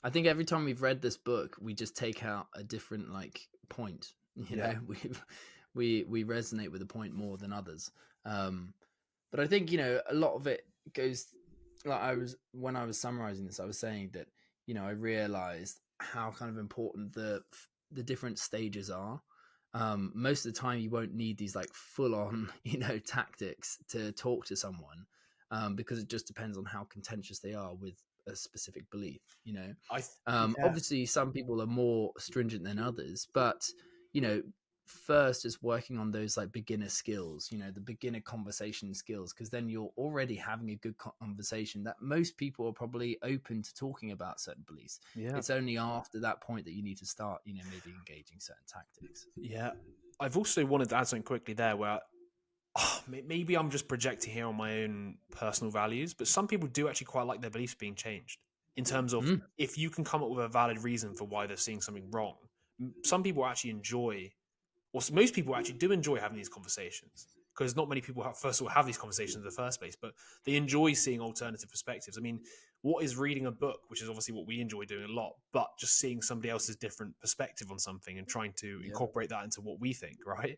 I think every time we've read this book, we just take out a different point. You know, we resonate with the point more than others. But I think, you know, a lot of it goes, like when I was summarizing this, I was saying that, you know, I realized how kind of important the different stages are. Most of the time you won't need these like full on, you know, tactics to talk to someone, because it just depends on how contentious they are with a specific belief, you know. Obviously some people are more stringent than others, but, you know, first is working on those like beginner skills, you know, the beginner conversation skills, because then you're already having a good conversation that most people are probably open to talking about certain beliefs. It's only after that point that you need to start, you know, maybe engaging certain tactics. I've also wanted to add something quickly there where maybe I'm just projecting here on my own personal values, but some people do actually quite like their beliefs being changed, in terms of if you can come up with a valid reason for why they're seeing something wrong. Some people actually enjoy, or most people actually do enjoy having these conversations, because not many people first of all have these conversations in the first place, but they enjoy seeing alternative perspectives. I mean, what is reading a book, which is obviously what we enjoy doing a lot, but just seeing somebody else's different perspective on something and trying to incorporate that into what we think, right?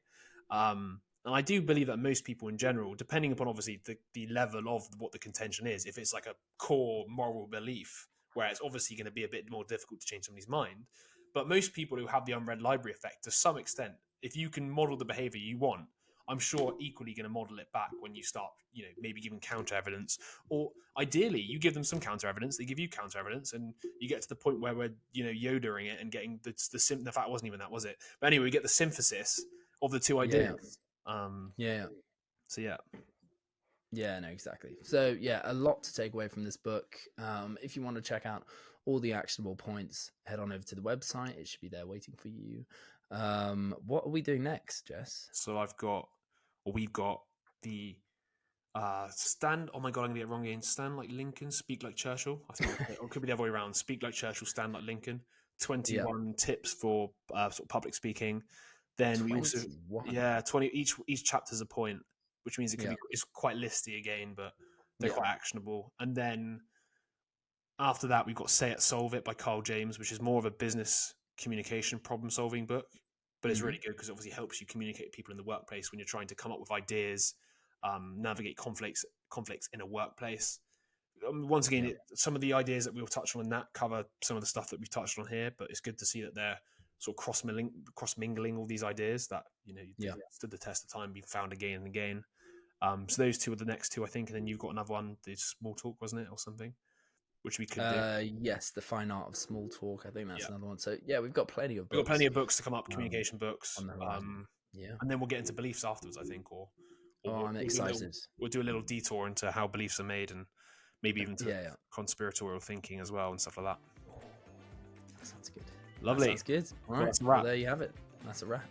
And I do believe that most people in general, depending upon obviously the level of what the contention is, if it's like a core moral belief, where it's obviously going to be a bit more difficult to change somebody's mind, but most people who have the unread library effect, to some extent, if you can model the behavior you want, I'm sure equally going to model it back when you start, you know, maybe giving counter evidence, or ideally you give them some counter evidence, they give you counter evidence, and you get to the point where we're, you know, Yodaing it and getting the fact it wasn't even that, was it? But anyway, we get the synthesis of the two ideas. So no, exactly. So yeah, a lot to take away from this book. If you want to check out all the actionable points, head on over to the website. It should be there waiting for you. What are we doing next, Jess? So we've got the stand. Oh my god, I'm gonna get it wrong again. Stand like Lincoln, speak like Churchill. I think it could be the other way around. Speak like Churchill, stand like Lincoln. 21 tips for sort of public speaking. Then 21. We also 20 each chapter's a point, which means it could be, it's quite listy again, but they're quite actionable. And then after that, we've got Say It, Solve It by Carl James, which is more of a business communication problem solving book, but it's really good because it obviously helps you communicate with people in the workplace when you're trying to come up with ideas, navigate conflicts in a workplace. Once again, some of the ideas that we'll touch on in that cover some of the stuff that we've touched on here, but it's good to see that they're sort of cross-mingling all these ideas that, you know, stood the test of time, being found again and again. So those two are the next two, I think, and then you've got another one, the small talk, wasn't it, or something, which we could do. Yes, the fine art of small talk. I think that's another one. So yeah, we've got plenty of books. We've got plenty of books to come up, communication books. And then we'll get into beliefs afterwards, I think, or I'm excited. We'll do a little detour into how beliefs are made, and maybe even to conspiratorial thinking as well and stuff like that. That sounds good. Lovely. That sounds good. All right, well, there you have it. That's a wrap.